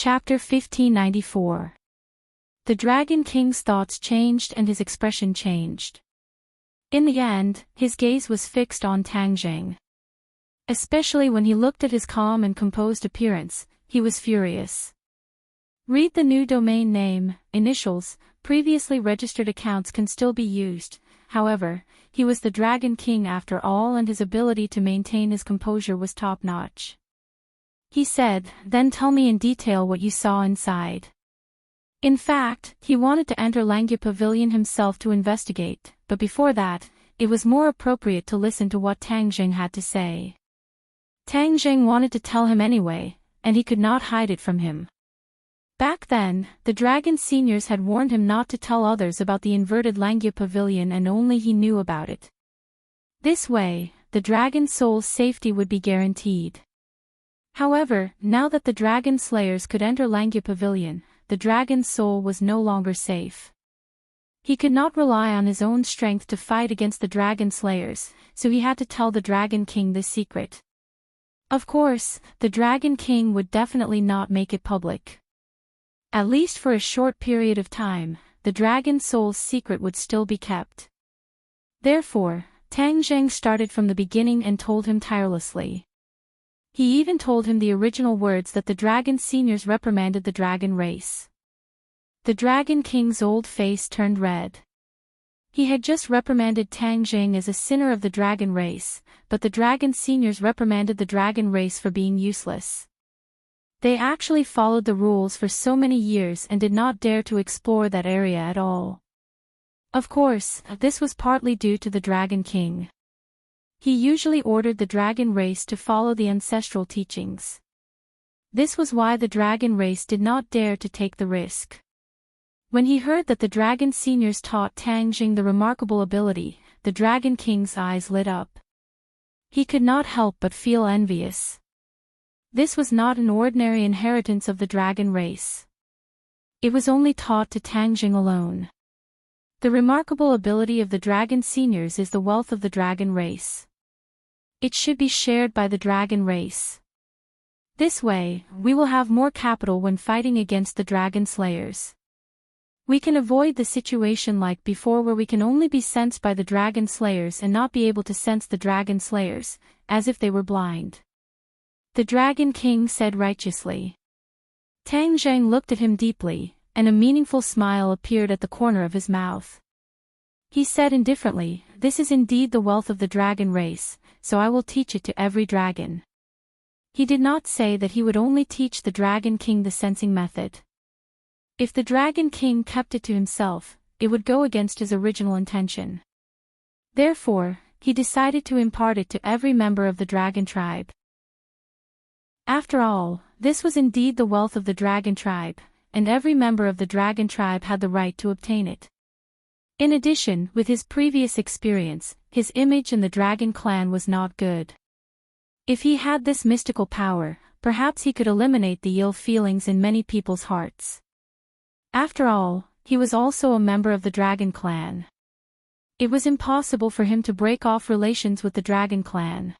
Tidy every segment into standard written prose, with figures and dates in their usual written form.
Chapter 1594. The Dragon King's thoughts changed and his expression changed. In the end, his gaze was fixed on Tang Zheng. Especially when he looked at his calm and composed appearance, he was furious. Read the new domain name, initials, previously registered accounts can still be used. However, he was the Dragon King after all, and his ability to maintain his composure was top-notch. He said, "Then tell me in detail what you saw inside." In fact, he wanted to enter Langya Pavilion himself to investigate, but before that, it was more appropriate to listen to what Tang Zheng had to say. Tang Zheng wanted to tell him anyway, and he could not hide it from him. Back then, the Dragon Seniors had warned him not to tell others about the inverted Langya Pavilion, and only he knew about it. This way, the Dragon Soul's safety would be guaranteed. However, now that the Dragon Slayers could enter Langya Pavilion, the Dragon's soul was no longer safe. He could not rely on his own strength to fight against the Dragon Slayers, so he had to tell the Dragon King this secret. Of course, the Dragon King would definitely not make it public. At least for a short period of time, the Dragon Soul's secret would still be kept. Therefore, Tang Zheng started from the beginning and told him tirelessly. He even told him the original words that the Dragon Seniors reprimanded the Dragon race. The Dragon King's old face turned red. He had just reprimanded Tang Zheng as a sinner of the Dragon race, but the Dragon Seniors reprimanded the Dragon race for being useless. They actually followed the rules for so many years and did not dare to explore that area at all. Of course, this was partly due to the Dragon King. He usually ordered the Dragon race to follow the ancestral teachings. This was why the Dragon race did not dare to take the risk. When he heard that the Dragon Seniors taught Tang Zheng the remarkable ability, the Dragon King's eyes lit up. He could not help but feel envious. This was not an ordinary inheritance of the Dragon race. It was only taught to Tang Zheng alone. The remarkable ability of the Dragon Seniors is the wealth of the Dragon race. It should be shared by the Dragon race. This way, we will have more capital when fighting against the Dragon Slayers. We can avoid the situation like before where we can only be sensed by the Dragon Slayers and not be able to sense the Dragon Slayers, as if they were blind. The Dragon King said righteously. Tang Zheng looked at him deeply, and a meaningful smile appeared at the corner of his mouth. He said indifferently, "This is indeed the wealth of the Dragon race, so I will teach it to every dragon." He did not say that he would only teach the Dragon King the sensing method. If the Dragon King kept it to himself, it would go against his original intention. Therefore, he decided to impart it to every member of the Dragon tribe. After all, this was indeed the wealth of the Dragon tribe, and every member of the Dragon tribe had the right to obtain it. In addition, with his previous experience, his image in the Dragon clan was not good. If he had this mystical power, perhaps he could eliminate the ill feelings in many people's hearts. After all, he was also a member of the Dragon clan. It was impossible for him to break off relations with the Dragon clan.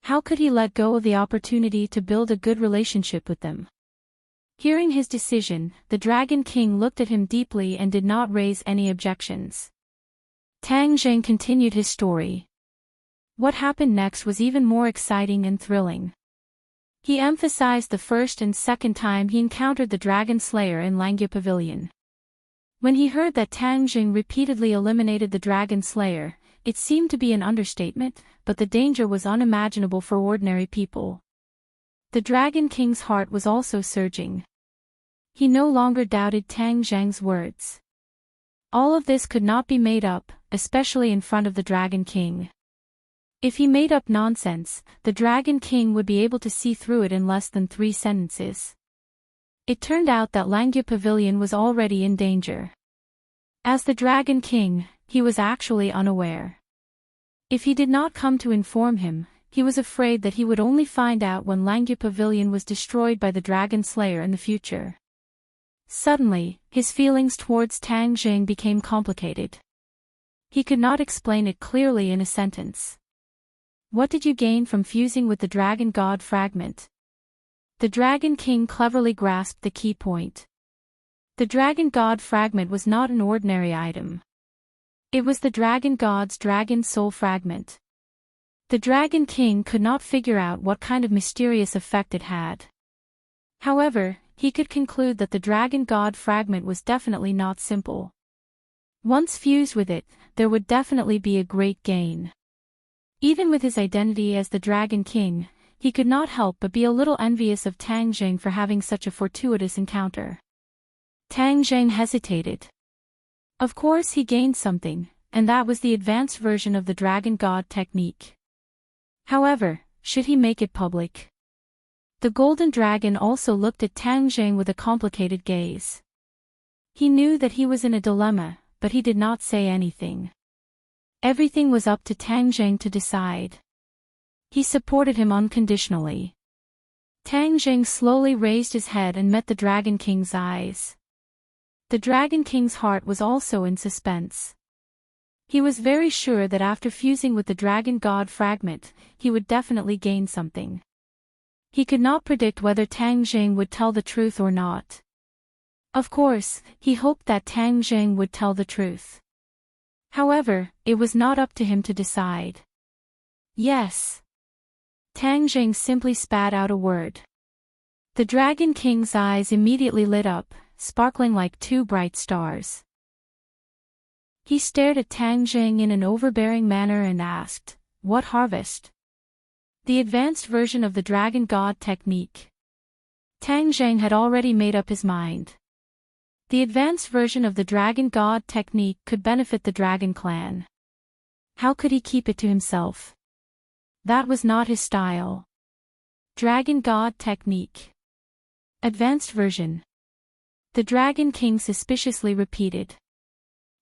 How could he let go of the opportunity to build a good relationship with them? Hearing his decision, the Dragon King looked at him deeply and did not raise any objections. Tang Zheng continued his story. What happened next was even more exciting and thrilling. He emphasized the first and second time he encountered the Dragon Slayer in Langya Pavilion. When he heard that Tang Zheng repeatedly eliminated the Dragon Slayer, it seemed to be an understatement, but the danger was unimaginable for ordinary people. The Dragon King's heart was also surging. He no longer doubted Tang Zheng's words. All of this could not be made up, especially in front of the Dragon King. If he made up nonsense, the Dragon King would be able to see through it in less than 3 sentences. It turned out that Langya Pavilion was already in danger. As the Dragon King, he was actually unaware. If he did not come to inform him, he was afraid that he would only find out when Langya Pavilion was destroyed by the Dragon Slayer in the future. Suddenly, his feelings towards Tang Zheng became complicated. He could not explain it clearly in a sentence. What did you gain from fusing with the Dragon God fragment? The Dragon King cleverly grasped the key point. The Dragon God fragment was not an ordinary item. It was the Dragon God's dragon soul fragment. The Dragon King could not figure out what kind of mysterious effect it had. However, he could conclude that the Dragon God fragment was definitely not simple. Once fused with it, there would definitely be a great gain. Even with his identity as the Dragon King, he could not help but be a little envious of Tang Jing for having such a fortuitous encounter. Tang Jing hesitated. Of course he gained something, and that was the advanced version of the Dragon God technique. However, should he make it public? The Golden Dragon also looked at Tang Jing with a complicated gaze. He knew that he was in a dilemma, but he did not say anything. Everything was up to Tang Jing to decide. He supported him unconditionally. Tang Jing slowly raised his head and met the Dragon King's eyes. The Dragon King's heart was also in suspense. He was very sure that after fusing with the Dragon God fragment, he would definitely gain something. He could not predict whether Tang Jing would tell the truth or not. Of course, he hoped that Tang Jing would tell the truth. However, it was not up to him to decide. Yes. Tang Jing simply spat out a word. The Dragon King's eyes immediately lit up, sparkling like two bright stars. He stared at Tang Jing in an overbearing manner and asked, "What harvest?" The advanced version of the Dragon God technique. Tang Jing had already made up his mind. The advanced version of the Dragon God technique could benefit the Dragon Clan. How could he keep it to himself? That was not his style. Dragon God technique. Advanced version. The Dragon King suspiciously repeated.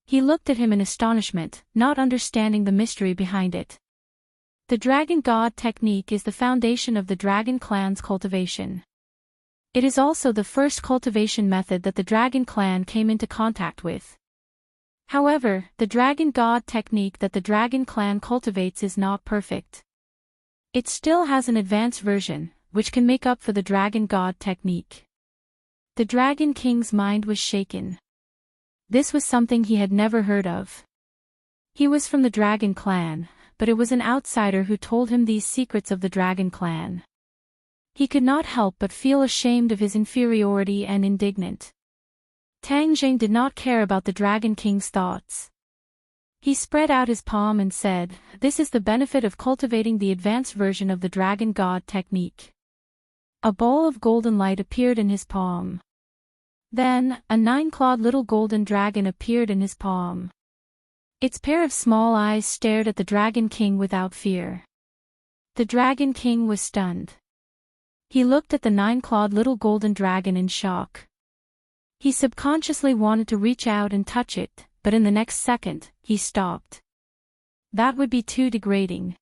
He looked at him in astonishment, not understanding the mystery behind it. The Dragon God technique is the foundation of the Dragon Clan's cultivation. It is also the first cultivation method that the Dragon Clan came into contact with. However, the Dragon God technique that the Dragon Clan cultivates is not perfect. It still has an advanced version, which can make up for the Dragon God technique. The Dragon King's mind was shaken. This was something he had never heard of. He was from the Dragon Clan, but it was an outsider who told him these secrets of the Dragon Clan. He could not help but feel ashamed of his inferiority and indignant. Tang Jing did not care about the Dragon King's thoughts. He spread out his palm and said, "This is the benefit of cultivating the advanced version of the Dragon God technique." A ball of golden light appeared in his palm. Then, a 9-clawed little golden dragon appeared in his palm. Its pair of small eyes stared at the Dragon King without fear. The Dragon King was stunned. He looked at the 9-clawed little golden dragon in shock. He subconsciously wanted to reach out and touch it, but in the next second, he stopped. That would be too degrading.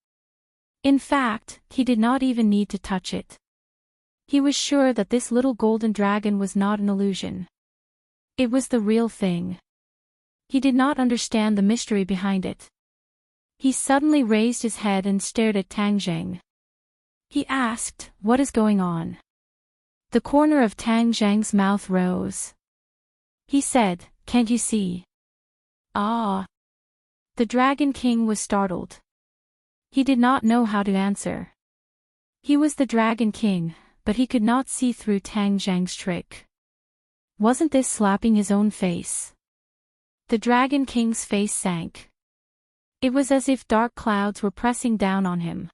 In fact, he did not even need to touch it. He was sure that this little golden dragon was not an illusion. It was the real thing. He did not understand the mystery behind it. He suddenly raised his head and stared at Tang Jing. He asked, "What is going on?" The corner of Tang Jing's mouth rose. He said, "Can't you see?" "Ah." The Dragon King was startled. He did not know how to answer. He was the Dragon King, but he could not see through Tang Jing's trick. Wasn't this slapping his own face? The Dragon King's face sank. It was as if dark clouds were pressing down on him.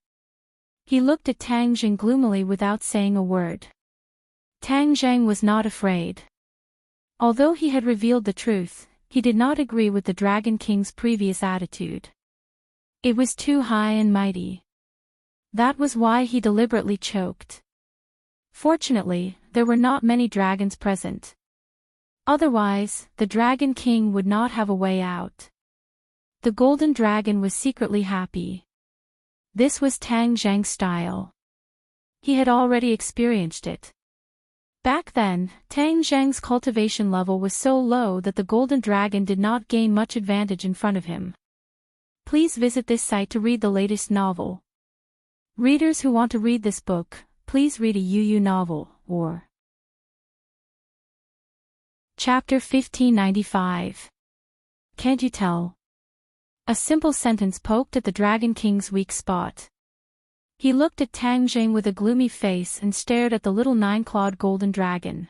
He looked at Tang Jing gloomily without saying a word. Tang Jing was not afraid. Although he had revealed the truth, he did not agree with the Dragon King's previous attitude. It was too high and mighty. That was why he deliberately choked. Fortunately, there were not many dragons present. Otherwise, the Dragon King would not have a way out. The Golden Dragon was secretly happy. This was Tang Jing's style. He had already experienced it. Back then, Tang Jing's cultivation level was so low that the Golden Dragon did not gain much advantage in front of him. Please visit this site to read the latest novel. Readers who want to read this book, please read a UU novel, or Chapter 1595. Can't you tell? A simple sentence poked at the Dragon King's weak spot. He looked at Tang Jing with a gloomy face and stared at the little 9-clawed golden dragon.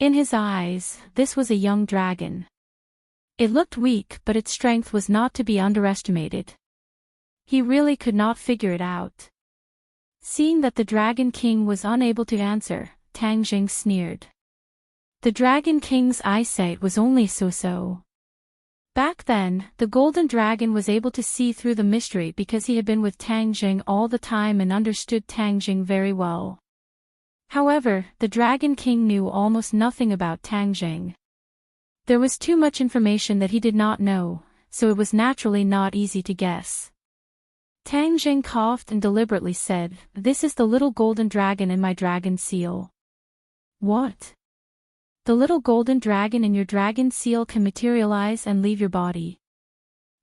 In his eyes, this was a young dragon. It looked weak, but its strength was not to be underestimated. He really could not figure it out. Seeing that the Dragon King was unable to answer, Tang Jing sneered. The Dragon King's eyesight was only so-so. Back then, the golden dragon was able to see through the mystery because he had been with Tang Jing all the time and understood Tang Jing very well. However, the Dragon King knew almost nothing about Tang Jing. There was too much information that he did not know, so it was naturally not easy to guess. Tang Jing coughed and deliberately said, "This is the little golden dragon in my dragon seal." What? The little golden dragon in your dragon seal can materialize and leave your body.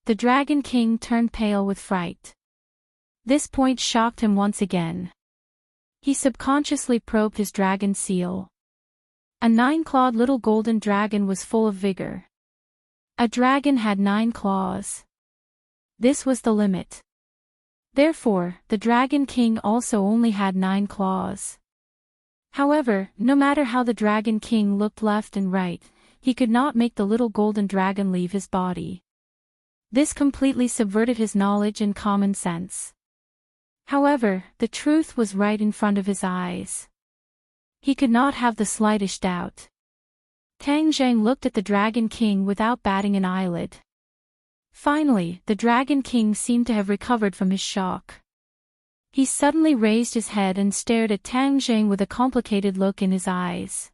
The Dragon King turned pale with fright. This point shocked him once again. He subconsciously probed his dragon seal. A 9-clawed little golden dragon was full of vigor. A dragon had 9 claws. This was the limit. Therefore, the Dragon King also only had 9 claws. However, no matter how the Dragon King looked left and right, he could not make the little golden dragon leave his body. This completely subverted his knowledge and common sense. However, the truth was right in front of his eyes. He could not have the slightest doubt. Tang Jing looked at the Dragon King without batting an eyelid. Finally, the Dragon King seemed to have recovered from his shock. He suddenly raised his head and stared at Tang Jing with a complicated look in his eyes.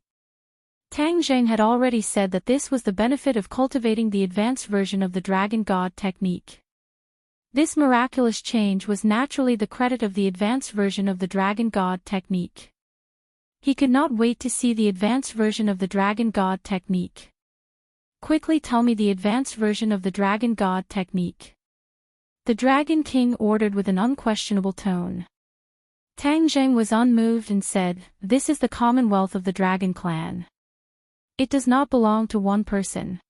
Tang Jing had already said that this was the benefit of cultivating the advanced version of the Dragon God technique. This miraculous change was naturally the credit of the advanced version of the Dragon God technique. He could not wait to see the advanced version of the Dragon God technique. Quickly tell me the advanced version of the Dragon God technique. The Dragon King ordered with an unquestionable tone. Tang Jing was unmoved and said, "This is the commonwealth of the Dragon Clan. It does not belong to one person.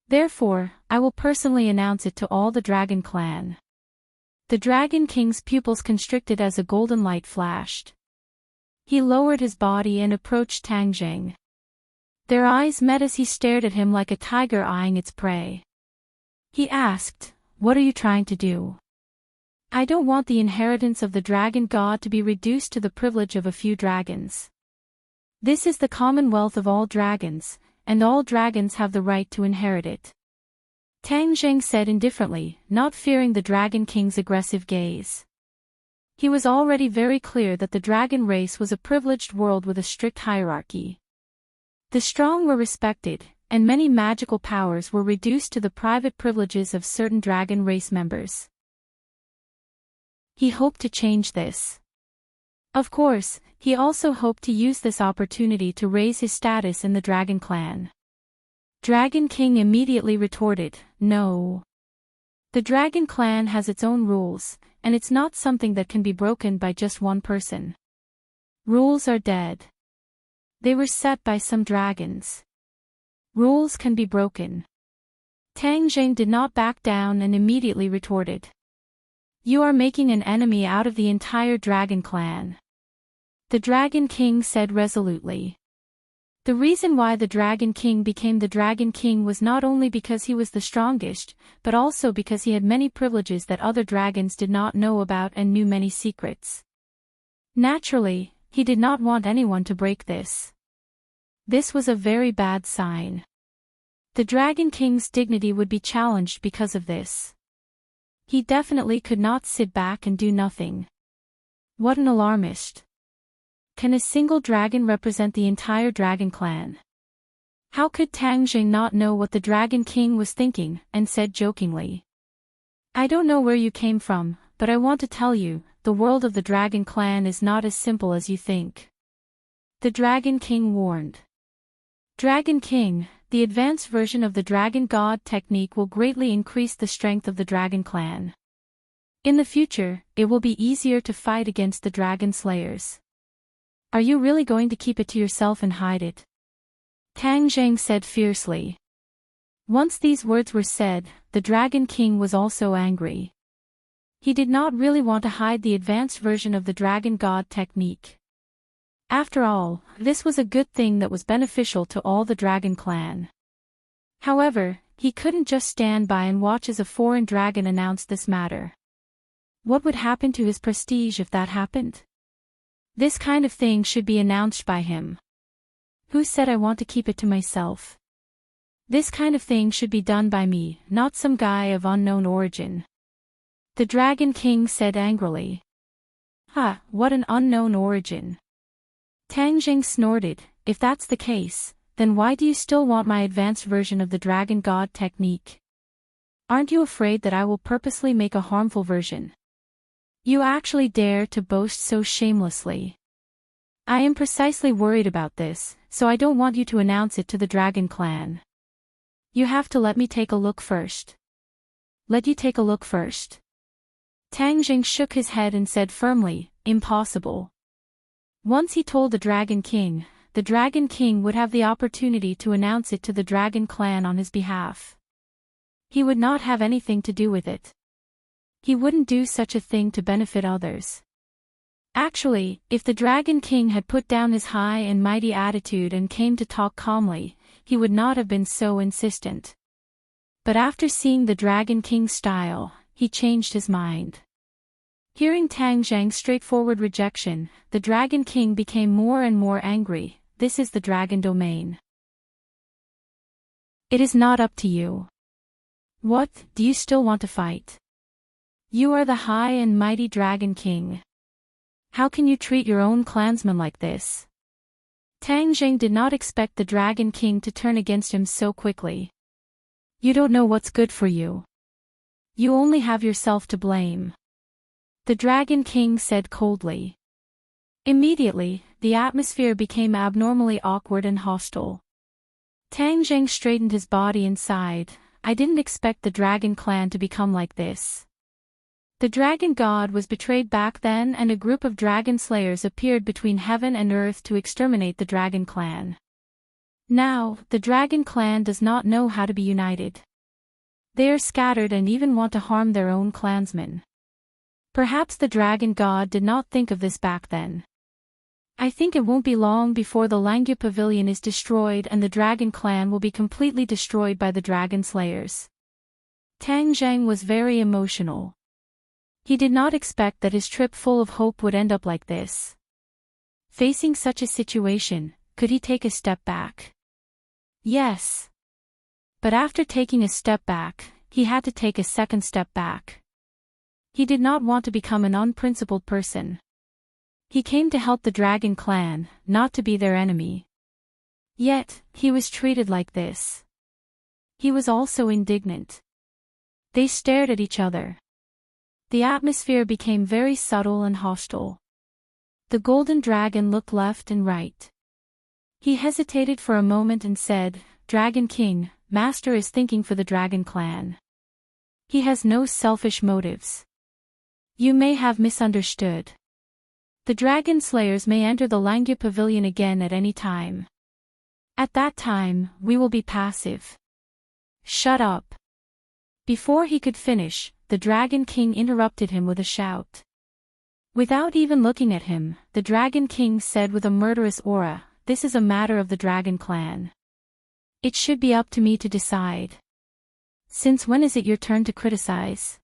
Therefore, I will personally announce it to all the Dragon Clan." The Dragon King's pupils constricted as a golden light flashed. He lowered his body and approached Tang Jing. Their eyes met as he stared at him like a tiger eyeing its prey. He asked, "What are you trying to do?" "I don't want the inheritance of the Dragon God to be reduced to the privilege of a few dragons. This is the commonwealth of all dragons, and all dragons have the right to inherit it," Tang Jing said indifferently, not fearing the Dragon King's aggressive gaze. He was already very clear that the dragon race was a privileged world with a strict hierarchy. The strong were respected, and many magical powers were reduced to the private privileges of certain dragon race members. He hoped to change this. Of course, he also hoped to use this opportunity to raise his status in the Dragon Clan. Dragon King immediately retorted, "No. The Dragon Clan has its own rules, and it's not something that can be broken by just one person. Rules are dead. They were set by some dragons. Rules can be broken." Tang Jing did not back down and immediately retorted. "You are making an enemy out of the entire Dragon Clan," the Dragon King said resolutely. The reason why the Dragon King became the Dragon King was not only because he was the strongest, but also because he had many privileges that other dragons did not know about and knew many secrets. Naturally, he did not want anyone to break this. This was a very bad sign. The Dragon King's dignity would be challenged because of this. He definitely could not sit back and do nothing. What an alarmist. Can a single dragon represent the entire Dragon Clan? How could Tang Jing not know what the Dragon King was thinking, and said jokingly, "I don't know where you came from, but I want to tell you, the world of the Dragon Clan is not as simple as you think." The Dragon King warned. Dragon King, the advanced version of the Dragon God technique will greatly increase the strength of the Dragon Clan. In the future, it will be easier to fight against the dragon slayers. Are you really going to keep it to yourself and hide it? Tang Zheng said fiercely. Once these words were said, the Dragon King was also angry. He did not really want to hide the advanced version of the Dragon God technique. After all, this was a good thing that was beneficial to all the Dragon clan. However, he couldn't just stand by and watch as a foreign dragon announced this matter. What would happen to his prestige if that happened? This kind of thing should be announced by him. Who said I want to keep it to myself? This kind of thing should be done by me, not some guy of unknown origin. The Dragon King said angrily. Ha, what an unknown origin. Tang Zheng snorted, if that's the case, then why do you still want my advanced version of the Dragon God technique? Aren't you afraid that I will purposely make a harmful version? You actually dare to boast so shamelessly. I am precisely worried about this, so I don't want you to announce it to the Dragon Clan. You have to let me take a look first. Let you take a look first. Tang Zheng shook his head and said firmly, impossible. Once he told the Dragon King would have the opportunity to announce it to the Dragon Clan on his behalf. He would not have anything to do with it. He wouldn't do such a thing to benefit others. Actually, if the Dragon King had put down his high and mighty attitude and came to talk calmly, he would not have been so insistent. But after seeing the Dragon King's style, he changed his mind. Hearing Tang Zheng's straightforward rejection, the Dragon King became more and more angry. This is the dragon domain. It is not up to you. What, do you still want to fight? You are the high and mighty Dragon King. How can you treat your own clansmen like this? Tang Zheng did not expect the Dragon King to turn against him so quickly. You don't know what's good for you. You only have yourself to blame. The Dragon King said coldly. Immediately, the atmosphere became abnormally awkward and hostile. Tang Zheng straightened his body and sighed. I didn't expect the Dragon Clan to become like this. The Dragon God was betrayed back then, and a group of dragon slayers appeared between heaven and earth to exterminate the Dragon Clan. Now, the Dragon Clan does not know how to be united. They are scattered and even want to harm their own clansmen. Perhaps the Dragon God did not think of this back then. I think it won't be long before the Langya Pavilion is destroyed and the Dragon Clan will be completely destroyed by the Dragon Slayers. Tang Zheng was very emotional. He did not expect that his trip full of hope would end up like this. Facing such a situation, could he take a step back? Yes. But after taking a step back, he had to take a second step back. He did not want to become an unprincipled person. He came to help the Dragon Clan, not to be their enemy. Yet, he was treated like this. He was also indignant. They stared at each other. The atmosphere became very subtle and hostile. The Golden Dragon looked left and right. He hesitated for a moment and said, Dragon King, Master is thinking for the Dragon Clan. He has no selfish motives. You may have misunderstood. The Dragon Slayers may enter the Langya Pavilion again at any time. At that time, we will be passive. Shut up. Before he could finish, the Dragon King interrupted him with a shout. Without even looking at him, the Dragon King said with a murderous aura, This is a matter of the Dragon Clan. It should be up to me to decide. Since when is it your turn to criticize?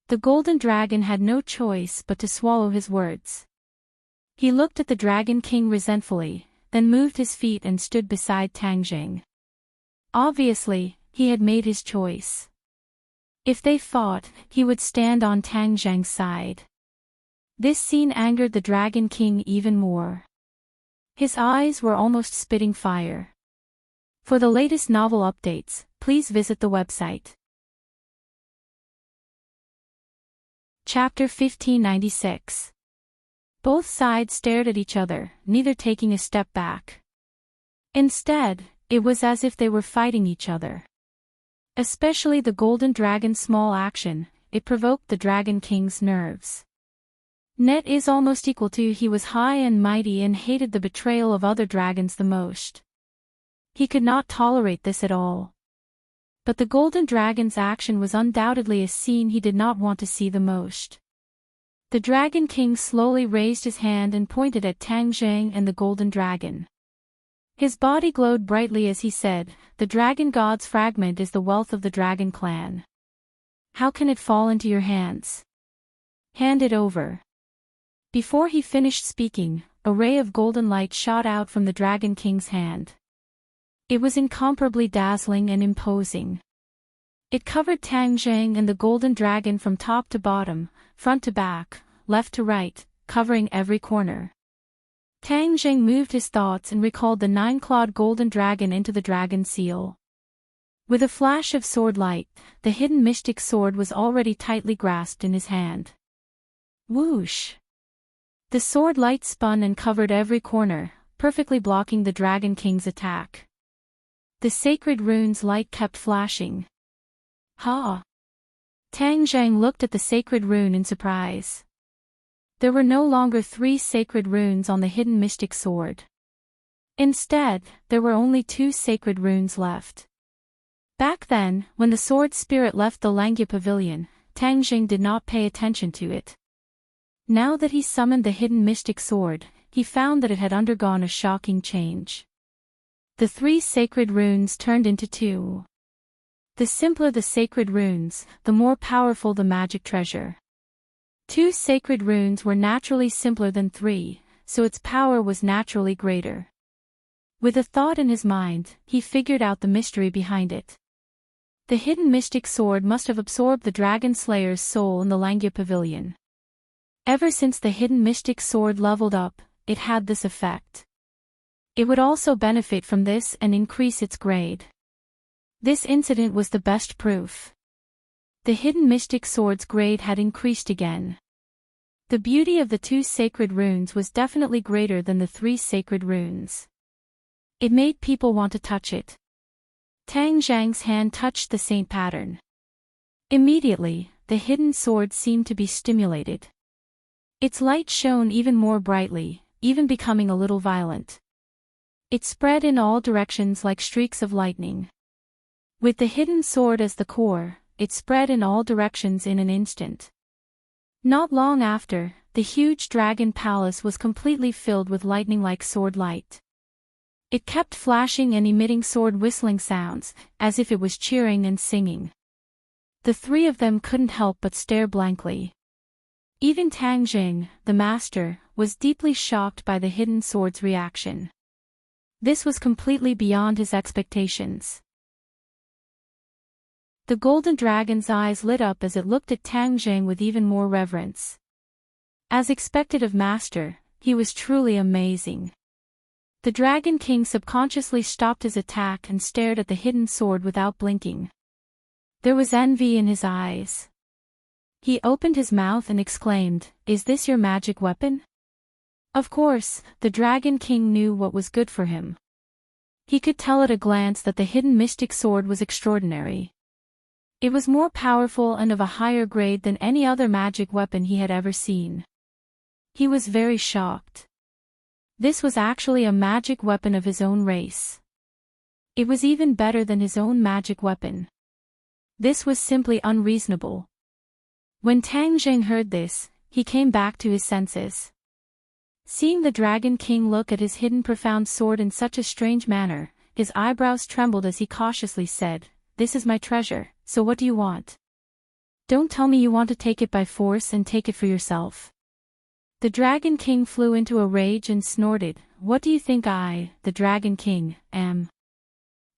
The Golden Dragon had no choice but to swallow his words. He looked at the Dragon King resentfully, then moved his feet and stood beside Tang Zheng. Obviously, he had made his choice. If they fought, he would stand on Tang Zheng's side. This scene angered the Dragon King even more. His eyes were almost spitting fire. For the latest novel updates, please visit the website. Chapter 1596. Both sides stared at each other, neither taking a step back. Instead, it was as if they were fighting each other. Especially the Golden Dragon's small action, it provoked the Dragon King's nerves. Net is almost equal to he was high and mighty and hated the betrayal of other dragons the most. He could not tolerate this at all. But the Golden Dragon's action was undoubtedly a scene he did not want to see the most. The Dragon King slowly raised his hand and pointed at Tang Zheng and the Golden Dragon. His body glowed brightly as he said, "The Dragon God's fragment is the wealth of the Dragon Clan. How can it fall into your hands? Hand it over." Before he finished speaking, a ray of golden light shot out from the Dragon King's hand. It was incomparably dazzling and imposing. It covered Tang Zheng and the Golden Dragon from top to bottom, front to back, left to right, covering every corner. Tang Zheng moved his thoughts and recalled the 9-clawed Golden Dragon into the Dragon Seal. With a flash of sword light, the hidden mystic sword was already tightly grasped in his hand. Whoosh! The sword light spun and covered every corner, perfectly blocking the Dragon King's attack. The sacred rune's light kept flashing. Ha! Tang Zheng looked at the sacred rune in surprise. There were no longer 3 sacred runes on the hidden mystic sword. Instead, there were only 2 sacred runes left. Back then, when the sword spirit left the Langya Pavilion, Tang Zheng did not pay attention to it. Now that he summoned the hidden mystic sword, he found that it had undergone a shocking change. The 3 sacred runes turned into 2. The simpler the sacred runes, the more powerful the magic treasure. 2 sacred runes were naturally simpler than 3, so its power was naturally greater. With a thought in his mind, he figured out the mystery behind it. The hidden mystic sword must have absorbed the Dragon Slayer's soul in the Langya Pavilion. Ever since the hidden mystic sword leveled up, it had this effect. It would also benefit from this and increase its grade. This incident was the best proof. The hidden mystic sword's grade had increased again. The beauty of the 2 sacred runes was definitely greater than the 3 sacred runes. It made people want to touch it. Tang Zheng's hand touched the saint pattern. Immediately, the hidden sword seemed to be stimulated. Its light shone even more brightly, even becoming a little violent. It spread in all directions like streaks of lightning. With the hidden sword as the core, it spread in all directions in an instant. Not long after, the huge dragon palace was completely filled with lightning-like sword light. It kept flashing and emitting sword whistling sounds, as if it was cheering and singing. The 3 of them couldn't help but stare blankly. Even Tang Zheng, the master, was deeply shocked by the hidden sword's reaction. This was completely beyond his expectations. The Golden Dragon's eyes lit up as it looked at Tang Zheng with even more reverence. As expected of Master, he was truly amazing. The Dragon King subconsciously stopped his attack and stared at the hidden sword without blinking. There was envy in his eyes. He opened his mouth and exclaimed, "Is this your magic weapon?" Of course, the Dragon King knew what was good for him. He could tell at a glance that the hidden mystic sword was extraordinary. It was more powerful and of a higher grade than any other magic weapon he had ever seen. He was very shocked. This was actually a magic weapon of his own race. It was even better than his own magic weapon. This was simply unreasonable. When Tang Zheng heard this, he came back to his senses. Seeing the Dragon King look at his hidden profound sword in such a strange manner, his eyebrows trembled as he cautiously said, "This is my treasure, so what do you want? Don't tell me you want to take it by force and take it for yourself." The Dragon King flew into a rage and snorted, "What do you think I, the Dragon King, am?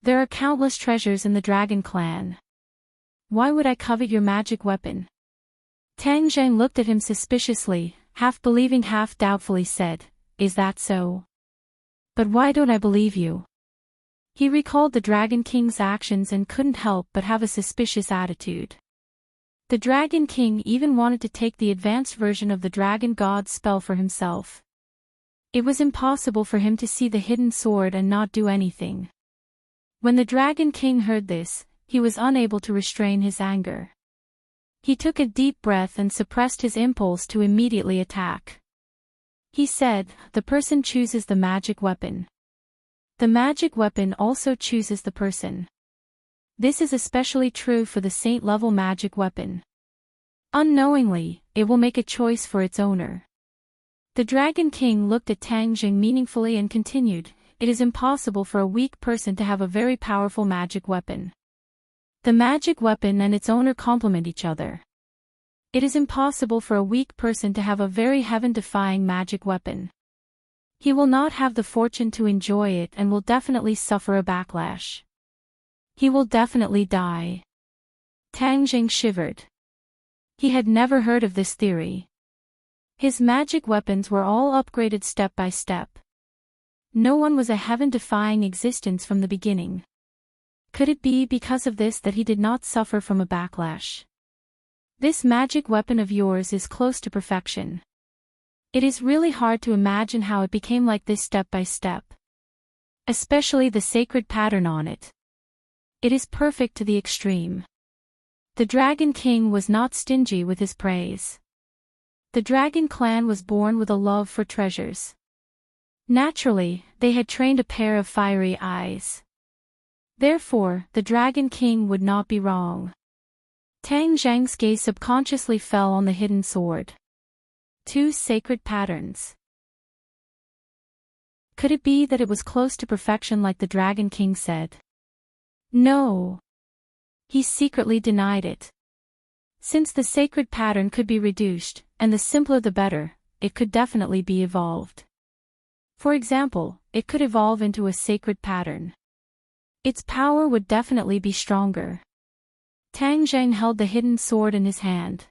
There are countless treasures in the Dragon Clan. Why would I covet your magic weapon?" Tang Zheng looked at him suspiciously, half believing half doubtfully said, "Is that so? But why don't I believe you?" He recalled the Dragon King's actions and couldn't help but have a suspicious attitude. The Dragon King even wanted to take the advanced version of the Dragon God's spell for himself. It was impossible for him to see the hidden sword and not do anything. When the Dragon King heard this, he was unable to restrain his anger. He took a deep breath and suppressed his impulse to immediately attack. He said, "The person chooses the magic weapon. The magic weapon also chooses the person. This is especially true for the saint-level magic weapon. Unknowingly, it will make a choice for its owner." The Dragon King looked at Tang Jing meaningfully and continued, "It is impossible for a weak person to have a very powerful magic weapon. The magic weapon and its owner complement each other. It is impossible for a weak person to have a very heaven-defying magic weapon. He will not have the fortune to enjoy it and will definitely suffer a backlash. He will definitely die." Tang Jing shivered. He had never heard of this theory. His magic weapons were all upgraded step by step. No one was a heaven-defying existence from the beginning. Could it be because of this that he did not suffer from a backlash? This magic weapon of yours is close to perfection. It is really hard to imagine how it became like this step by step. Especially the sacred pattern on it. It is perfect to the extreme. The Dragon King was not stingy with his praise. The Dragon Clan was born with a love for treasures. Naturally, they had trained a pair of fiery eyes. Therefore, the Dragon King would not be wrong. Tang Zhang's gaze subconsciously fell on the hidden sword. 2 sacred patterns. Could it be that it was close to perfection like the Dragon King said? No. He secretly denied it. Since the sacred pattern could be reduced, and the simpler the better, it could definitely be evolved. For example, it could evolve into a sacred pattern. Its power would definitely be stronger. Tang Zhang held the hidden sword in his hand.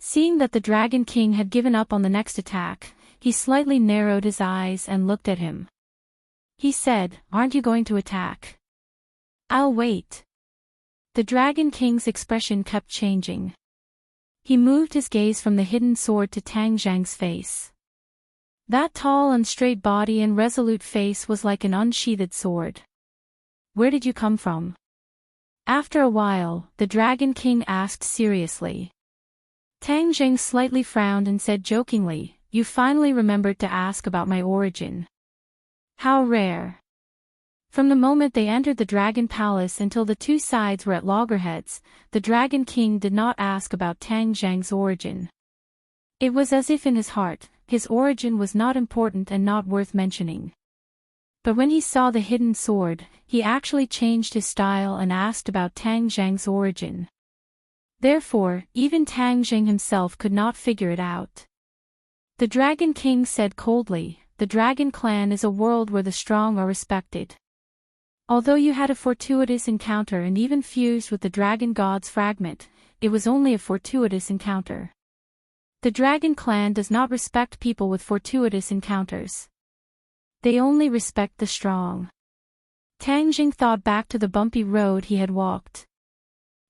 Seeing that the Dragon King had given up on the next attack, he slightly narrowed his eyes and looked at him. He said, "Aren't you going to attack?" "I'll wait." The Dragon King's expression kept changing. He moved his gaze from the hidden sword to Tang Zhang's face. That tall and straight body and resolute face was like an unsheathed sword. "Where did you come from?" After a while, the Dragon King asked seriously. Tang Zhang slightly frowned and said jokingly, "You finally remembered to ask about my origin. How rare." From the moment they entered the Dragon Palace until the 2 sides were at loggerheads, the Dragon King did not ask about Tang Zhang's origin. It was as if in his heart, his origin was not important and not worth mentioning. But when he saw the hidden sword, he actually changed his style and asked about Tang Zhang's origin. Therefore, even Tang Zhang himself could not figure it out. The Dragon King said coldly, "The Dragon Clan is a world where the strong are respected. Although you had a fortuitous encounter and even fused with the Dragon God's fragment, it was only a fortuitous encounter. The Dragon Clan does not respect people with fortuitous encounters. They only respect the strong." Tang Jing thought back to the bumpy road he had walked.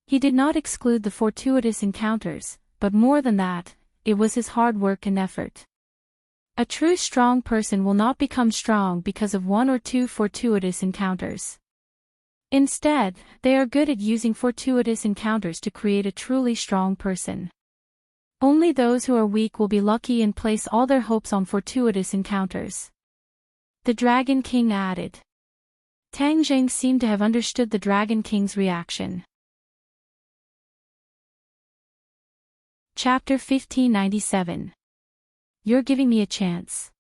He did not exclude the fortuitous encounters, but more than that, it was his hard work and effort. A true strong person will not become strong because of 1 or 2 fortuitous encounters. Instead, they are good at using fortuitous encounters to create a truly strong person. Only those who are weak will be lucky and place all their hopes on fortuitous encounters. The Dragon King added. Tang Jing seemed to have understood the Dragon King's reaction. Chapter 1597. You're giving me a chance.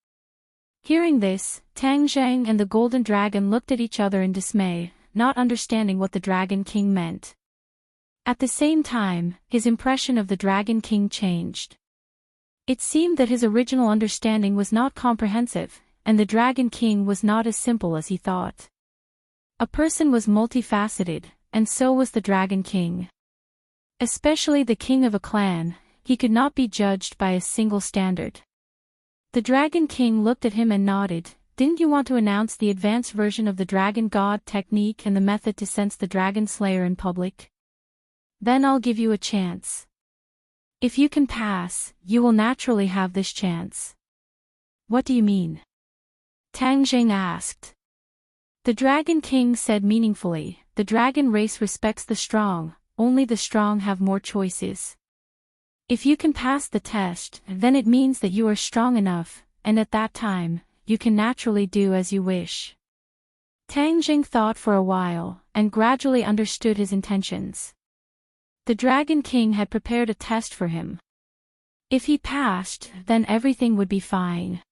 Hearing this, Tang Zhang and the Golden Dragon looked at each other in dismay, not understanding what the Dragon King meant. At the same time, his impression of the Dragon King changed. It seemed that his original understanding was not comprehensive, and the Dragon King was not as simple as he thought. A person was multifaceted, and so was the Dragon King. Especially the king of a clan, he could not be judged by a single standard. The Dragon King looked at him and nodded. "Didn't you want to announce the advanced version of the Dragon God technique and the method to sense the Dragon Slayer in public? Then I'll give you a chance. If you can pass, you will naturally have this chance." "What do you mean?" Tang Jing asked. The Dragon King said meaningfully, "The dragon race respects the strong, only the strong have more choices. If you can pass the test, then it means that you are strong enough, and at that time, you can naturally do as you wish. Tang Jing thought for a while, and gradually understood his intentions. The Dragon King had prepared a test for him. If he passed, then everything would be fine.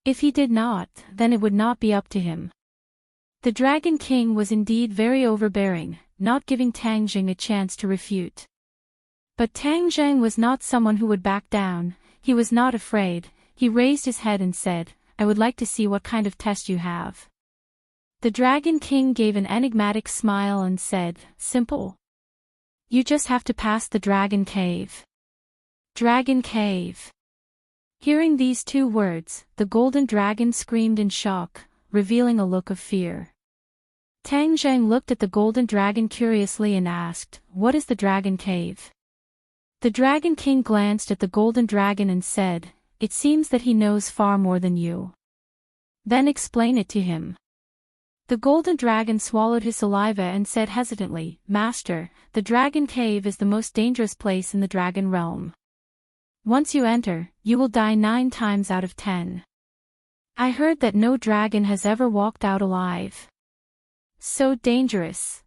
If he did not, then it would not be up to him. The Dragon King was indeed very overbearing, not giving Tang Jing a chance to refute. But Tang Jing was not someone who would back down. He was not afraid. He raised his head and said, "I would like to see what kind of test you have." The Dragon King gave an enigmatic smile and said, "Simple. You just have to pass the Dragon Cave." Dragon Cave. Hearing these two words, the golden dragon screamed in shock, revealing a look of fear. Tang Jing looked at the golden dragon curiously and asked, "What is the Dragon Cave?" The Dragon King glanced at the golden dragon and said, "It seems that he knows far more than you. Then explain it to him." The golden dragon swallowed his saliva and said hesitantly, "Master, the Dragon Cave is the most dangerous place in the dragon realm. Once you enter, you will die 9 times out of 10. I heard that no dragon has ever walked out alive. So dangerous."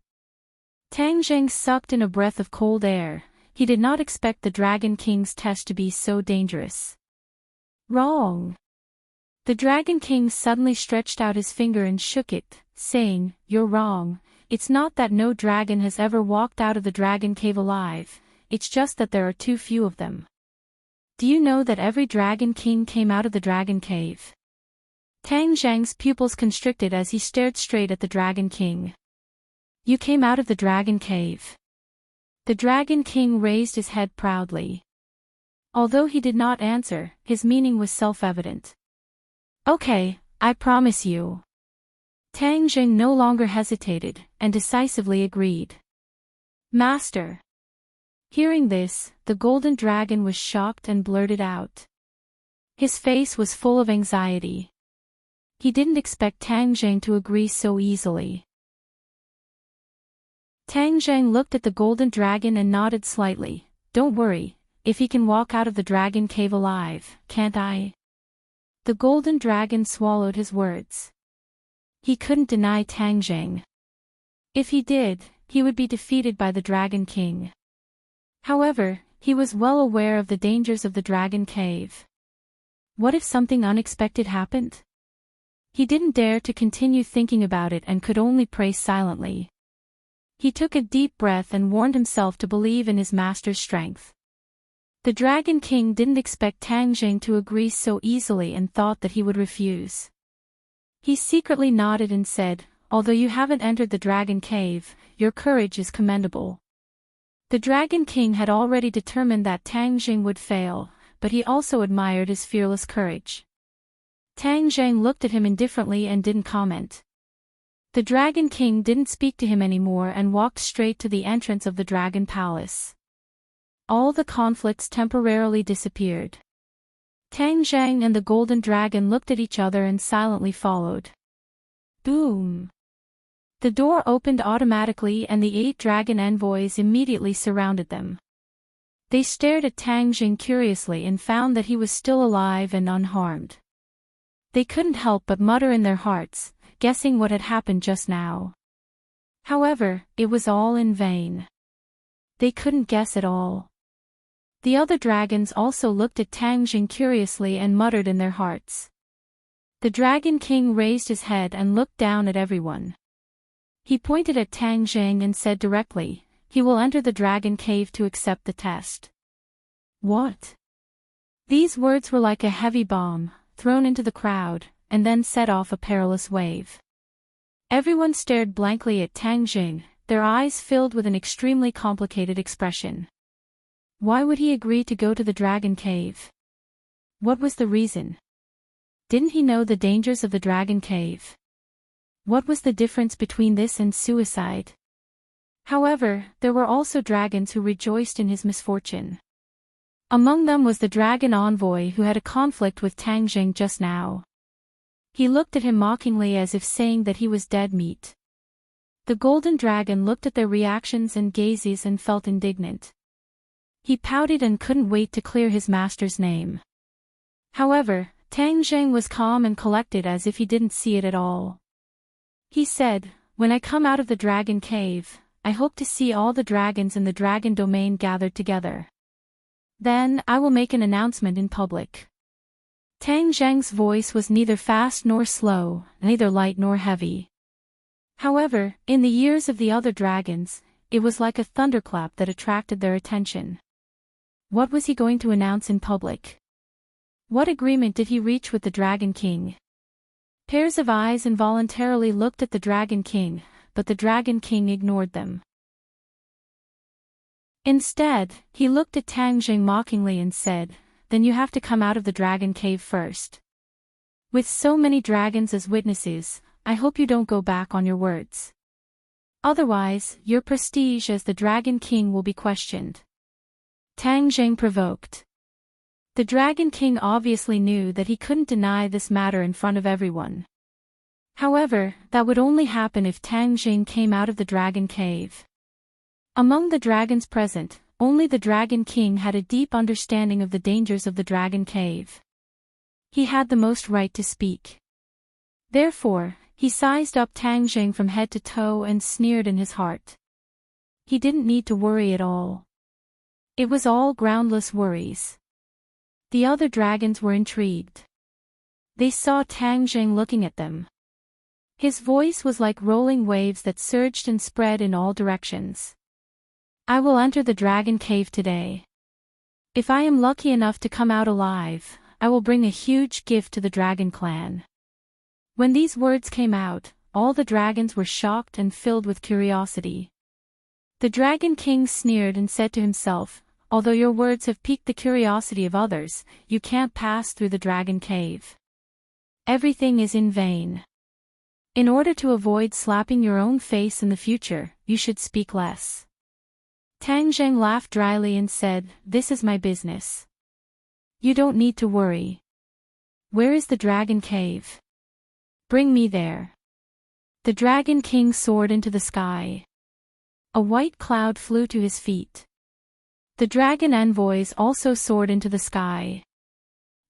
Tang Jing sucked in a breath of cold air. He did not expect the Dragon King's test to be so dangerous. Wrong. The Dragon King suddenly stretched out his finger and shook it, saying, "You're wrong. It's not that no dragon has ever walked out of the Dragon Cave alive, it's just that there are too few of them. Do you know that every Dragon King came out of the Dragon Cave?" Tang Jing's pupils constricted as he stared straight at the Dragon King. "You came out of the Dragon Cave?" The Dragon King raised his head proudly. Although he did not answer, his meaning was self-evident. "Okay, I promise you." Tang Jing no longer hesitated, and decisively agreed. "Master." Hearing this, the golden dragon was shocked and blurted out. His face was full of anxiety. He didn't expect Tang Jing to agree so easily. Tang Jing looked at the golden dragon and nodded slightly. "Don't worry, if he can walk out of the Dragon Cave alive, can't I?" The golden dragon swallowed his words. He couldn't deny Tang Jing. If he did, he would be defeated by the Dragon King. However, he was well aware of the dangers of the Dragon Cave. What if something unexpected happened? He didn't dare to continue thinking about it and could only pray silently. He took a deep breath and warned himself to believe in his master's strength. The Dragon King didn't expect Tang Jing to agree so easily and thought that he would refuse. He secretly nodded and said, "Although you haven't entered the Dragon Cave, your courage is commendable." The Dragon King had already determined that Tang Jing would fail, but he also admired his fearless courage. Tang Jing looked at him indifferently and didn't comment. The Dragon King didn't speak to him anymore and walked straight to the entrance of the Dragon Palace. All the conflicts temporarily disappeared. Tang Jing and the Golden Dragon looked at each other and silently followed. Boom! The door opened automatically and the 8 dragon envoys immediately surrounded them. They stared at Tang Jing curiously and found that he was still alive and unharmed. They couldn't help but mutter in their hearts, guessing what had happened just now. However, it was all in vain. They couldn't guess at all. The other dragons also looked at Tang Jing curiously and muttered in their hearts. The Dragon King raised his head and looked down at everyone. He pointed at Tang Jing and said directly, "He will enter the Dragon Cave to accept the test." What? These words were like a heavy bomb, thrown into the crowd, and then set off a perilous wave. Everyone stared blankly at Tang Jing, their eyes filled with an extremely complicated expression. Why would he agree to go to the Dragon Cave? What was the reason? Didn't he know the dangers of the Dragon Cave? What was the difference between this and suicide? However, there were also dragons who rejoiced in his misfortune. Among them was the dragon envoy who had a conflict with Tang Jing just now. He looked at him mockingly as if saying that he was dead meat. The golden dragon looked at their reactions and gazes and felt indignant. He pouted and couldn't wait to clear his master's name. However, Tang Zheng was calm and collected as if he didn't see it at all. He said, "When I come out of the dragon cave, I hope to see all the dragons in the dragon domain gathered together. Then, I will make an announcement in public." Tang Zheng's voice was neither fast nor slow, neither light nor heavy. However, in the ears of the other dragons, it was like a thunderclap that attracted their attention. What was he going to announce in public? What agreement did he reach with the Dragon King? Pairs of eyes involuntarily looked at the Dragon King, but the Dragon King ignored them. Instead, he looked at Tang Zheng mockingly and said, "Then you have to come out of the dragon cave first. With so many dragons as witnesses, I hope you don't go back on your words. Otherwise, your prestige as the Dragon King will be questioned." Tang Zheng provoked. The Dragon King obviously knew that he couldn't deny this matter in front of everyone. However, that would only happen if Tang Zheng came out of the dragon cave. Among the dragons present, only the Dragon King had a deep understanding of the dangers of the dragon cave. He had the most right to speak. Therefore, he sized up Tang Zheng from head to toe and sneered in his heart. He didn't need to worry at all. It was all groundless worries. The other dragons were intrigued. They saw Tang Zheng looking at them. His voice was like rolling waves that surged and spread in all directions. "I will enter the dragon cave today. If I am lucky enough to come out alive, I will bring a huge gift to the dragon clan." When these words came out, all the dragons were shocked and filled with curiosity. The Dragon King sneered and said to himself, "Although your words have piqued the curiosity of others, you can't pass through the dragon cave. Everything is in vain. In order to avoid slapping your own face in the future, you should speak less." Tang Zheng laughed dryly and said, "This is my business. You don't need to worry. Where is the dragon cave? Bring me there." The Dragon King soared into the sky. A white cloud flew to his feet. The dragon envoys also soared into the sky.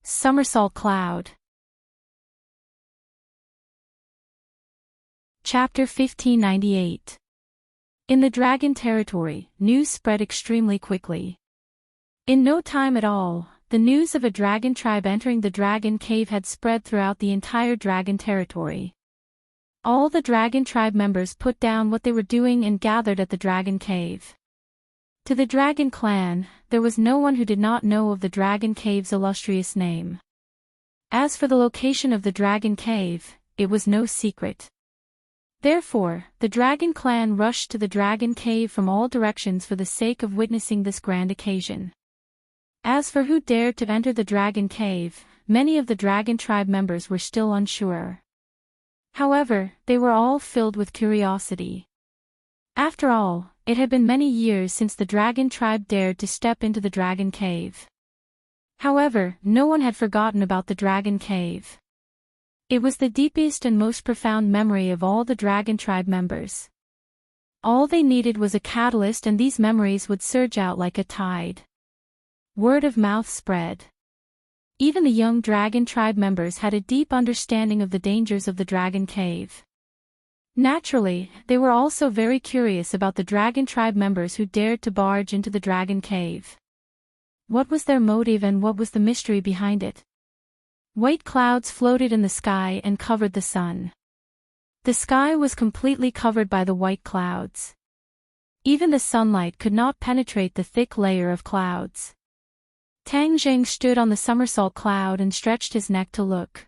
Somersault Cloud. Chapter 1598. In the dragon territory, news spread extremely quickly. In no time at all, the news of a dragon tribe entering the dragon cave had spread throughout the entire dragon territory. All the dragon tribe members put down what they were doing and gathered at the dragon cave. To the dragon clan, there was no one who did not know of the dragon cave's illustrious name. As for the location of the dragon cave, it was no secret. Therefore, the dragon clan rushed to the dragon cave from all directions for the sake of witnessing this grand occasion. As for who dared to enter the dragon cave, many of the dragon tribe members were still unsure. However, they were all filled with curiosity. After all, it had been many years since the dragon tribe dared to step into the dragon cave. However, no one had forgotten about the dragon cave. It was the deepest and most profound memory of all the dragon tribe members. All they needed was a catalyst and these memories would surge out like a tide. Word of mouth spread. Even the young dragon tribe members had a deep understanding of the dangers of the dragon cave. Naturally, they were also very curious about the dragon tribe members who dared to barge into the dragon cave. What was their motive and what was the mystery behind it? White clouds floated in the sky and covered the sun. The sky was completely covered by the white clouds. Even the sunlight could not penetrate the thick layer of clouds. Tang Zheng stood on the somersault cloud and stretched his neck to look.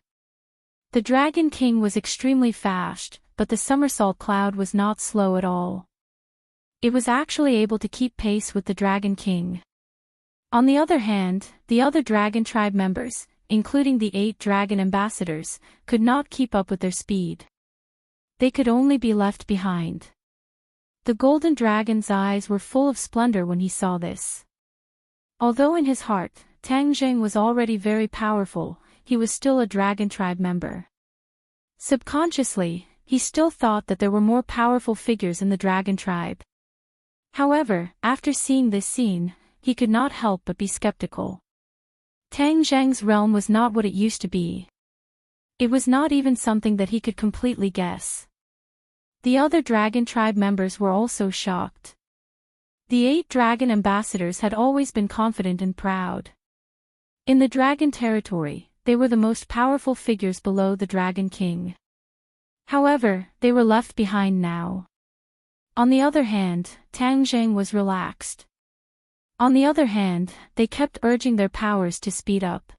The Dragon King was extremely fast, but the somersault cloud was not slow at all. It was actually able to keep pace with the Dragon King. On the other hand, the other dragon tribe members, including the 8 dragon ambassadors, could not keep up with their speed. They could only be left behind. The golden dragon's eyes were full of splendor when he saw this. Although in his heart, Tang Zheng was already very powerful, he was still a dragon tribe member. Subconsciously, he still thought that there were more powerful figures in the dragon tribe. However, after seeing this scene, he could not help but be skeptical. Tang Zheng's realm was not what it used to be. It was not even something that he could completely guess. The other dragon tribe members were also shocked. The 8 dragon ambassadors had always been confident and proud. In the dragon territory, they were the most powerful figures below the Dragon King. However, they were left behind now. On the other hand, Tang Zheng was relaxed. On the other hand, they kept urging their powers to speed up.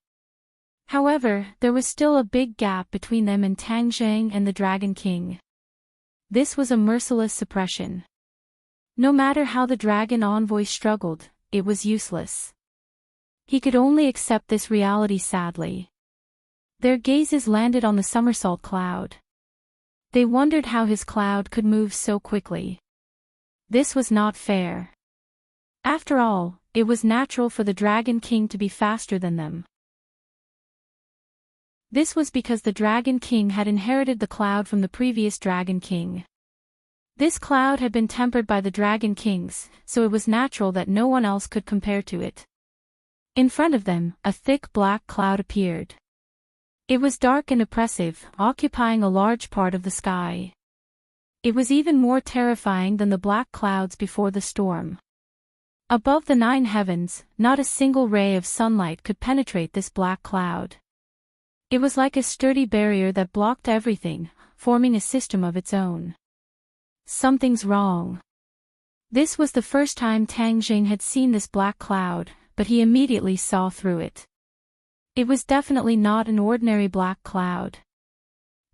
However, there was still a big gap between them and Tang Zheng and the Dragon King. This was a merciless suppression. No matter how the dragon envoy struggled, it was useless. He could only accept this reality sadly. Their gazes landed on the somersault cloud. They wondered how his cloud could move so quickly. This was not fair. After all, it was natural for the Dragon King to be faster than them. This was because the Dragon King had inherited the cloud from the previous Dragon King. This cloud had been tempered by the Dragon Kings, so it was natural that no one else could compare to it. In front of them, a thick black cloud appeared. It was dark and oppressive, occupying a large part of the sky. It was even more terrifying than the black clouds before the storm. Above the 9 heavens, not a single ray of sunlight could penetrate this black cloud. It was like a sturdy barrier that blocked everything, forming a system of its own. Something's wrong. This was the first time Tang Zheng had seen this black cloud, but he immediately saw through it. It was definitely not an ordinary black cloud.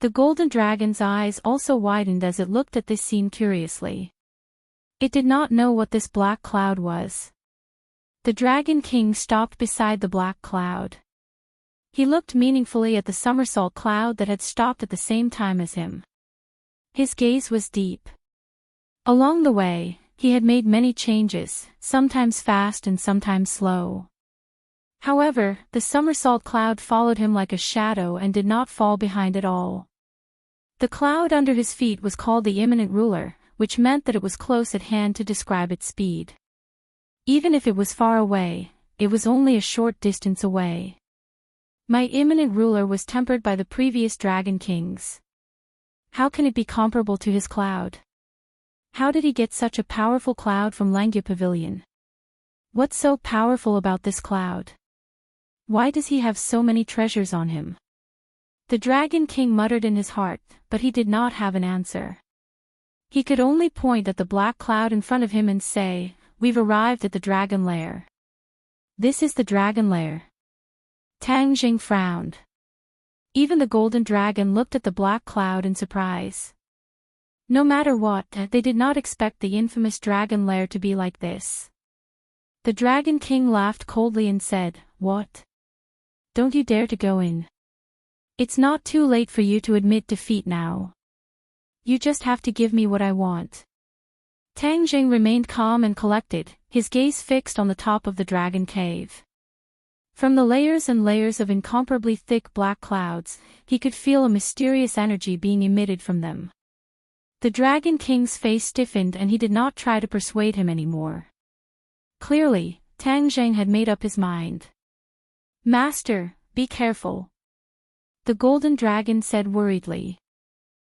The golden dragon's eyes also widened as it looked at this scene curiously. It did not know what this black cloud was. The Dragon King stopped beside the black cloud. He looked meaningfully at the somersault cloud that had stopped at the same time as him. His gaze was deep. Along the way, he had made many changes, sometimes fast and sometimes slow. However, the somersault cloud followed him like a shadow and did not fall behind at all. The cloud under his feet was called the imminent ruler, which meant that it was close at hand to describe its speed. Even if it was far away, it was only a short distance away. My imminent ruler was tempered by the previous Dragon Kings. How can it be comparable to his cloud? How did he get such a powerful cloud from Langya Pavilion? What's so powerful about this cloud? Why does he have so many treasures on him? The Dragon King muttered in his heart, but he did not have an answer. He could only point at the black cloud in front of him and say, "We've arrived at the dragon lair." This is the dragon lair. Tang Zheng frowned. Even the golden dragon looked at the black cloud in surprise. No matter what, they did not expect the infamous dragon lair to be like this. The Dragon King laughed coldly and said, "What? Don't you dare to go in. It's not too late for you to admit defeat now. You just have to give me what I want." Tang Zheng remained calm and collected, his gaze fixed on the top of the dragon cave. From the layers and layers of incomparably thick black clouds, he could feel a mysterious energy being emitted from them. The Dragon King's face stiffened and he did not try to persuade him anymore. Clearly, Tang Zheng had made up his mind. "Master, be careful," the golden dragon said worriedly.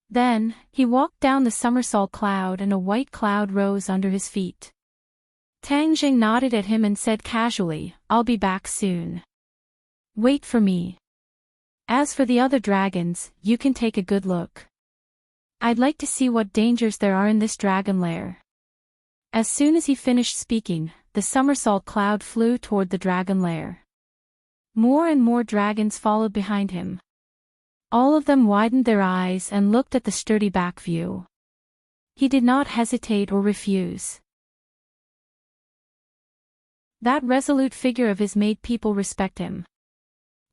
Then, he walked down the somersault cloud and a white cloud rose under his feet. Tang Zheng nodded at him and said casually, "I'll be back soon. Wait for me. As for the other dragons, you can take a good look. I'd like to see what dangers there are in this dragon lair." As soon as he finished speaking, the somersault cloud flew toward the dragon lair. More and more dragons followed behind him. All of them widened their eyes and looked at the sturdy back view. He did not hesitate or refuse. That resolute figure of his made people respect him.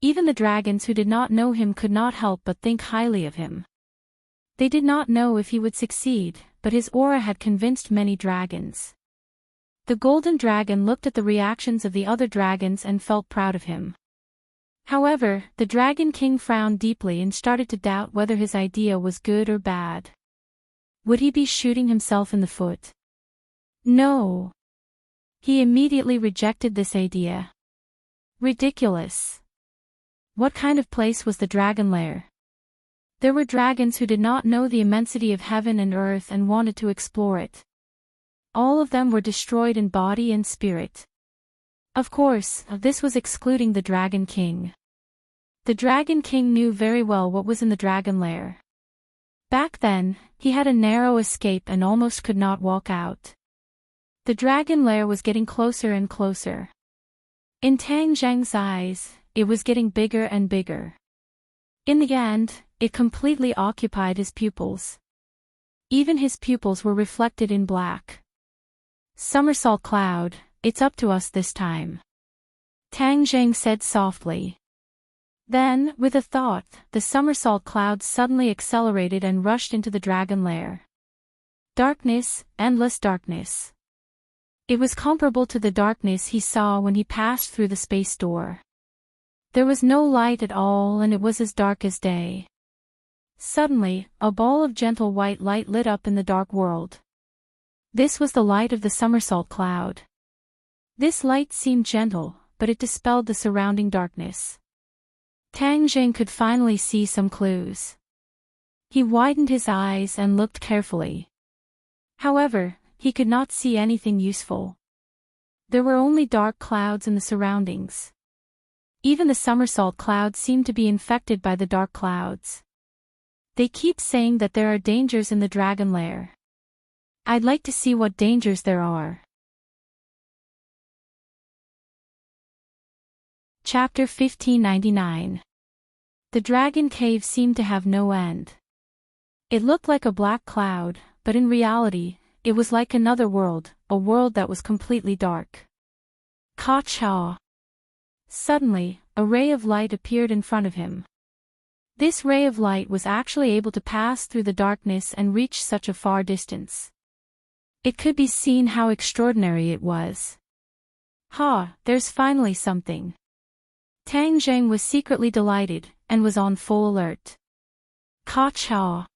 Even the dragons who did not know him could not help but think highly of him. They did not know if he would succeed, but his aura had convinced many dragons. The golden dragon looked at the reactions of the other dragons and felt proud of him. However, the Dragon King frowned deeply and started to doubt whether his idea was good or bad. Would he be shooting himself in the foot? No. He immediately rejected this idea. Ridiculous. What kind of place was the dragon lair? There were dragons who did not know the immensity of heaven and earth and wanted to explore it. All of them were destroyed in body and spirit. Of course, this was excluding the Dragon King. The Dragon King knew very well what was in the dragon lair. Back then, he had a narrow escape and almost could not walk out. The dragon lair was getting closer and closer. In Tang Zheng's eyes, it was getting bigger and bigger. In the end, it completely occupied his pupils. Even his pupils were reflected in black. Somersault Cloud, it's up to us this time. Tang Zheng said softly. Then, with a thought, the somersault cloud suddenly accelerated and rushed into the dragon lair. Darkness, endless darkness. It was comparable to the darkness he saw when he passed through the space door. There was no light at all and it was as dark as day. Suddenly, a ball of gentle white light lit up in the dark world. This was the light of the somersault cloud. This light seemed gentle, but it dispelled the surrounding darkness. Tang Zheng could finally see some clues. He widened his eyes and looked carefully. However, he could not see anything useful. There were only dark clouds in the surroundings. Even the somersault cloud seemed to be infected by the dark clouds. They keep saying that there are dangers in the dragon lair. I'd like to see what dangers there are. Chapter 1599. The dragon cave seemed to have no end. It looked like a black cloud, but in reality, it was like another world, a world that was completely dark. Ka-cha! Suddenly, a ray of light appeared in front of him. This ray of light was actually able to pass through the darkness and reach such a far distance. It could be seen how extraordinary it was. Ha, there's finally something. Tang Zheng was secretly delighted, and was on full alert. Ka-cha!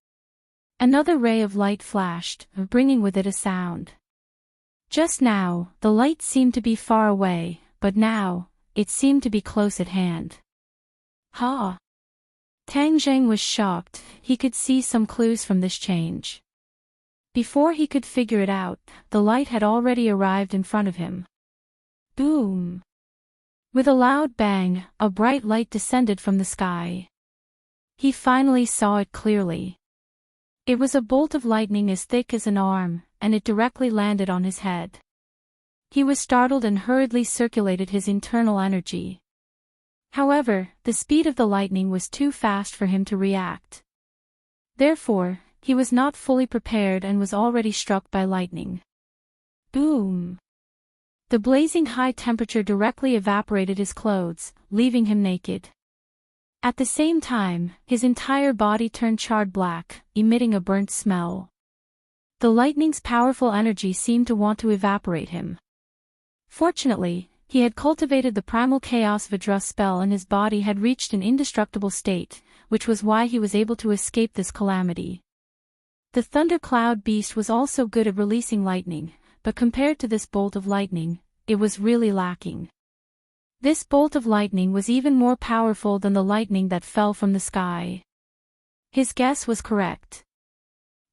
Another ray of light flashed, bringing with it a sound. Just now, the light seemed to be far away, but now, it seemed to be close at hand. Ha! Tang Zheng was shocked, he could see some clues from this change. Before he could figure it out, the light had already arrived in front of him. Boom! With a loud bang, a bright light descended from the sky. He finally saw it clearly. It was a bolt of lightning as thick as an arm, and it directly landed on his head. He was startled and hurriedly circulated his internal energy. However, the speed of the lightning was too fast for him to react. Therefore, he was not fully prepared and was already struck by lightning. Boom! The blazing high temperature directly evaporated his clothes, leaving him naked. At the same time, his entire body turned charred black, emitting a burnt smell. The lightning's powerful energy seemed to want to evaporate him. Fortunately, he had cultivated the primal chaos Vajra spell and his body had reached an indestructible state, which was why he was able to escape this calamity. The thundercloud beast was also good at releasing lightning, but compared to this bolt of lightning, it was really lacking. This bolt of lightning was even more powerful than the lightning that fell from the sky. His guess was correct.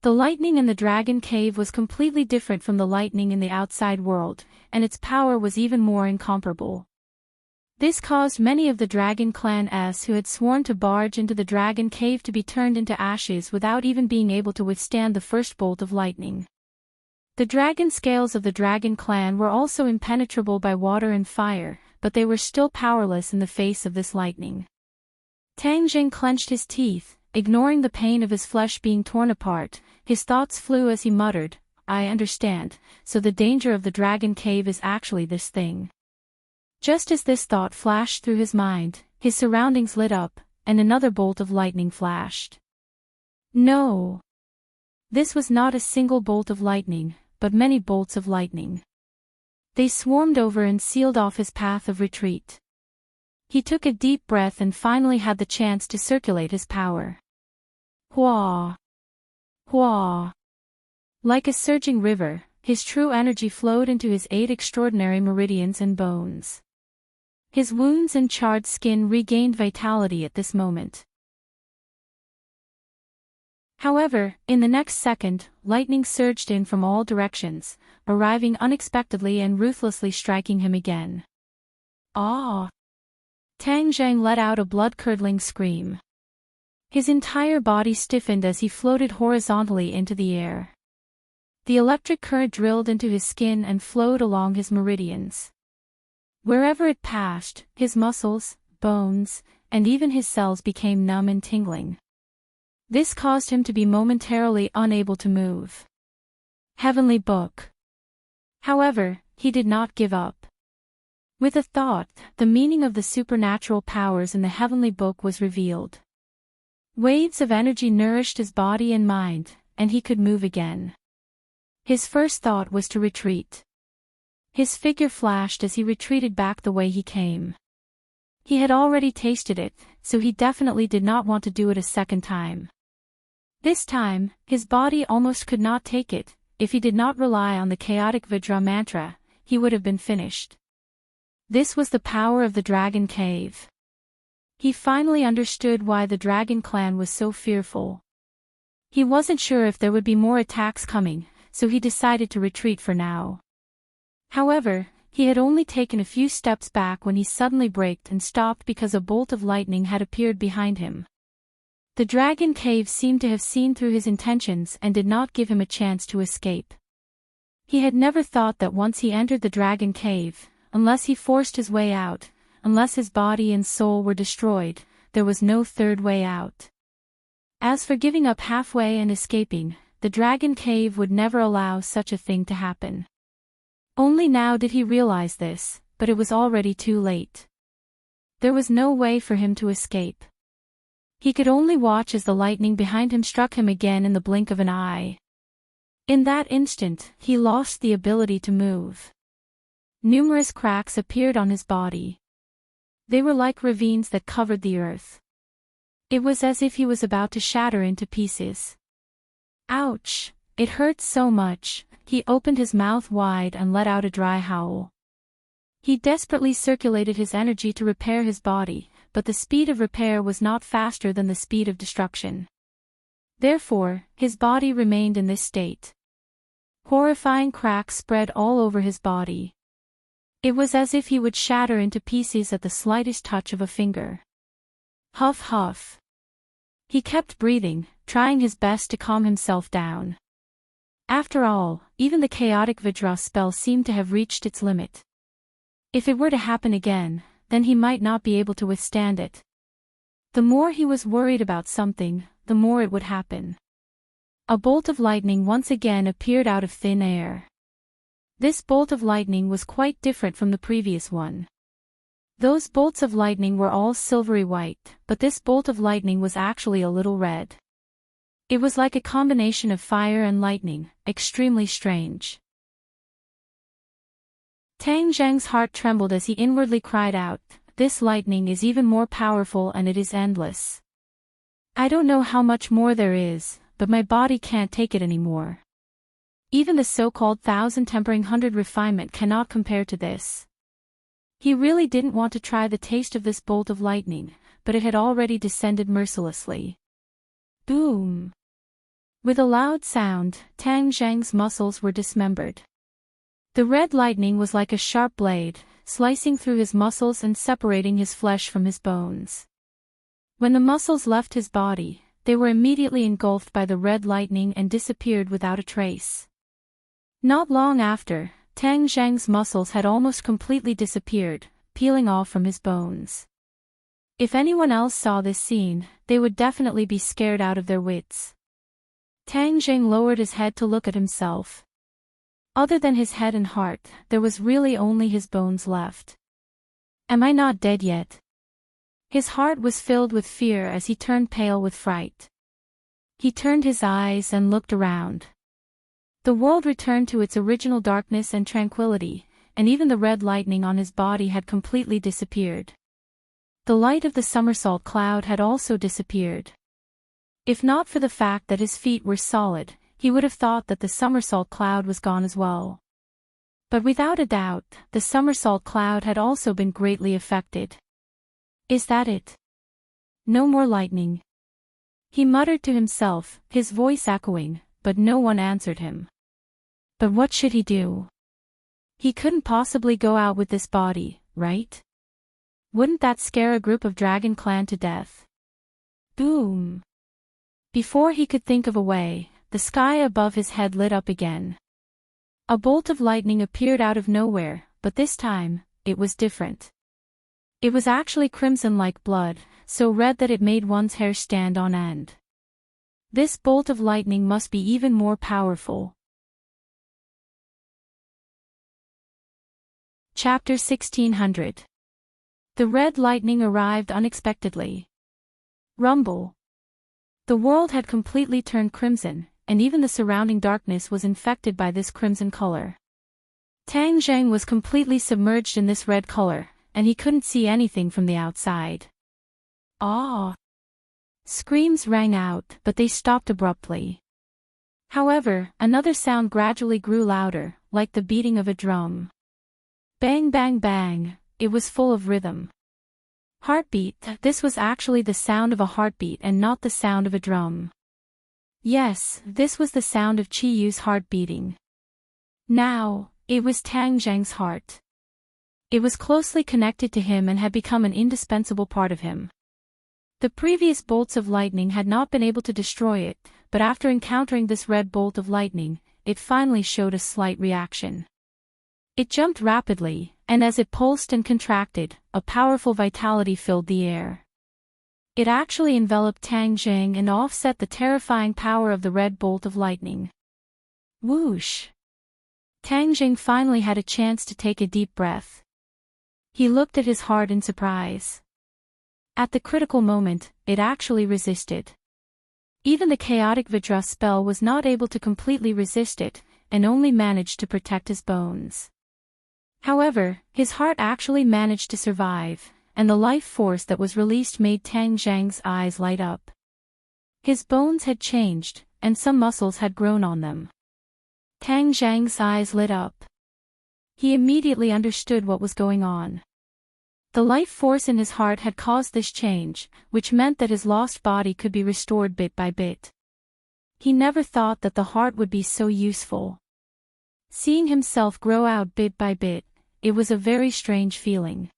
The lightning in the dragon cave was completely different from the lightning in the outside world, and its power was even more incomparable. This caused many of the dragon clan who had sworn to barge into the dragon cave to be turned into ashes without even being able to withstand the first bolt of lightning. The dragon scales of the dragon clan were also impenetrable by water and fire, but they were still powerless in the face of this lightning. Tang Zheng clenched his teeth, ignoring the pain of his flesh being torn apart. His thoughts flew as he muttered, "I understand, so the danger of the dragon cave is actually this thing." Just as this thought flashed through his mind, his surroundings lit up, and another bolt of lightning flashed. No! This was not a single bolt of lightning, but many bolts of lightning. They swarmed over and sealed off his path of retreat. He took a deep breath and finally had the chance to circulate his power. Hua! Hua! Like a surging river, his true energy flowed into his 8 extraordinary meridians and bones. His wounds and charred skin regained vitality at this moment. However, in the next second, lightning surged in from all directions, arriving unexpectedly and ruthlessly striking him again. Ah! Tang Zhang let out a blood-curdling scream. His entire body stiffened as he floated horizontally into the air. The electric current drilled into his skin and flowed along his meridians. Wherever it passed, his muscles, bones, and even his cells became numb and tingling. This caused him to be momentarily unable to move. Heavenly Book. However, he did not give up. With a thought, the meaning of the supernatural powers in the Heavenly Book was revealed. Waves of energy nourished his body and mind, and he could move again. His first thought was to retreat. His figure flashed as he retreated back the way he came. He had already tasted it, so he definitely did not want to do it a second time. This time, his body almost could not take it. If he did not rely on the chaotic Vajra mantra, he would have been finished. This was the power of the Dragon Cave. He finally understood why the Dragon Clan was so fearful. He wasn't sure if there would be more attacks coming, so he decided to retreat for now. However, he had only taken a few steps back when he suddenly braked and stopped because a bolt of lightning had appeared behind him. The Dragon Cave seemed to have seen through his intentions and did not give him a chance to escape. He had never thought that once he entered the Dragon Cave, unless he forced his way out, unless his body and soul were destroyed, there was no third way out. As for giving up halfway and escaping, the Dragon Cave would never allow such a thing to happen. Only now did he realize this, but it was already too late. There was no way for him to escape. He could only watch as the lightning behind him struck him again in the blink of an eye. In that instant, he lost the ability to move. Numerous cracks appeared on his body. They were like ravines that covered the earth. It was as if he was about to shatter into pieces. Ouch! It hurt so much. He opened his mouth wide and let out a dry howl. He desperately circulated his energy to repair his body, but the speed of repair was not faster than the speed of destruction. Therefore, his body remained in this state. Horrifying cracks spread all over his body. It was as if he would shatter into pieces at the slightest touch of a finger. Huff huff. He kept breathing, trying his best to calm himself down. After all, even the chaotic Vajra spell seemed to have reached its limit. If it were to happen again, then he might not be able to withstand it. The more he was worried about something, the more it would happen. A bolt of lightning once again appeared out of thin air. This bolt of lightning was quite different from the previous one. Those bolts of lightning were all silvery white, but this bolt of lightning was actually a little red. It was like a combination of fire and lightning, extremely strange. Tang Zhang's heart trembled as he inwardly cried out, "This lightning is even more powerful and it is endless. I don't know how much more there is, but my body can't take it anymore. Even the so-called 1,000 tempering 100 refinement cannot compare to this." He really didn't want to try the taste of this bolt of lightning, but it had already descended mercilessly. Boom! With a loud sound, Tang Zhang's muscles were dismembered. The red lightning was like a sharp blade, slicing through his muscles and separating his flesh from his bones. When the muscles left his body, they were immediately engulfed by the red lightning and disappeared without a trace. Not long after, Tang Zhang's muscles had almost completely disappeared, peeling off from his bones. If anyone else saw this scene, they would definitely be scared out of their wits. Tang Zhang lowered his head to look at himself. Other than his head and heart, there was really only his bones left. Am I not dead yet? His heart was filled with fear as he turned pale with fright. He turned his eyes and looked around. The world returned to its original darkness and tranquility, and even the red lightning on his body had completely disappeared. The light of the somersault cloud had also disappeared. If not for the fact that his feet were solid, he would have thought that the somersault cloud was gone as well. But without a doubt, the somersault cloud had also been greatly affected. Is that it? No more lightning. He muttered to himself, his voice echoing, but no one answered him. But what should he do? He couldn't possibly go out with this body, right? Wouldn't that scare a group of Dragon Clan to death? Boom! Before he could think of a way, the sky above his head lit up again. A bolt of lightning appeared out of nowhere, but this time, it was different. It was actually crimson like blood, so red that it made one's hair stand on end. This bolt of lightning must be even more powerful. Chapter 1600. The red lightning arrived unexpectedly. Rumble. The world had completely turned crimson, and even the surrounding darkness was infected by this crimson color. Tang Zheng was completely submerged in this red color, and he couldn't see anything from the outside. Ah! Screams rang out, but they stopped abruptly. However, another sound gradually grew louder, like the beating of a drum. Bang bang bang, it was full of rhythm. Heartbeat, this was actually the sound of a heartbeat and not the sound of a drum. Yes, this was the sound of Qi Yu's heart beating. Now, it was Tang Zheng's heart. It was closely connected to him and had become an indispensable part of him. The previous bolts of lightning had not been able to destroy it, but after encountering this red bolt of lightning, it finally showed a slight reaction. It jumped rapidly, and as it pulsed and contracted, a powerful vitality filled the air. It actually enveloped Tang Zheng and offset the terrifying power of the red bolt of lightning. Whoosh! Tang Zheng finally had a chance to take a deep breath. He looked at his heart in surprise. At the critical moment, it actually resisted. Even the chaotic Vajra spell was not able to completely resist it, and only managed to protect his bones. However, his heart actually managed to survive, and the life force that was released made Tang Zheng's eyes light up. His bones had changed, and some muscles had grown on them. Tang Zheng's eyes lit up. He immediately understood what was going on. The life force in his heart had caused this change, which meant that his lost body could be restored bit by bit. He never thought that the heart would be so useful. Seeing himself grow out bit by bit, it was a very strange feeling.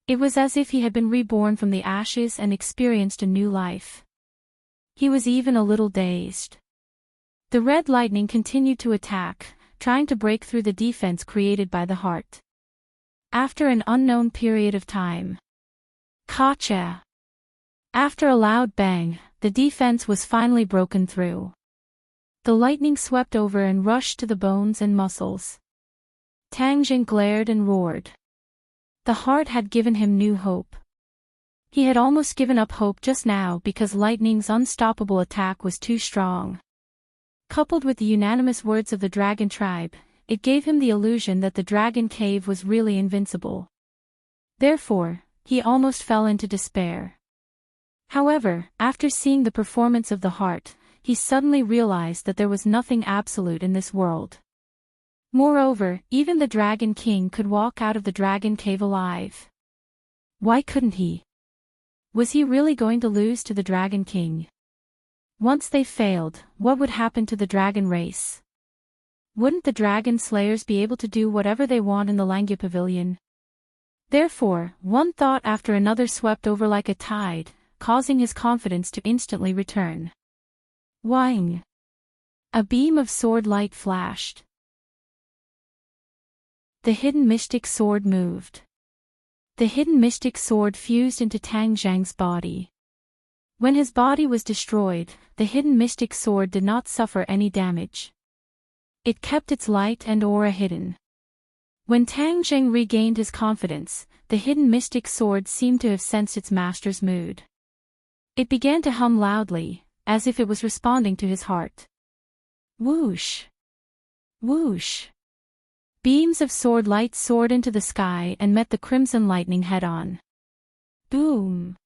It was as if he had been reborn from the ashes and experienced a new life. He was even a little dazed. The red lightning continued to attack, trying to break through the defense created by the heart. After an unknown period of time. Gotcha! After a loud bang, the defense was finally broken through. The lightning swept over and rushed to the bones and muscles. Tang Zheng glared and roared. The heart had given him new hope. He had almost given up hope just now because lightning's unstoppable attack was too strong. Coupled with the unanimous words of the dragon tribe, it gave him the illusion that the dragon cave was really invincible. Therefore, he almost fell into despair. However, after seeing the performance of the heart, he suddenly realized that there was nothing absolute in this world. Moreover, even the Dragon King could walk out of the dragon cave alive. Why couldn't he? Was he really going to lose to the Dragon King? Once they failed, what would happen to the dragon race? Wouldn't the dragon slayers be able to do whatever they want in the Langya Pavilion? Therefore, one thought after another swept over like a tide, causing his confidence to instantly return. Wang! A beam of sword light flashed. The hidden mystic sword moved. The hidden mystic sword fused into Tang Zheng's body. When his body was destroyed, the hidden mystic sword did not suffer any damage. It kept its light and aura hidden. When Tang Zheng regained his confidence, the hidden mystic sword seemed to have sensed its master's mood. It began to hum loudly, as if it was responding to his heart. Whoosh! Whoosh! Beams of sword light soared into the sky and met the crimson lightning head-on. Boom!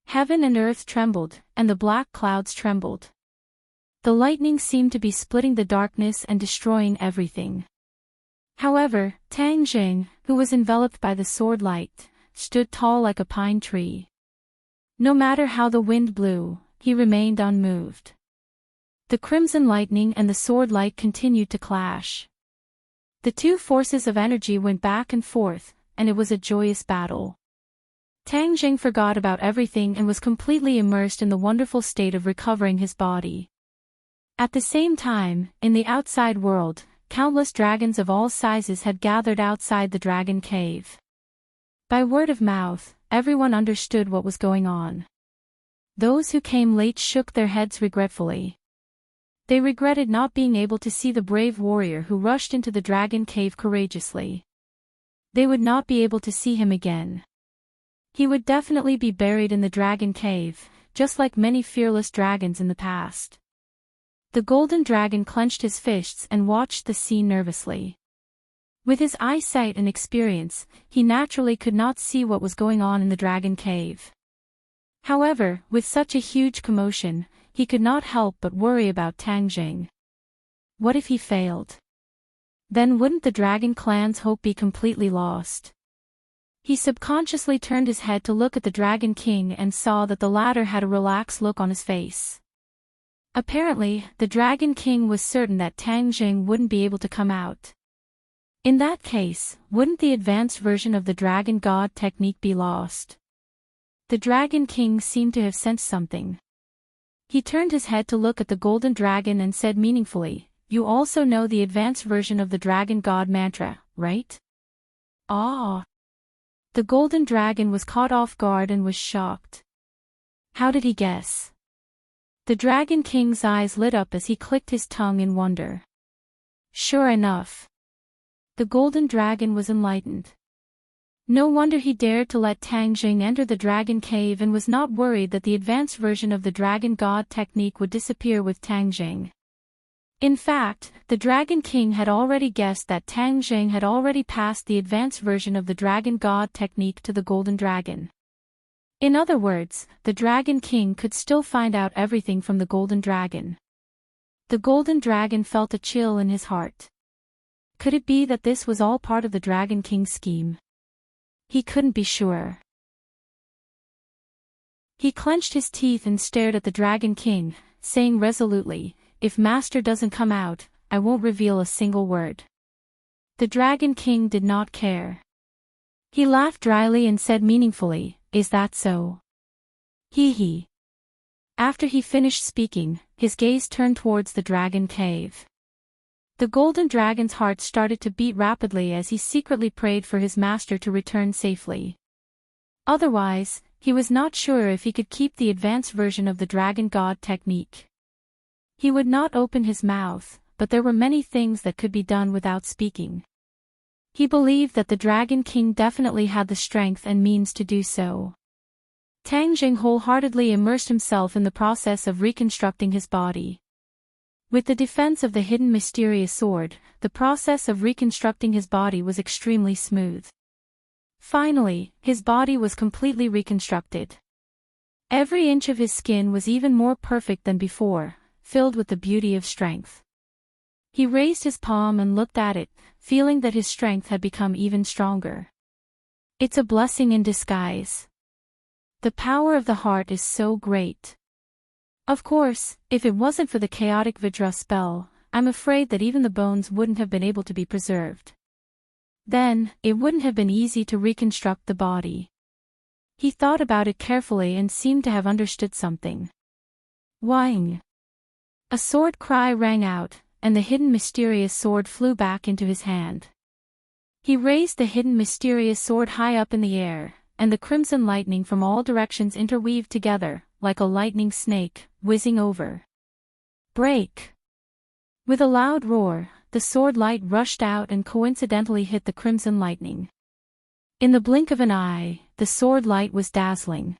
Heaven and earth trembled, and the black clouds trembled. The lightning seemed to be splitting the darkness and destroying everything. However, Tang Jing, who was enveloped by the sword light, stood tall like a pine tree. No matter how the wind blew, he remained unmoved. The crimson lightning and the sword light continued to clash. The two forces of energy went back and forth, and it was a joyous battle. Tang Jing forgot about everything and was completely immersed in the wonderful state of recovering his body. At the same time, in the outside world, countless dragons of all sizes had gathered outside the dragon cave. By word of mouth, everyone understood what was going on. Those who came late shook their heads regretfully. They regretted not being able to see the brave warrior who rushed into the dragon cave courageously. They would not be able to see him again. He would definitely be buried in the dragon cave, just like many fearless dragons in the past. The golden dragon clenched his fists and watched the scene nervously. With his eyesight and experience, he naturally could not see what was going on in the dragon cave. However, with such a huge commotion, he could not help but worry about Tang Jing. What if he failed? Then wouldn't the dragon clan's hope be completely lost? He subconsciously turned his head to look at the Dragon King and saw that the latter had a relaxed look on his face. Apparently, the Dragon King was certain that Tang Jing wouldn't be able to come out. In that case, wouldn't the advanced version of the Dragon God technique be lost? The Dragon King seemed to have sensed something. He turned his head to look at the Golden Dragon and said meaningfully, "You also know the advanced version of the Dragon God mantra, right?" Ah! The Golden Dragon was caught off guard and was shocked. How did he guess? The Dragon King's eyes lit up as he clicked his tongue in wonder. Sure enough. The Golden Dragon was enlightened. No wonder he dared to let Tang Jing enter the Dragon Cave and was not worried that the advanced version of the Dragon God technique would disappear with Tang Jing. In fact, the Dragon King had already guessed that Tang Jing had already passed the advanced version of the Dragon God technique to the Golden Dragon. In other words, the Dragon King could still find out everything from the Golden Dragon. The Golden Dragon felt a chill in his heart. Could it be that this was all part of the Dragon King's scheme? He couldn't be sure. He clenched his teeth and stared at the Dragon King, saying resolutely, "If Master doesn't come out, I won't reveal a single word." The Dragon King did not care. He laughed dryly and said meaningfully, "Is that so?" Hee hee. After he finished speaking, his gaze turned towards the Dragon Cave. The Golden Dragon's heart started to beat rapidly as he secretly prayed for his master to return safely. Otherwise, he was not sure if he could keep the advanced version of the Dragon God technique. He would not open his mouth, but there were many things that could be done without speaking. He believed that the Dragon King definitely had the strength and means to do so. Tang Jing wholeheartedly immersed himself in the process of reconstructing his body. With the defense of the hidden mysterious sword, the process of reconstructing his body was extremely smooth. Finally, his body was completely reconstructed. Every inch of his skin was even more perfect than before, filled with the beauty of strength. He raised his palm and looked at it, feeling that his strength had become even stronger. It's a blessing in disguise. The power of the heart is so great. Of course, if it wasn't for the chaotic Vajra spell, I'm afraid that even the bones wouldn't have been able to be preserved. Then, it wouldn't have been easy to reconstruct the body. He thought about it carefully and seemed to have understood something. Wang! A sword cry rang out, and the hidden mysterious sword flew back into his hand. He raised the hidden mysterious sword high up in the air, and the crimson lightning from all directions interweaved together, like a lightning snake, whizzing over. Break! With a loud roar, the sword light rushed out and coincidentally hit the crimson lightning. In the blink of an eye, the sword light was dazzling.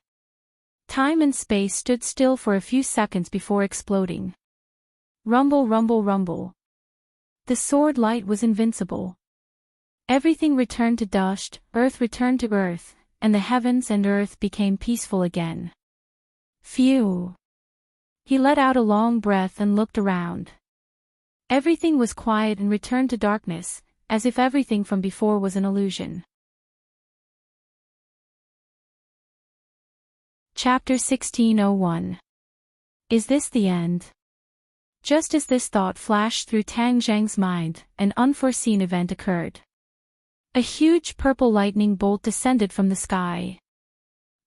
Time and space stood still for a few seconds before exploding. Rumble, rumble, rumble. The sword light was invincible. Everything returned to dust, earth returned to earth, and the heavens and earth became peaceful again. Phew! He let out a long breath and looked around. Everything was quiet and returned to darkness, as if everything from before was an illusion. Chapter 1601. Is this the end? Just as this thought flashed through Tang Zheng's mind, an unforeseen event occurred. A huge purple lightning bolt descended from the sky.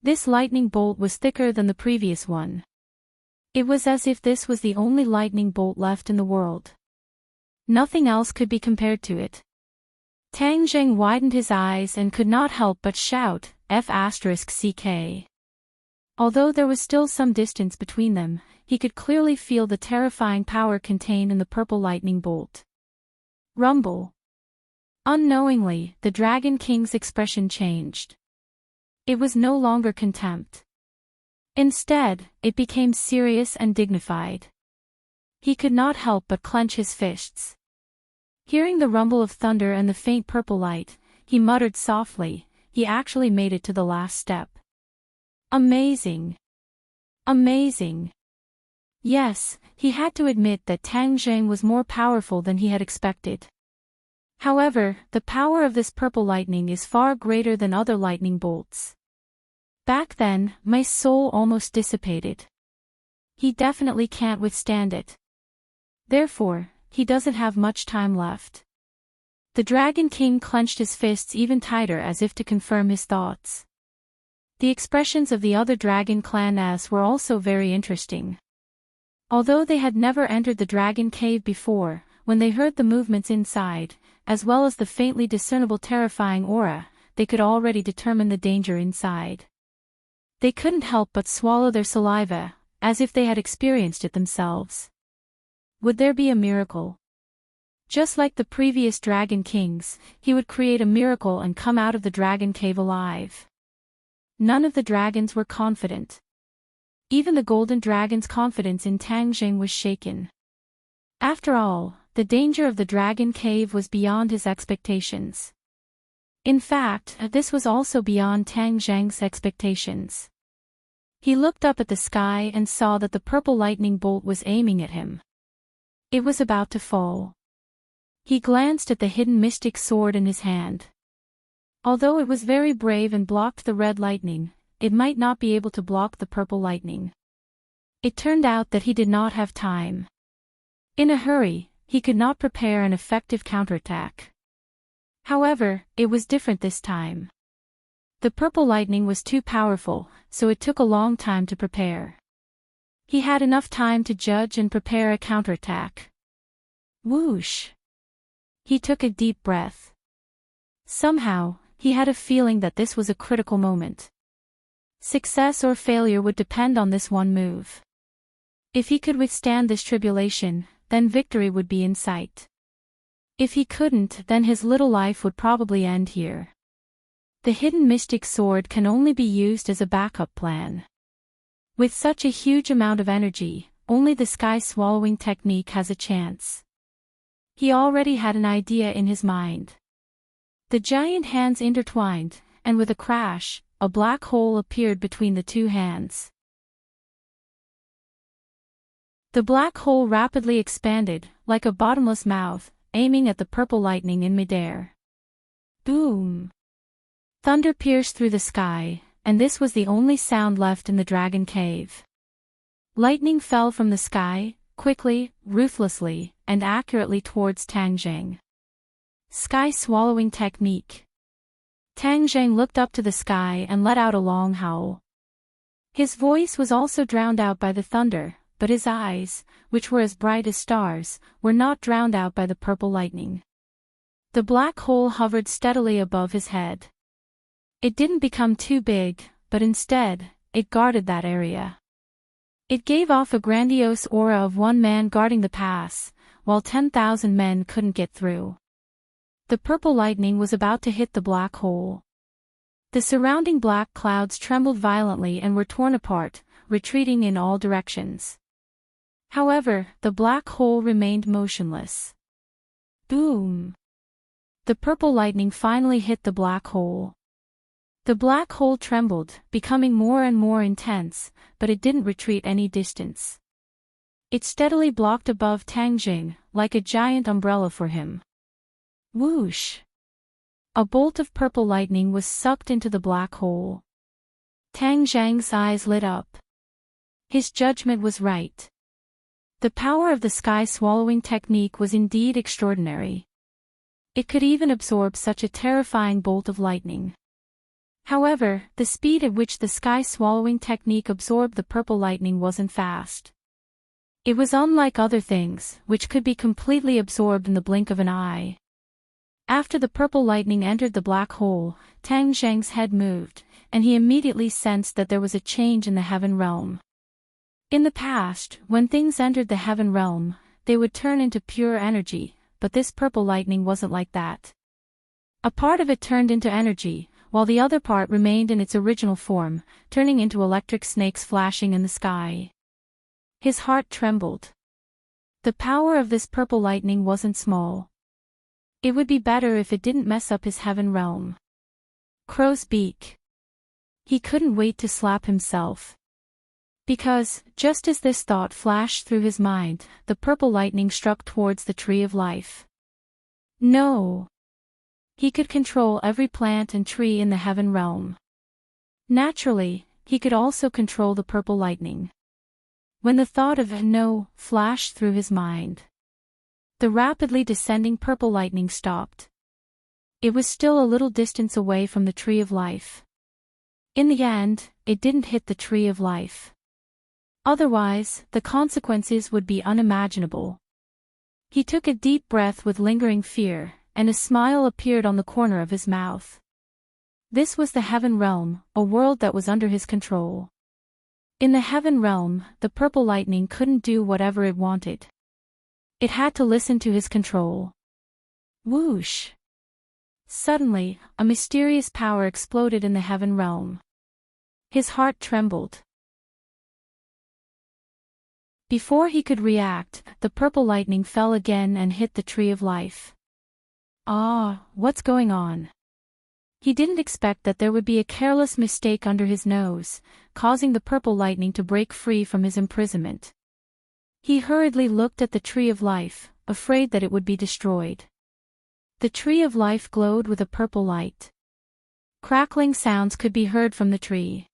This lightning bolt was thicker than the previous one. It was as if this was the only lightning bolt left in the world. Nothing else could be compared to it. Tang Zheng widened his eyes and could not help but shout, F***CK. Although there was still some distance between them, he could clearly feel the terrifying power contained in the purple lightning bolt. Rumble. Unknowingly, the Dragon King's expression changed. It was no longer contempt. Instead, it became serious and dignified. He could not help but clench his fists. Hearing the rumble of thunder and the faint purple light, he muttered softly, he actually made it to the last step. Amazing! Amazing! Yes, he had to admit that Tang Zheng was more powerful than he had expected. However, the power of this purple lightning is far greater than other lightning bolts. Back then, my soul almost dissipated. He definitely can't withstand it. Therefore, he doesn't have much time left. The Dragon King clenched his fists even tighter as if to confirm his thoughts. The expressions of the other dragon clans were also very interesting. Although they had never entered the dragon cave before, when they heard the movements inside, as well as the faintly discernible terrifying aura, they could already determine the danger inside. They couldn't help but swallow their saliva, as if they had experienced it themselves. Would there be a miracle? Just like the previous dragon kings, he would create a miracle and come out of the dragon cave alive. None of the dragons were confident. Even the golden dragon's confidence in Tang Zheng was shaken. After all, the danger of the dragon cave was beyond his expectations. In fact, this was also beyond Tang Zheng's expectations. He looked up at the sky and saw that the purple lightning bolt was aiming at him. It was about to fall. He glanced at the hidden mystic sword in his hand. Although it was very brave and blocked the red lightning, it might not be able to block the purple lightning. It turned out that he did not have time. In a hurry, he could not prepare an effective counterattack. However, it was different this time. The purple lightning was too powerful, so it took a long time to prepare. He had enough time to judge and prepare a counterattack. Whoosh! He took a deep breath. Somehow, he had a feeling that this was a critical moment. Success or failure would depend on this one move. If he could withstand this tribulation, then victory would be in sight. If he couldn't, then his little life would probably end here. The hidden mystic sword can only be used as a backup plan. With such a huge amount of energy, only the sky-swallowing technique has a chance. He already had an idea in his mind. The giant hands intertwined, and with a crash, a black hole appeared between the two hands. The black hole rapidly expanded, like a bottomless mouth, aiming at the purple lightning in midair. Boom! Thunder pierced through the sky, and this was the only sound left in the dragon cave. Lightning fell from the sky, quickly, ruthlessly, and accurately towards Tang Zheng. Sky-swallowing technique. Tang Zheng looked up to the sky and let out a long howl. His voice was also drowned out by the thunder, but his eyes, which were as bright as stars, were not drowned out by the purple lightning. The black hole hovered steadily above his head. It didn't become too big, but instead, it guarded that area. It gave off a grandiose aura of one man guarding the pass, while 10,000 men couldn't get through. The purple lightning was about to hit the black hole. The surrounding black clouds trembled violently and were torn apart, retreating in all directions. However, the black hole remained motionless. Boom! The purple lightning finally hit the black hole. The black hole trembled, becoming more and more intense, but it didn't retreat any distance. It steadily blocked above Tang Jing, like a giant umbrella for him. Whoosh! A bolt of purple lightning was sucked into the black hole. Tang Zhang's eyes lit up. His judgment was right. The power of the sky-swallowing technique was indeed extraordinary. It could even absorb such a terrifying bolt of lightning. However, the speed at which the sky-swallowing technique absorbed the purple lightning wasn't fast. It was unlike other things, which could be completely absorbed in the blink of an eye. After the purple lightning entered the black hole, Tang Zheng's head moved, and he immediately sensed that there was a change in the heaven realm. In the past, when things entered the heaven realm, they would turn into pure energy, but this purple lightning wasn't like that. A part of it turned into energy, while the other part remained in its original form, turning into electric snakes flashing in the sky. His heart trembled. The power of this purple lightning wasn't small. It would be better if it didn't mess up his heaven realm. Crow's beak. He couldn't wait to slap himself. Because, just as this thought flashed through his mind, the purple lightning struck towards the tree of life. No! He could control every plant and tree in the heaven realm. Naturally, he could also control the purple lightning. When the thought of no flashed through his mind, the rapidly descending purple lightning stopped. It was still a little distance away from the tree of life. In the end, it didn't hit the tree of life. Otherwise, the consequences would be unimaginable. He took a deep breath with lingering fear, and a smile appeared on the corner of his mouth. This was the heaven realm, a world that was under his control. In the heaven realm, the purple lightning couldn't do whatever it wanted. It had to listen to his control. Whoosh! Suddenly, a mysterious power exploded in the heaven realm. His heart trembled. Before he could react, the purple lightning fell again and hit the tree of life. Ah, what's going on? He didn't expect that there would be a careless mistake under his nose, causing the purple lightning to break free from his imprisonment. He hurriedly looked at the tree of life, afraid that it would be destroyed. The tree of life glowed with a purple light. Crackling sounds could be heard from the tree.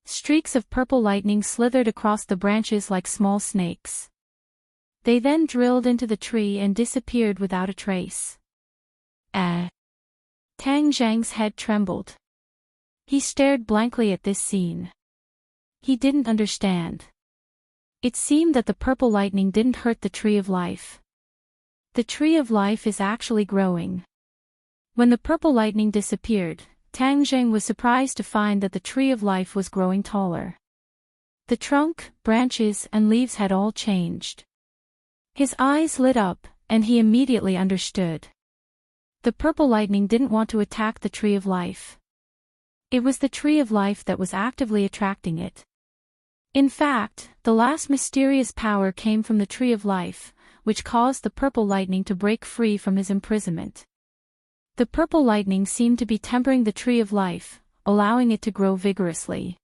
Streaks of purple lightning slithered across the branches like small snakes. They then drilled into the tree and disappeared without a trace. Tang Zhang's head trembled. He stared blankly at this scene. He didn't understand. It seemed that the purple lightning didn't hurt the tree of life. The tree of life is actually growing. When the purple lightning disappeared, Tang Zhang was surprised to find that the tree of life was growing taller. The trunk, branches, and leaves had all changed. His eyes lit up, and he immediately understood. The purple lightning didn't want to attack the tree of life. It was the tree of life that was actively attracting it. In fact, the last mysterious power came from the tree of life, which caused the purple lightning to break free from his imprisonment. The purple lightning seemed to be tempering the tree of life, allowing it to grow vigorously.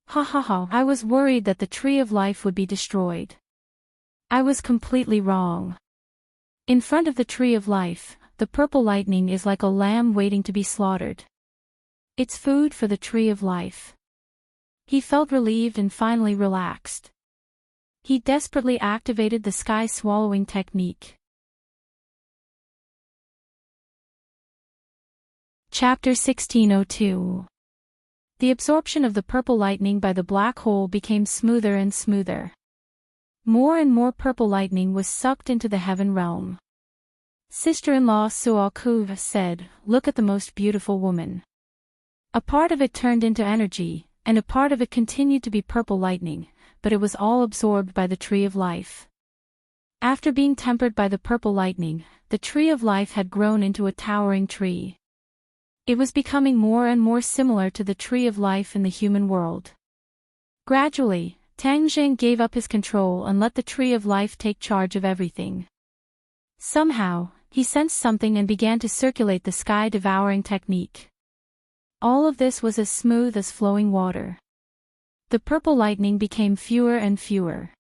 Ha ha ha, I was worried that the tree of life would be destroyed. I was completely wrong. In front of the tree of life, the purple lightning is like a lamb waiting to be slaughtered. It's food for the tree of life. He felt relieved and finally relaxed. He desperately activated the sky-swallowing technique. Chapter 1602. The absorption of the purple lightning by the black hole became smoother and smoother. More and more purple lightning was sucked into the heaven realm. Sister-in-law Suoku said, "Look at the most beautiful woman." A part of it turned into energy, and a part of it continued to be purple lightning, but it was all absorbed by the tree of life. After being tempered by the purple lightning, the tree of life had grown into a towering tree. It was becoming more and more similar to the tree of life in the human world. Gradually, Tang Jing gave up his control and let the tree of life take charge of everything. Somehow, he sensed something and began to circulate the sky-devouring technique. All of this was as smooth as flowing water. The purple lightning became fewer and fewer.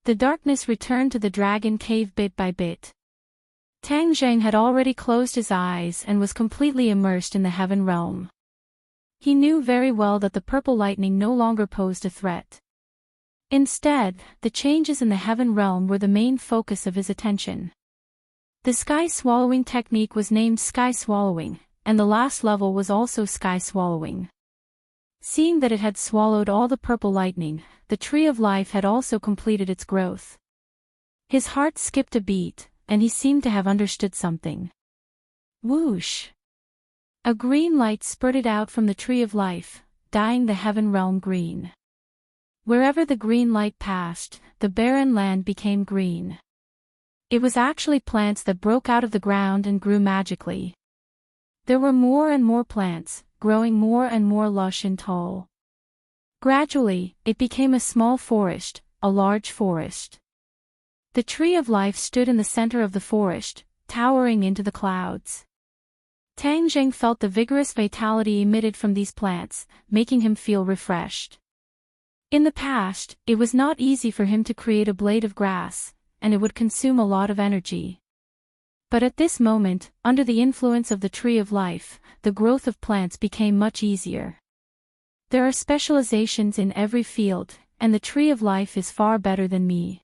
The darkness returned to the dragon cave bit by bit. Tang Zheng had already closed his eyes and was completely immersed in the heaven realm. He knew very well that the purple lightning no longer posed a threat. Instead, the changes in the heaven realm were the main focus of his attention. The sky swallowing technique was named sky swallowing, and the last level was also sky swallowing. Seeing that it had swallowed all the purple lightning, the tree of life had also completed its growth. His heart skipped a beat, and he seemed to have understood something. Whoosh! A green light spurted out from the tree of life, dyeing the heaven realm green. Wherever the green light passed, the barren land became green. It was actually plants that broke out of the ground and grew magically. There were more and more plants, growing more and more lush and tall. Gradually, it became a small forest, a large forest. The tree of life stood in the center of the forest, towering into the clouds. Tang Zheng felt the vigorous vitality emitted from these plants, making him feel refreshed. In the past, it was not easy for him to create a blade of grass, and it would consume a lot of energy. But at this moment, under the influence of the tree of life, the growth of plants became much easier. There are specializations in every field, and the tree of life is far better than me.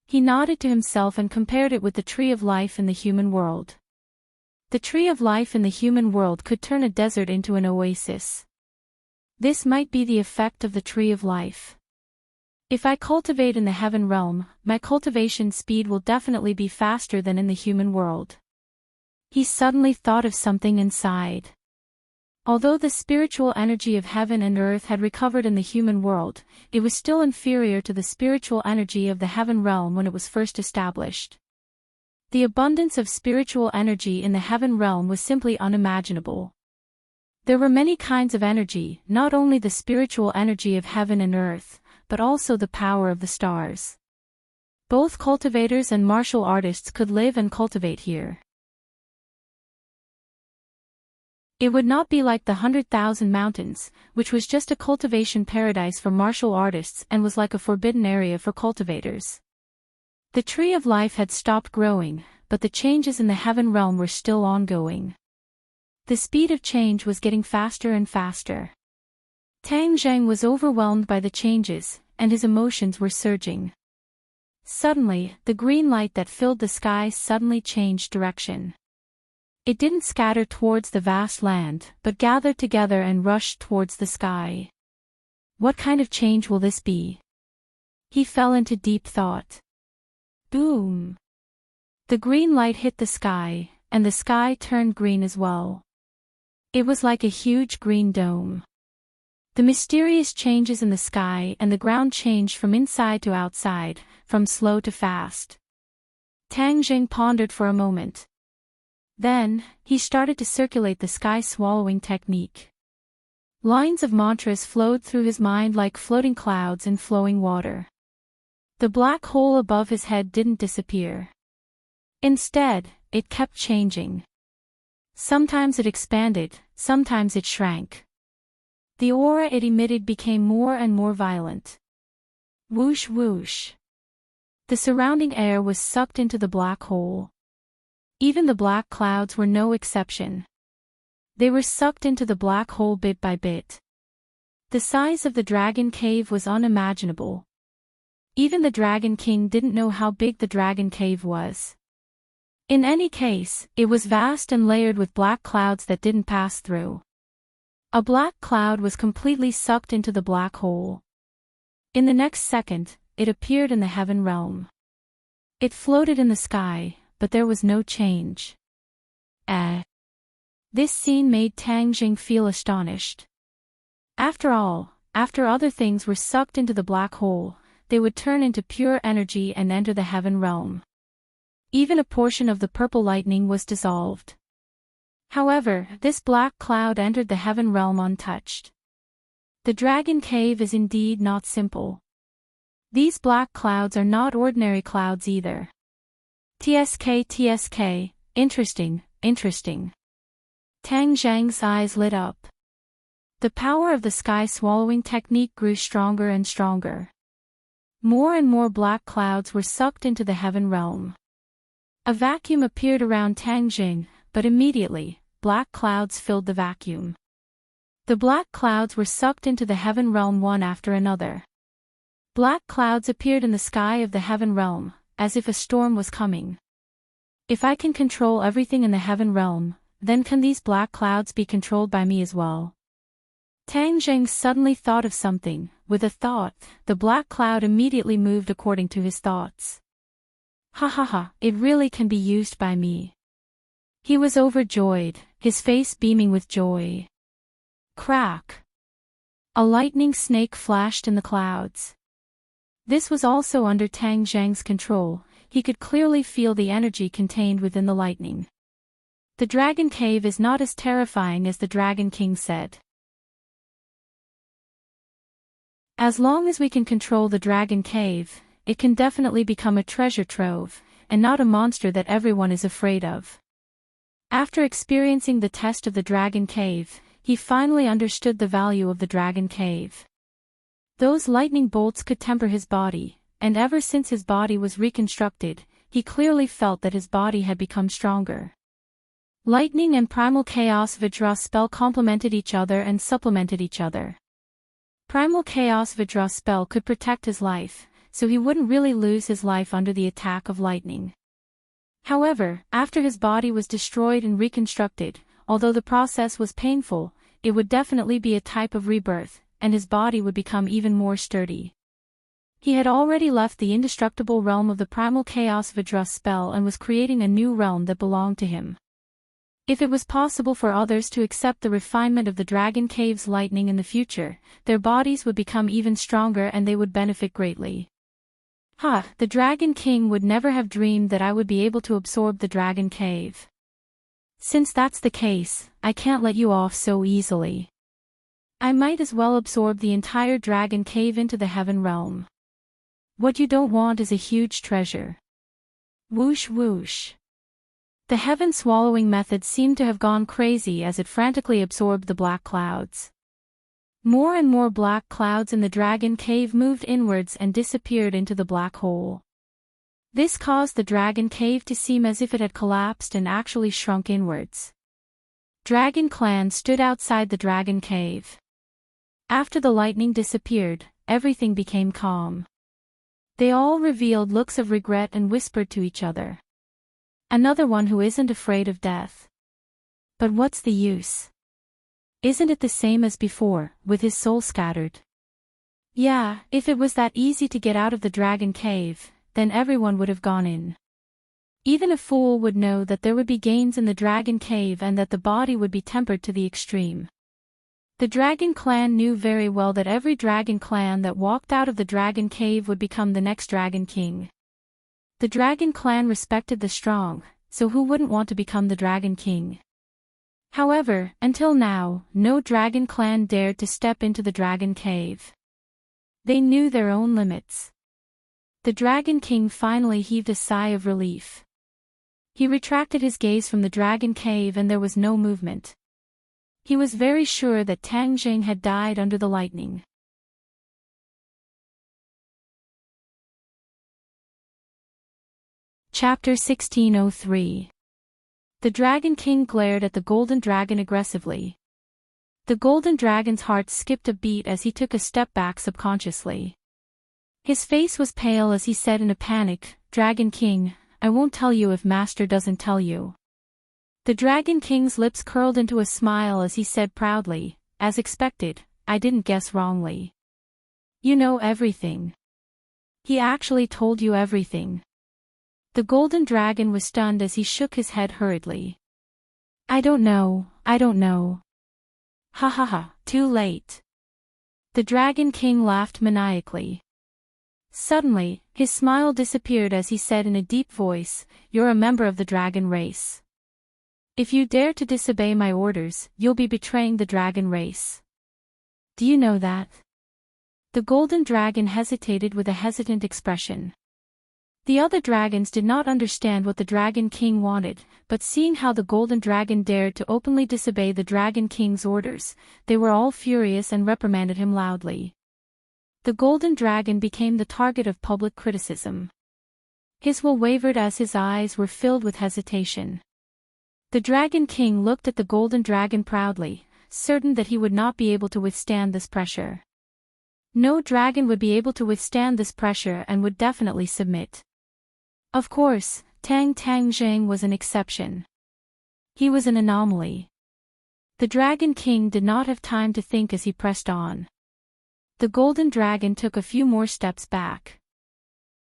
He nodded to himself and compared it with the tree of life in the human world. The tree of life in the human world could turn a desert into an oasis. This might be the effect of the tree of life. If I cultivate in the heaven realm, my cultivation speed will definitely be faster than in the human world. He suddenly thought of something and sighed. Although the spiritual energy of heaven and earth had recovered in the human world, it was still inferior to the spiritual energy of the heaven realm when it was first established. The abundance of spiritual energy in the heaven realm was simply unimaginable. There were many kinds of energy, not only the spiritual energy of heaven and earth, but also the power of the stars. Both cultivators and martial artists could live and cultivate here. It would not be like the 100,000 Mountains, which was just a cultivation paradise for martial artists and was like a forbidden area for cultivators. The tree of life had stopped growing, but the changes in the heaven realm were still ongoing. The speed of change was getting faster and faster. Tang Zheng was overwhelmed by the changes, and his emotions were surging. Suddenly, the green light that filled the sky suddenly changed direction. It didn't scatter towards the vast land, but gathered together and rushed towards the sky. What kind of change will this be? He fell into deep thought. Boom! The green light hit the sky, and the sky turned green as well. It was like a huge green dome. The mysterious changes in the sky and the ground changed from inside to outside, from slow to fast. Tang Zheng pondered for a moment. Then, he started to circulate the sky swallowing technique. Lines of mantras flowed through his mind like floating clouds in flowing water. The black hole above his head didn't disappear. Instead, it kept changing. Sometimes it expanded, sometimes it shrank. The aura it emitted became more and more violent. Whoosh whoosh. The surrounding air was sucked into the black hole. Even the black clouds were no exception. They were sucked into the black hole bit by bit. The size of the dragon cave was unimaginable. Even the Dragon King didn't know how big the dragon cave was. In any case, it was vast and layered with black clouds that didn't pass through. A black cloud was completely sucked into the black hole. In the next second, it appeared in the heaven realm. It floated in the sky, but there was no change. This scene made Tang Zheng feel astonished. After all, after other things were sucked into the black hole, they would turn into pure energy and enter the heaven realm. Even a portion of the purple lightning was dissolved. However, this black cloud entered the heaven realm untouched. The dragon cave is indeed not simple. These black clouds are not ordinary clouds either. TSK, interesting, interesting. Tang Zheng's eyes lit up. The power of the sky-swallowing technique grew stronger and stronger. More and more black clouds were sucked into the heaven realm. A vacuum appeared around Tang Jing, but immediately, black clouds filled the vacuum. The black clouds were sucked into the heaven realm one after another. Black clouds appeared in the sky of the heaven realm, as if a storm was coming. If I can control everything in the heaven realm, then can these black clouds be controlled by me as well? Tang Jing suddenly thought of something. With a thought, the black cloud immediately moved according to his thoughts. Ha ha ha, it really can be used by me. He was overjoyed, his face beaming with joy. Crack! A lightning snake flashed in the clouds. This was also under Tang Jing's control. He could clearly feel the energy contained within the lightning. The dragon cave is not as terrifying as the Dragon King said. As long as we can control the dragon cave, it can definitely become a treasure trove, and not a monster that everyone is afraid of. After experiencing the test of the dragon cave, he finally understood the value of the dragon cave. Those lightning bolts could temper his body, and ever since his body was reconstructed, he clearly felt that his body had become stronger. Lightning and Primal Chaos Vajra spell complemented each other and supplemented each other. Primal Chaos Vajra spell could protect his life, so he wouldn't really lose his life under the attack of lightning. However, after his body was destroyed and reconstructed, although the process was painful, it would definitely be a type of rebirth, and his body would become even more sturdy. He had already left the indestructible realm of the Primal Chaos Vajra spell and was creating a new realm that belonged to him. If it was possible for others to accept the refinement of the Dragon Cave's lightning in the future, their bodies would become even stronger and they would benefit greatly. The Dragon King would never have dreamed that I would be able to absorb the Dragon Cave. Since that's the case, I can't let you off so easily. I might as well absorb the entire Dragon Cave into the heaven realm. What you don't want is a huge treasure. Whoosh whoosh. The heaven-swallowing method seemed to have gone crazy as it frantically absorbed the black clouds. More and more black clouds in the dragon cave moved inwards and disappeared into the black hole. This caused the dragon cave to seem as if it had collapsed and actually shrunk inwards. Dragon Clan stood outside the dragon cave. After the lightning disappeared, everything became calm. They all revealed looks of regret and whispered to each other. Another one who isn't afraid of death. But what's the use? Isn't it the same as before, with his soul scattered? Yeah, if it was that easy to get out of the dragon cave, then everyone would have gone in. Even a fool would know that there would be gains in the dragon cave and that the body would be tempered to the extreme. The Dragon Clan knew very well that every Dragon Clan that walked out of the dragon cave would become the next Dragon King. The Dragon Clan respected the strong, so who wouldn't want to become the Dragon King? However, until now, no Dragon Clan dared to step into the Dragon Cave. They knew their own limits. The Dragon King finally heaved a sigh of relief. He retracted his gaze from the Dragon Cave and there was no movement. He was very sure that Tang Jing had died under the lightning. Chapter 1603. The Dragon King glared at the Golden Dragon aggressively. The Golden Dragon's heart skipped a beat as he took a step back subconsciously. His face was pale as he said in a panic, "Dragon King, I won't tell you if Master doesn't tell you." The Dragon King's lips curled into a smile as he said proudly, "As expected, I didn't guess wrongly. You know everything. He actually told you everything." The Golden Dragon was stunned as he shook his head hurriedly. I don't know. Ha ha ha, too late." The Dragon King laughed maniacally. Suddenly, his smile disappeared as he said in a deep voice, "You're a member of the dragon race. If you dare to disobey my orders, you'll be betraying the dragon race. Do you know that?" The Golden Dragon hesitated with a hesitant expression. The other dragons did not understand what the Dragon King wanted, but seeing how the Golden Dragon dared to openly disobey the Dragon King's orders, they were all furious and reprimanded him loudly. The Golden Dragon became the target of public criticism. His will wavered as his eyes were filled with hesitation. The Dragon King looked at the Golden Dragon proudly, certain that he would not be able to withstand this pressure. No dragon would be able to withstand this pressure and would definitely submit. Of course, Tang Zhang was an exception. He was an anomaly. The Dragon King did not have time to think as he pressed on. The Golden Dragon took a few more steps back.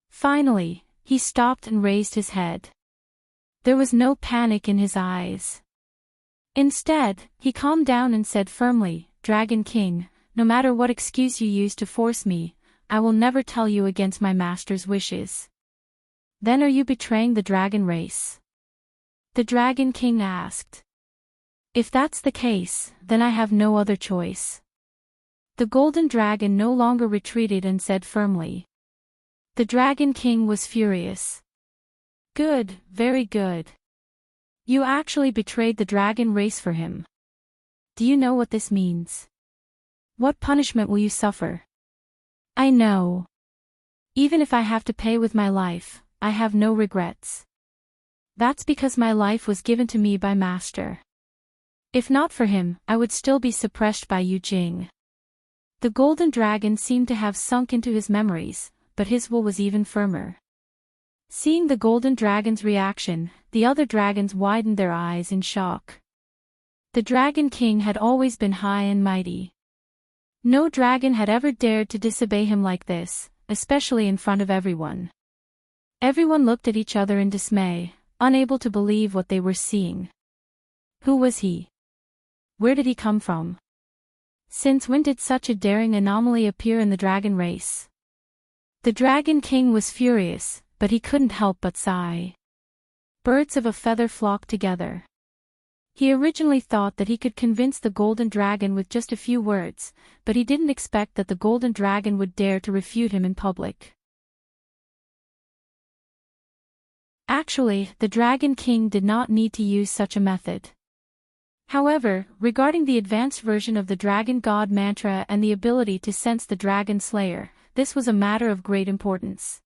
Finally, he stopped and raised his head. There was no panic in his eyes. Instead, he calmed down and said firmly, "Dragon King, no matter what excuse you use to force me, I will never tell you against my master's wishes." "Then are you betraying the dragon race?" the Dragon King asked. "If that's the case, then I have no other choice." The Golden Dragon no longer retreated and said firmly. The Dragon King was furious. "Good, very good. You actually betrayed the dragon race for him. Do you know what this means? What punishment will you suffer?" "I know. Even if I have to pay with my life, I have no regrets. That's because my life was given to me by Master. If not for him, I would still be suppressed by Yu Jing." The Golden Dragon seemed to have sunk into his memories, but his will was even firmer. Seeing the Golden Dragon's reaction, the other dragons widened their eyes in shock. The Dragon King had always been high and mighty. No dragon had ever dared to disobey him like this, especially in front of everyone. Everyone looked at each other in dismay, unable to believe what they were seeing. Who was he? Where did he come from? Since when did such a daring anomaly appear in the dragon race? The Dragon King was furious, but he couldn't help but sigh. Birds of a feather flocked together. He originally thought that he could convince the Golden Dragon with just a few words, but he didn't expect that the Golden Dragon would dare to refute him in public. Actually, the Dragon King did not need to use such a method. However, regarding the advanced version of the Dragon God mantra and the ability to sense the Dragon Slayer, this was a matter of great importance.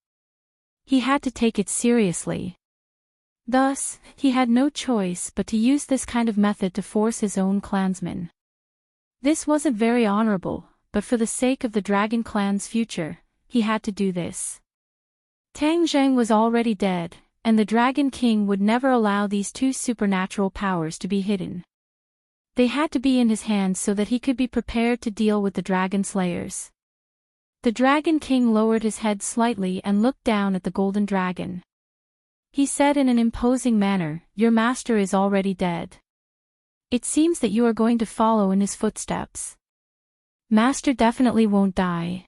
He had to take it seriously. Thus, he had no choice but to use this kind of method to force his own clansmen. This wasn't very honorable, but for the sake of the Dragon Clan's future, he had to do this. Tang Zhang was already dead, and the Dragon King would never allow these two supernatural powers to be hidden. They had to be in his hands so that he could be prepared to deal with the Dragon Slayers. The Dragon King lowered his head slightly and looked down at the Golden Dragon. He said in an imposing manner, "Your master is already dead. It seems that you are going to follow in his footsteps." "Master definitely won't die,"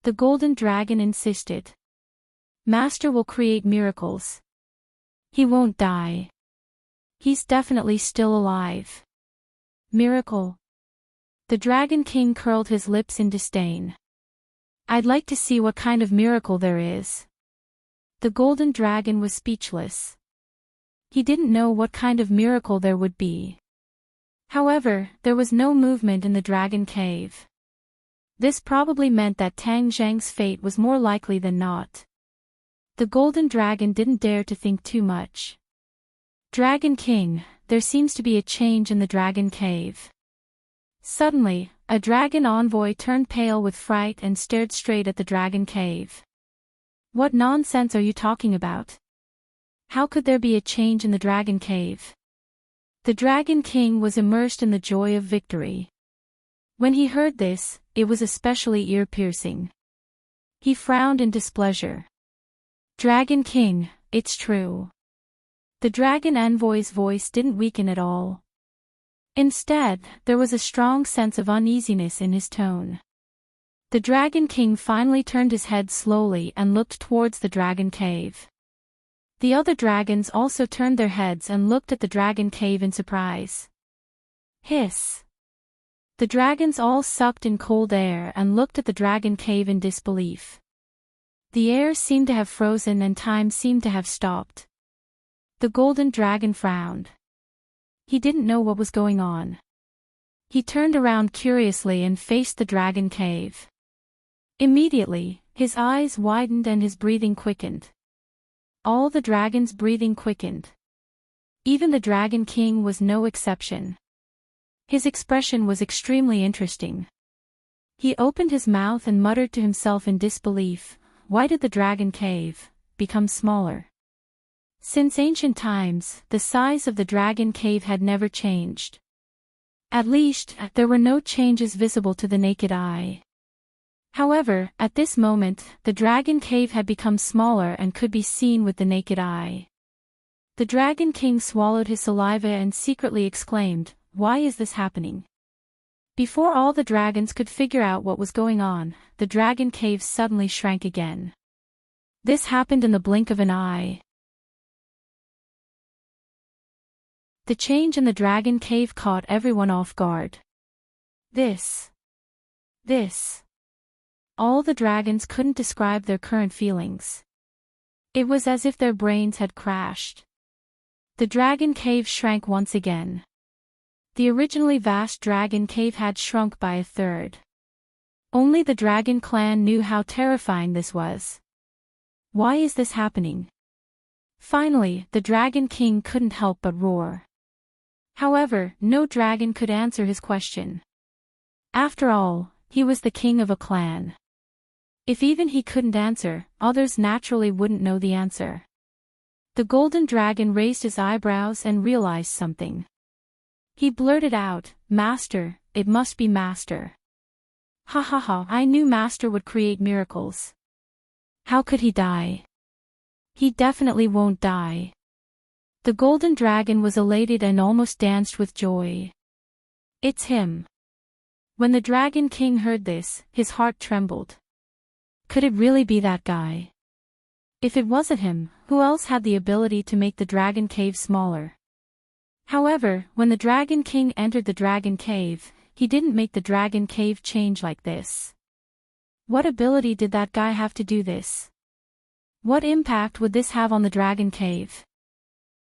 the Golden Dragon insisted. "Master will create miracles. He won't die. He's definitely still alive." "Miracle?" The Dragon King curled his lips in disdain. "I'd like to see what kind of miracle there is." The Golden Dragon was speechless. He didn't know what kind of miracle there would be. However, there was no movement in the Dragon Cave. This probably meant that Tang Zhang's fate was more likely than not. The Golden Dragon didn't dare to think too much. "Dragon King, there seems to be a change in the Dragon Cave." Suddenly, a dragon envoy turned pale with fright and stared straight at the Dragon Cave. "What nonsense are you talking about? How could there be a change in the Dragon Cave?" The Dragon King was immersed in the joy of victory. When he heard this, it was especially ear-piercing. He frowned in displeasure. "Dragon King, it's true." The dragon envoy's voice didn't weaken at all. Instead, there was a strong sense of uneasiness in his tone. The Dragon King finally turned his head slowly and looked towards the Dragon Cave. The other dragons also turned their heads and looked at the Dragon Cave in surprise. Hiss! The dragons all sucked in cold air and looked at the Dragon Cave in disbelief. The air seemed to have frozen and time seemed to have stopped. The golden dragon frowned. He didn't know what was going on. He turned around curiously and faced the dragon cave. Immediately, his eyes widened and his breathing quickened. All the dragons' breathing quickened. Even the Dragon King was no exception. His expression was extremely interesting. He opened his mouth and muttered to himself in disbelief, "Why did the dragon cave become smaller?" Since ancient times, the size of the dragon cave had never changed. At least, there were no changes visible to the naked eye. However, at this moment, the dragon cave had become smaller and could be seen with the naked eye. The Dragon King swallowed his saliva and secretly exclaimed, "Why is this happening?" Before all the dragons could figure out what was going on, the dragon cave suddenly shrank again. This happened in the blink of an eye. The change in the dragon cave caught everyone off guard. This. All the dragons couldn't describe their current feelings. It was as if their brains had crashed. The dragon cave shrank once again. The originally vast dragon cave had shrunk by a third. Only the dragon clan knew how terrifying this was. Why is this happening? Finally, the Dragon King couldn't help but roar. However, no dragon could answer his question. After all, he was the king of a clan. If even he couldn't answer, others naturally wouldn't know the answer. The golden dragon raised his eyebrows and realized something. He blurted out, "Master, it must be Master. Ha ha ha, I knew Master would create miracles. How could he die? He definitely won't die." The golden dragon was elated and almost danced with joy. "It's him." When the Dragon King heard this, his heart trembled. Could it really be that guy? If it wasn't him, who else had the ability to make the dragon cave smaller? However, when the Dragon King entered the dragon cave, he didn't make the dragon cave change like this. What ability did that guy have to do this? What impact would this have on the dragon cave?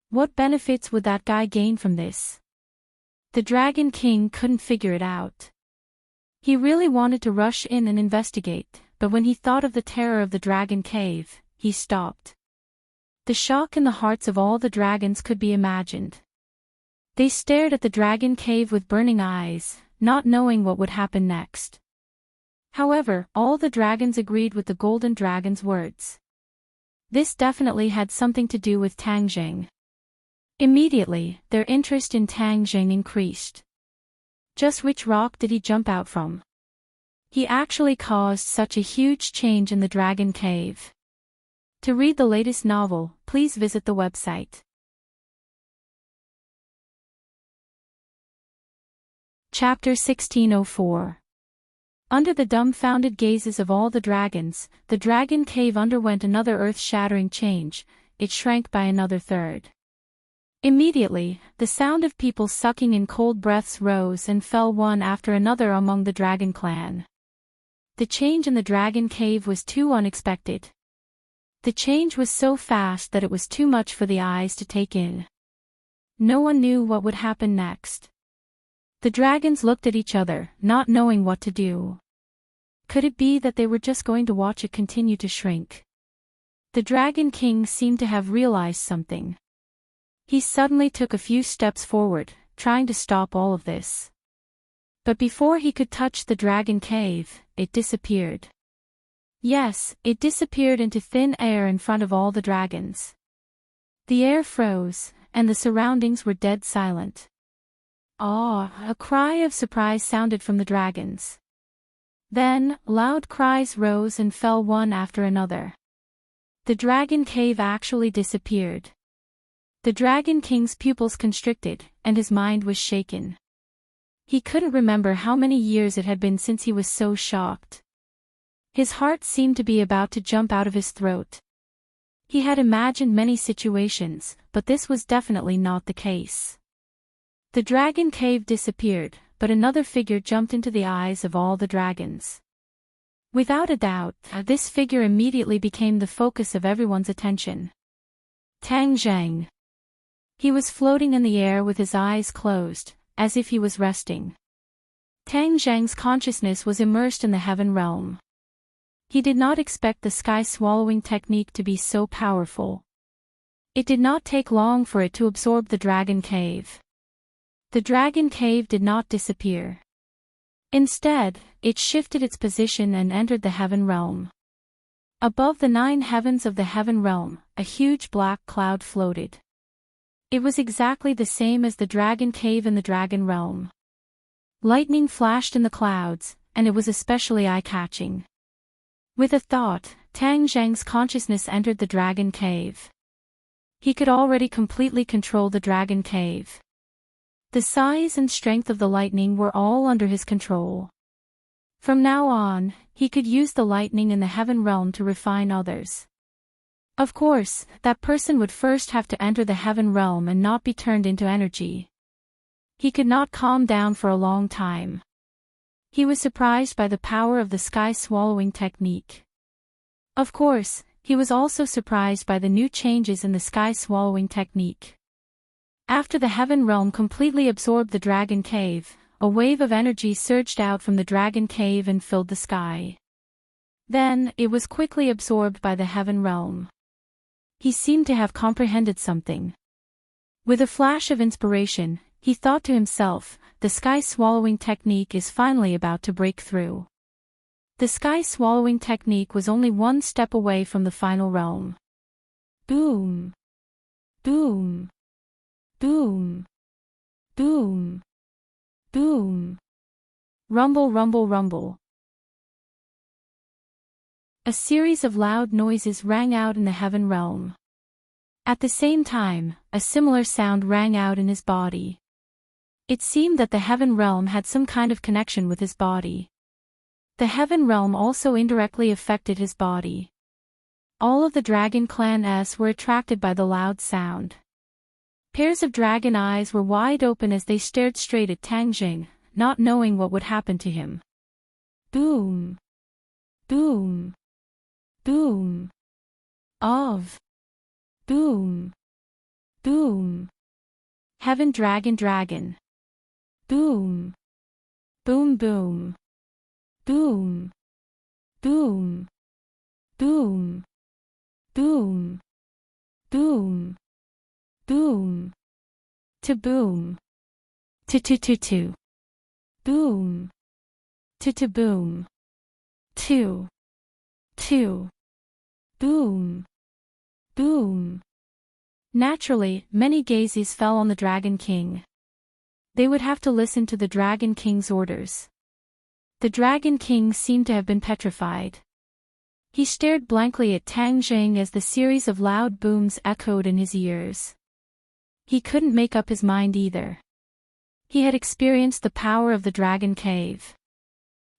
What benefits would that guy gain from this? The Dragon King couldn't figure it out. He really wanted to rush in and investigate, but when he thought of the terror of the dragon cave, he stopped. The shock in the hearts of all the dragons could be imagined. They stared at the dragon cave with burning eyes, not knowing what would happen next. However, all the dragons agreed with the golden dragon's words. This definitely had something to do with Tangjing. Immediately, their interest in Tangjing increased. Just which rock did he jump out from? He actually caused such a huge change in the dragon cave. To read the latest novel, please visit the website. Chapter 1604. Under the dumbfounded gazes of all the dragons, the dragon cave underwent another earth-shattering change. It shrank by another third. Immediately, the sound of people sucking in cold breaths rose and fell one after another among the dragon clan. The change in the dragon cave was too unexpected. The change was so fast that it was too much for the eyes to take in. No one knew what would happen next. The dragons looked at each other, not knowing what to do. Could it be that they were just going to watch it continue to shrink? The Dragon King seemed to have realized something. He suddenly took a few steps forward, trying to stop all of this. But before he could touch the dragon cave, it disappeared. Yes, it disappeared into thin air in front of all the dragons. The air froze, and the surroundings were dead silent. A cry of surprise sounded from the dragons. Then, loud cries rose and fell one after another. The dragon cave actually disappeared. The Dragon King's pupils constricted, and his mind was shaken. He couldn't remember how many years it had been since he was so shocked. His heart seemed to be about to jump out of his throat. He had imagined many situations, but this was definitely not the case. The dragon cave disappeared, but another figure jumped into the eyes of all the dragons. Without a doubt, this figure immediately became the focus of everyone's attention. Tang Zheng. He was floating in the air with his eyes closed, as if he was resting. Tang Zheng's consciousness was immersed in the heaven realm. He did not expect the sky-swallowing technique to be so powerful. It did not take long for it to absorb the dragon cave. The dragon cave did not disappear. Instead, it shifted its position and entered the heaven realm. Above the 9 heavens of the heaven realm, a huge black cloud floated. It was exactly the same as the dragon cave in the dragon realm. Lightning flashed in the clouds, and it was especially eye-catching. With a thought, Tang Zheng's consciousness entered the dragon cave. He could already completely control the dragon cave. The size and strength of the lightning were all under his control. From now on, he could use the lightning in the heaven realm to refine others. Of course, that person would first have to enter the heaven realm and not be turned into energy. He could not calm down for a long time. He was surprised by the power of the sky-swallowing technique. Of course, he was also surprised by the new changes in the sky-swallowing technique. After the heaven realm completely absorbed the dragon cave, a wave of energy surged out from the dragon cave and filled the sky. Then, it was quickly absorbed by the heaven realm. He seemed to have comprehended something. With a flash of inspiration, he thought to himself, the sky-swallowing technique is finally about to break through. The sky-swallowing technique was only one step away from the final realm. Boom! Boom! Boom! Boom! Boom! Rumble, rumble, rumble. A series of loud noises rang out in the heaven realm. At the same time, a similar sound rang out in his body. It seemed that the heaven realm had some kind of connection with his body. The heaven realm also indirectly affected his body. All of the dragon clans were attracted by the loud sound. Pairs of dragon eyes were wide open as they stared straight at Tang Zheng, not knowing what would happen to him. Boom! Boom! Boom! Of! Boom! Boom! Heaven dragon dragon! Boom! Boom boom! Boom! Boom! Boom! Boom! Boom! Boom! To boom! To. Boom! To boom! To. Boom! Boom! Naturally, many gazes fell on the Dragon King. They would have to listen to the Dragon King's orders. The Dragon King seemed to have been petrified. He stared blankly at Tang Zheng as the series of loud booms echoed in his ears. He couldn't make up his mind either. He had experienced the power of the Dragon Cave.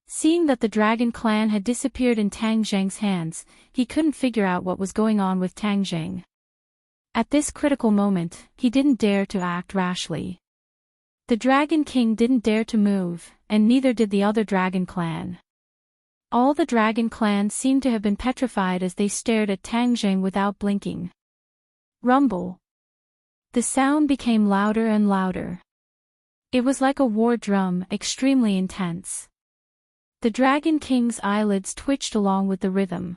Seeing that the Dragon Clan had disappeared in Tang Zheng's hands, he couldn't figure out what was going on with Tang Zheng. At this critical moment, he didn't dare to act rashly. The Dragon King didn't dare to move, and neither did the other Dragon Clan. All the Dragon Clan seemed to have been petrified as they stared at Tang Zheng without blinking. Rumble. The sound became louder and louder. It was like a war drum, extremely intense. The Dragon King's eyelids twitched along with the rhythm.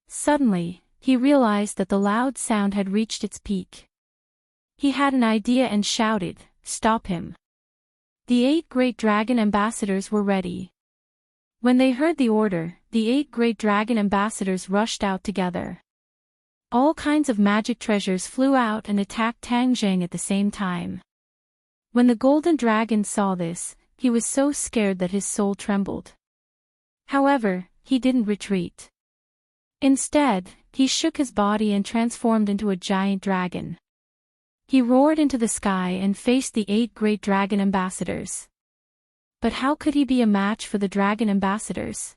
Suddenly, he realized that the loud sound had reached its peak. He had an idea and shouted, "Stop him!" The 8 great dragon ambassadors were ready. When they heard the order, the 8 great dragon ambassadors rushed out together. All kinds of magic treasures flew out and attacked Tang Zheng at the same time. When the golden dragon saw this, he was so scared that his soul trembled. However, he didn't retreat. Instead, he shook his body and transformed into a giant dragon. He roared into the sky and faced the 8 great dragon ambassadors. But how could he be a match for the dragon ambassadors?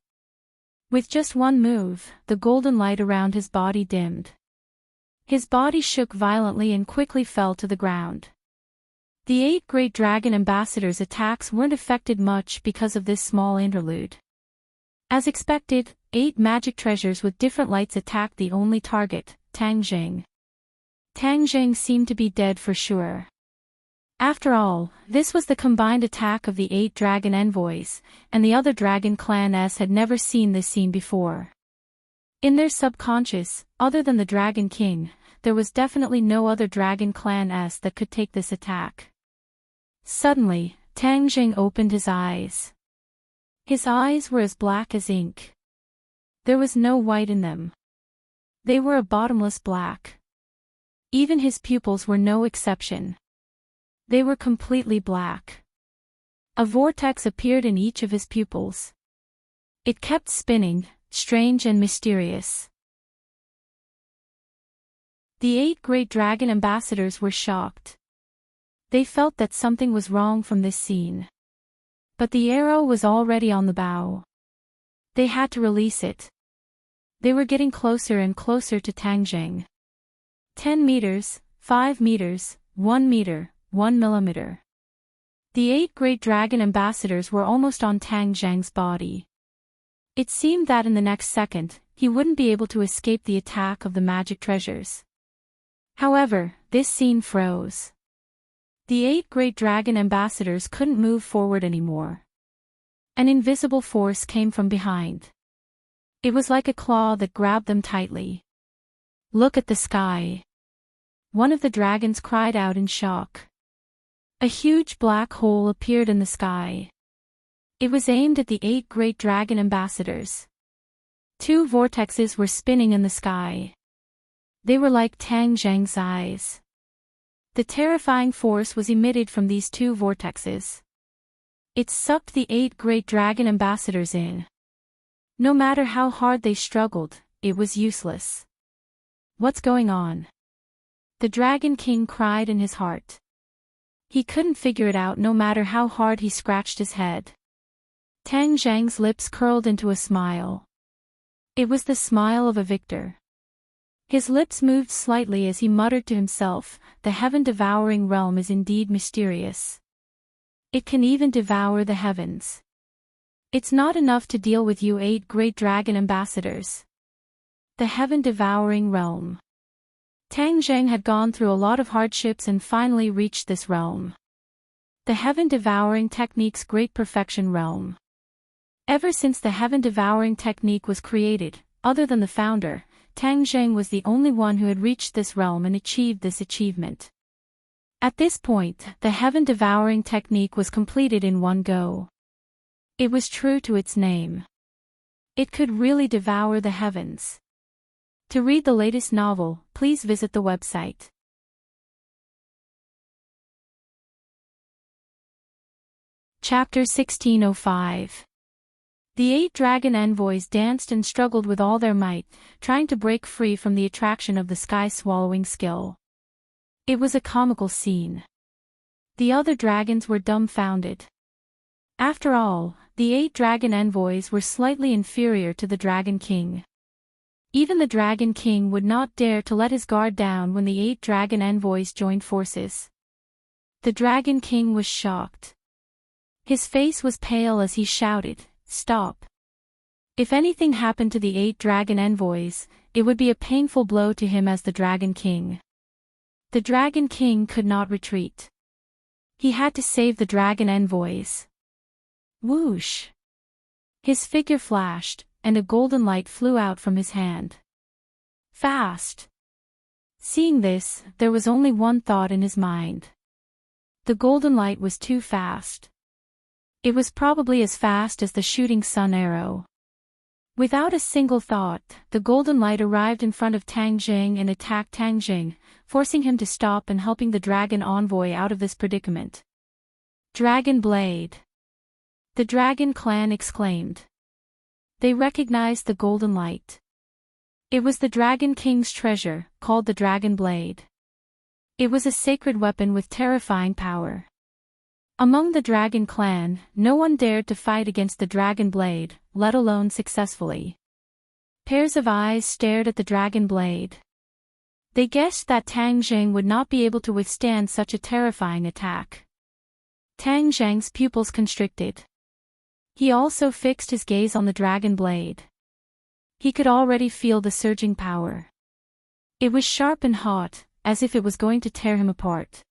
With just one move, the golden light around his body dimmed. His body shook violently and quickly fell to the ground. The 8 great dragon ambassadors' attacks weren't affected much because of this small interlude. As expected, 8 magic treasures with different lights attacked the only target, Tang Jing. Tang Jing seemed to be dead for sure. After all, this was the combined attack of the 8 dragon envoys, and the other dragon clans had never seen this scene before. In their subconscious, other than the Dragon King, there was definitely no other dragon clan that could take this attack. Suddenly, Tang Jing opened his eyes. His eyes were as black as ink. There was no white in them. They were a bottomless black. Even his pupils were no exception. They were completely black. A vortex appeared in each of his pupils. It kept spinning, strange and mysterious. The 8 great dragon ambassadors were shocked. They felt that something was wrong from this scene. But the arrow was already on the bow. They had to release it. They were getting closer and closer to Tang Jing. 10 meters, 5 meters, 1 meter, 1 millimeter. The 8 great dragon ambassadors were almost on Tang Jing's body. It seemed that in the next second, he wouldn't be able to escape the attack of the magic treasures. However, this scene froze. The 8 great dragon ambassadors couldn't move forward anymore. An invisible force came from behind. It was like a claw that grabbed them tightly. "Look at the sky!" One of the dragons cried out in shock. A huge black hole appeared in the sky. It was aimed at the 8 great dragon ambassadors. 2 vortexes were spinning in the sky. They were like Tang Jing's eyes. The terrifying force was emitted from these 2 vortexes. It sucked the 8 great dragon ambassadors in. No matter how hard they struggled, it was useless. "What's going on?" The Dragon King cried in his heart. He couldn't figure it out no matter how hard he scratched his head. Tang Jing's lips curled into a smile. It was the smile of a victor. His lips moved slightly as he muttered to himself, "The heaven-devouring realm is indeed mysterious. It can even devour the heavens. It's not enough to deal with you 8 great dragon ambassadors. The heaven-devouring realm." Tang Jing had gone through a lot of hardships and finally reached this realm. The heaven-devouring technique's great perfection realm. Ever since the heaven-devouring technique was created, other than the founder, Tang Jing was the only one who had reached this realm and achieved this achievement. At this point, the heaven-devouring technique was completed in one go. It was true to its name. It could really devour the heavens. To read the latest novel, please visit the website. Chapter 1605. The 8 dragon envoys danced and struggled with all their might, trying to break free from the attraction of the sky-swallowing skill. It was a comical scene. The other dragons were dumbfounded. After all, the 8 dragon envoys were slightly inferior to the Dragon King. Even the Dragon King would not dare to let his guard down when the 8 dragon envoys joined forces. The Dragon King was shocked. His face was pale as he shouted, "Stop!" If anything happened to the 8 dragon envoys, it would be a painful blow to him as the Dragon King. The Dragon King could not retreat. He had to save the dragon envoys. Whoosh! His figure flashed, and a golden light flew out from his hand. Fast! Seeing this, there was only one thought in his mind. The golden light was too fast. It was probably as fast as the shooting sun arrow. Without a single thought, the golden light arrived in front of Tang Jing and attacked Tang Jing, forcing him to stop and helping the dragon envoy out of this predicament. "Dragon Blade!" The dragon clan exclaimed. They recognized the golden light. It was the Dragon King's treasure, called the Dragon Blade. It was a sacred weapon with terrifying power. Among the Dragon Clan, no one dared to fight against the Dragon Blade, let alone successfully. Pairs of eyes stared at the Dragon Blade. They guessed that Tang Jing would not be able to withstand such a terrifying attack. Tang Jing's pupils constricted. He also fixed his gaze on the dragon blade. He could already feel the surging power. It was sharp and hot, as if it was going to tear him apart.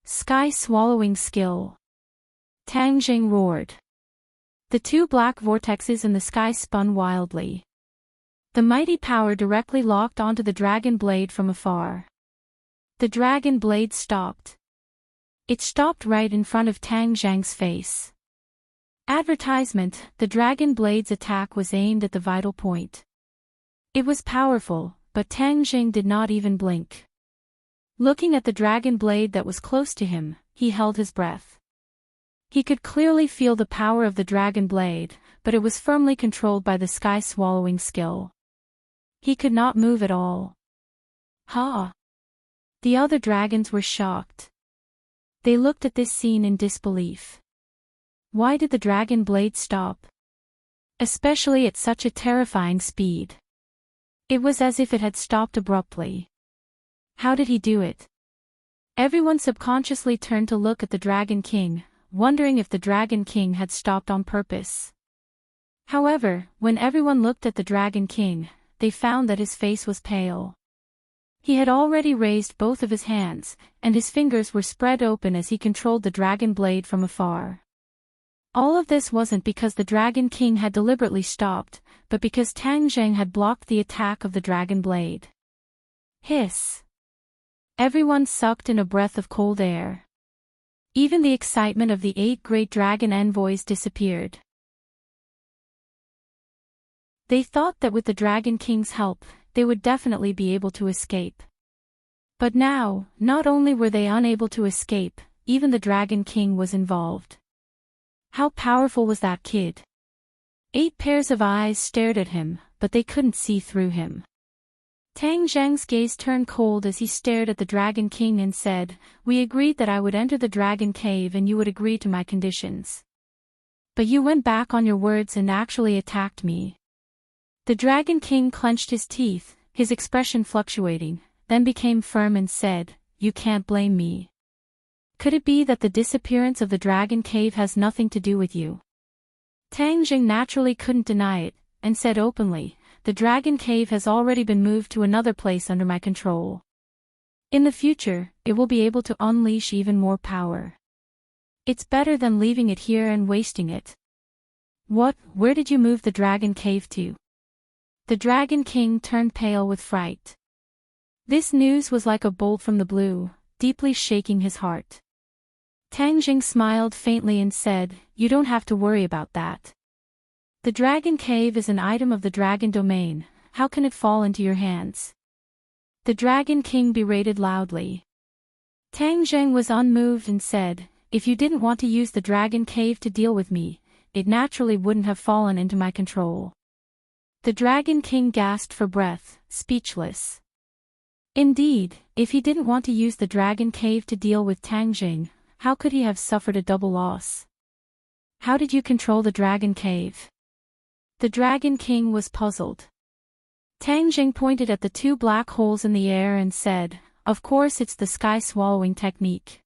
Sky-swallowing skill. Tang Jing roared. The two black vortexes in the sky spun wildly. The mighty power directly locked onto the dragon blade from afar. The dragon blade stopped. It stopped right in front of Tang Zhang's face. Advertisement: the dragon blade's attack was aimed at the vital point. It was powerful, but Tang Jing did not even blink. Looking at the dragon blade that was close to him, he held his breath. He could clearly feel the power of the dragon blade, but it was firmly controlled by the sky-swallowing skill. He could not move at all. Ha! The other dragons were shocked. They looked at this scene in disbelief. Why did the dragon blade stop? Especially at such a terrifying speed. It was as if it had stopped abruptly. How did he do it? Everyone subconsciously turned to look at the Dragon King, wondering if the Dragon King had stopped on purpose. However, when everyone looked at the Dragon King, they found that his face was pale. He had already raised both of his hands, and his fingers were spread open as he controlled the dragon blade from afar. All of this wasn't because the Dragon King had deliberately stopped, but because Tang Zheng had blocked the attack of the dragon blade. Hiss! Everyone sucked in a breath of cold air. Even the excitement of the 8 great dragon envoys disappeared. They thought that with the Dragon King's help, they would definitely be able to escape. But now, not only were they unable to escape, even the Dragon King was involved. How powerful was that kid? 8 pairs of eyes stared at him, but they couldn't see through him. Tang Zheng's gaze turned cold as he stared at the Dragon King and said, "We agreed that I would enter the Dragon Cave and you would agree to my conditions. But you went back on your words and actually attacked me." The Dragon King clenched his teeth, his expression fluctuating, then became firm and said, "You can't blame me. Could it be that the disappearance of the Dragon Cave has nothing to do with you?" Tang Jing naturally couldn't deny it, and said openly, "The Dragon Cave has already been moved to another place under my control. In the future, it will be able to unleash even more power. It's better than leaving it here and wasting it." "What? Where did you move the Dragon Cave to?" The Dragon King turned pale with fright. This news was like a bolt from the blue, deeply shaking his heart. Tang Jing smiled faintly and said, "You don't have to worry about that. The Dragon Cave is an item of the Dragon Domain, how can it fall into your hands?" The Dragon King berated loudly. Tang Zheng was unmoved and said, "If you didn't want to use the Dragon Cave to deal with me, it naturally wouldn't have fallen into my control." The Dragon King gasped for breath, speechless. Indeed, if he didn't want to use the Dragon Cave to deal with Tang Jing, how could he have suffered a double loss? "How did you control the Dragon Cave?" The Dragon King was puzzled. Tang Jing pointed at the 2 black holes in the air and said, "Of course it's the sky-swallowing technique.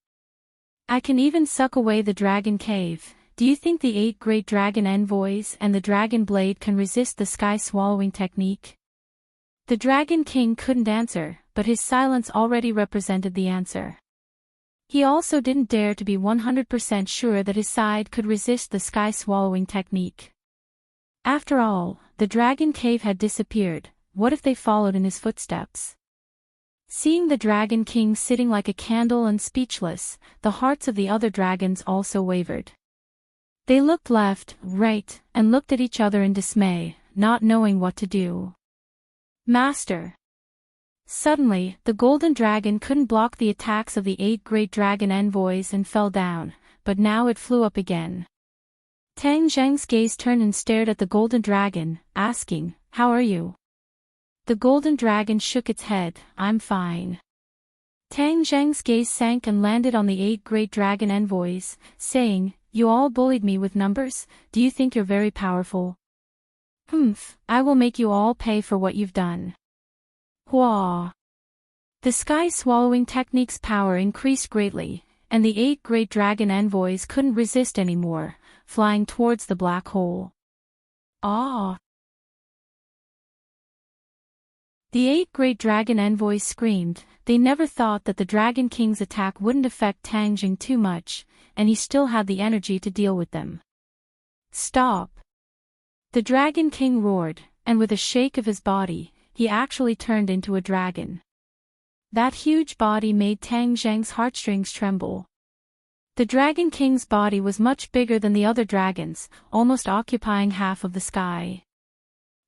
I can even suck away the Dragon Cave. Do you think the 8 great dragon envoys and the dragon blade can resist the sky-swallowing technique?" The Dragon King couldn't answer, but his silence already represented the answer. He also didn't dare to be 100% sure that his side could resist the sky-swallowing technique. After all, the Dragon Cave had disappeared. What if they followed in his footsteps? Seeing the Dragon King sitting like a candle and speechless, the hearts of the other dragons also wavered. They looked left, right, and looked at each other in dismay, not knowing what to do. "Master!" Suddenly, the golden dragon couldn't block the attacks of the 8 great dragon envoys and fell down, but now it flew up again. Tang Zheng's gaze turned and stared at the golden dragon, asking, "How are you?" The golden dragon shook its head, "I'm fine." Tang Zheng's gaze sank and landed on the 8 great dragon envoys, saying, "You all bullied me with numbers, do you think you're very powerful? Humph, I will make you all pay for what you've done." Hua! The sky-swallowing technique's power increased greatly, and the 8 great dragon envoys couldn't resist anymore, flying towards the black hole. Ah! The 8 great dragon envoys screamed. They never thought that the Dragon King's attack wouldn't affect Tang Jing too much, and he still had the energy to deal with them. Stop! The Dragon King roared, and with a shake of his body, he actually turned into a dragon. That huge body made Tang Jing's heartstrings tremble. The Dragon King's body was much bigger than the other dragons, almost occupying half of the sky.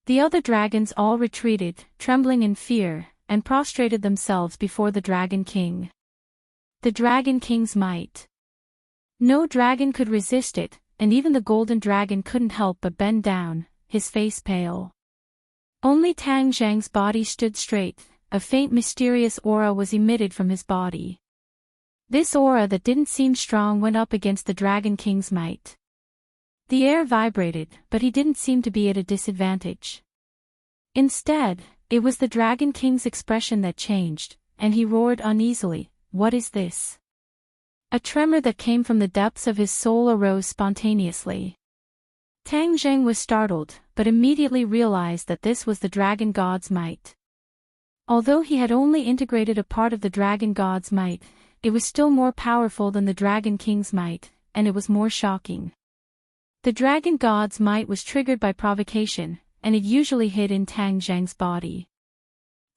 The other dragons all retreated, trembling in fear, and prostrated themselves before the Dragon King. The Dragon King's might. No dragon could resist it, and even the golden dragon couldn't help but bend down, his face pale. Only Tang Jing's body stood straight. A faint mysterious aura was emitted from his body. This aura that didn't seem strong went up against the Dragon King's might. The air vibrated, but he didn't seem to be at a disadvantage. Instead, it was the Dragon King's expression that changed, and he roared uneasily, "What is this?" A tremor that came from the depths of his soul arose spontaneously. Tang Jing was startled, but immediately realized that this was the Dragon God's might. Although he had only integrated a part of the Dragon God's might, it was still more powerful than the Dragon King's might, and it was more shocking. The Dragon God's might was triggered by provocation, and it usually hid in Tang Jing's body.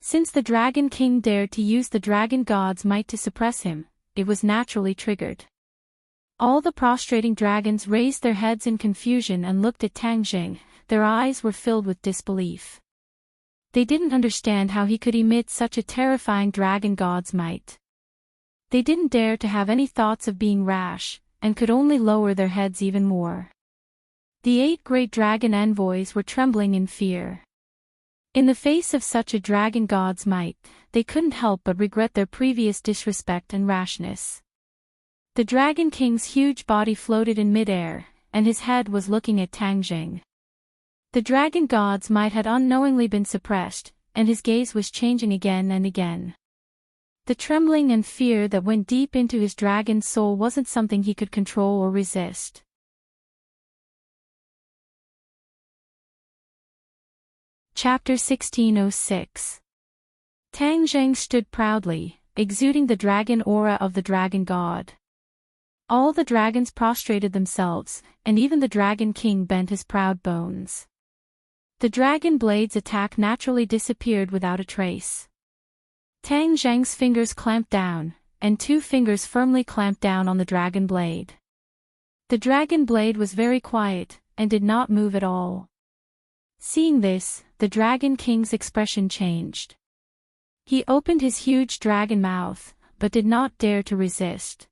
Since the Dragon King dared to use the Dragon God's might to suppress him, it was naturally triggered. All the prostrating dragons raised their heads in confusion and looked at Tang Jing. Their eyes were filled with disbelief. They didn't understand how he could emit such a terrifying Dragon God's might. They didn't dare to have any thoughts of being rash, and could only lower their heads even more. The 8 great dragon envoys were trembling in fear. In the face of such a Dragon God's might, they couldn't help but regret their previous disrespect and rashness. The Dragon King's huge body floated in midair, and his head was looking at Tang Jing. The Dragon God's might had unknowingly been suppressed, and his gaze was changing again and again. The trembling and fear that went deep into his dragon soul wasn't something he could control or resist. Chapter 1606. Tang Jing stood proudly, exuding the dragon aura of the Dragon God. All the dragons prostrated themselves, and even the Dragon King bent his proud bones. The dragon blade's attack naturally disappeared without a trace. Tang Jing's fingers clamped down, and 2 fingers firmly clamped down on the dragon blade. The dragon blade was very quiet, and did not move at all. Seeing this, the Dragon King's expression changed. He opened his huge dragon mouth, but did not dare to resist.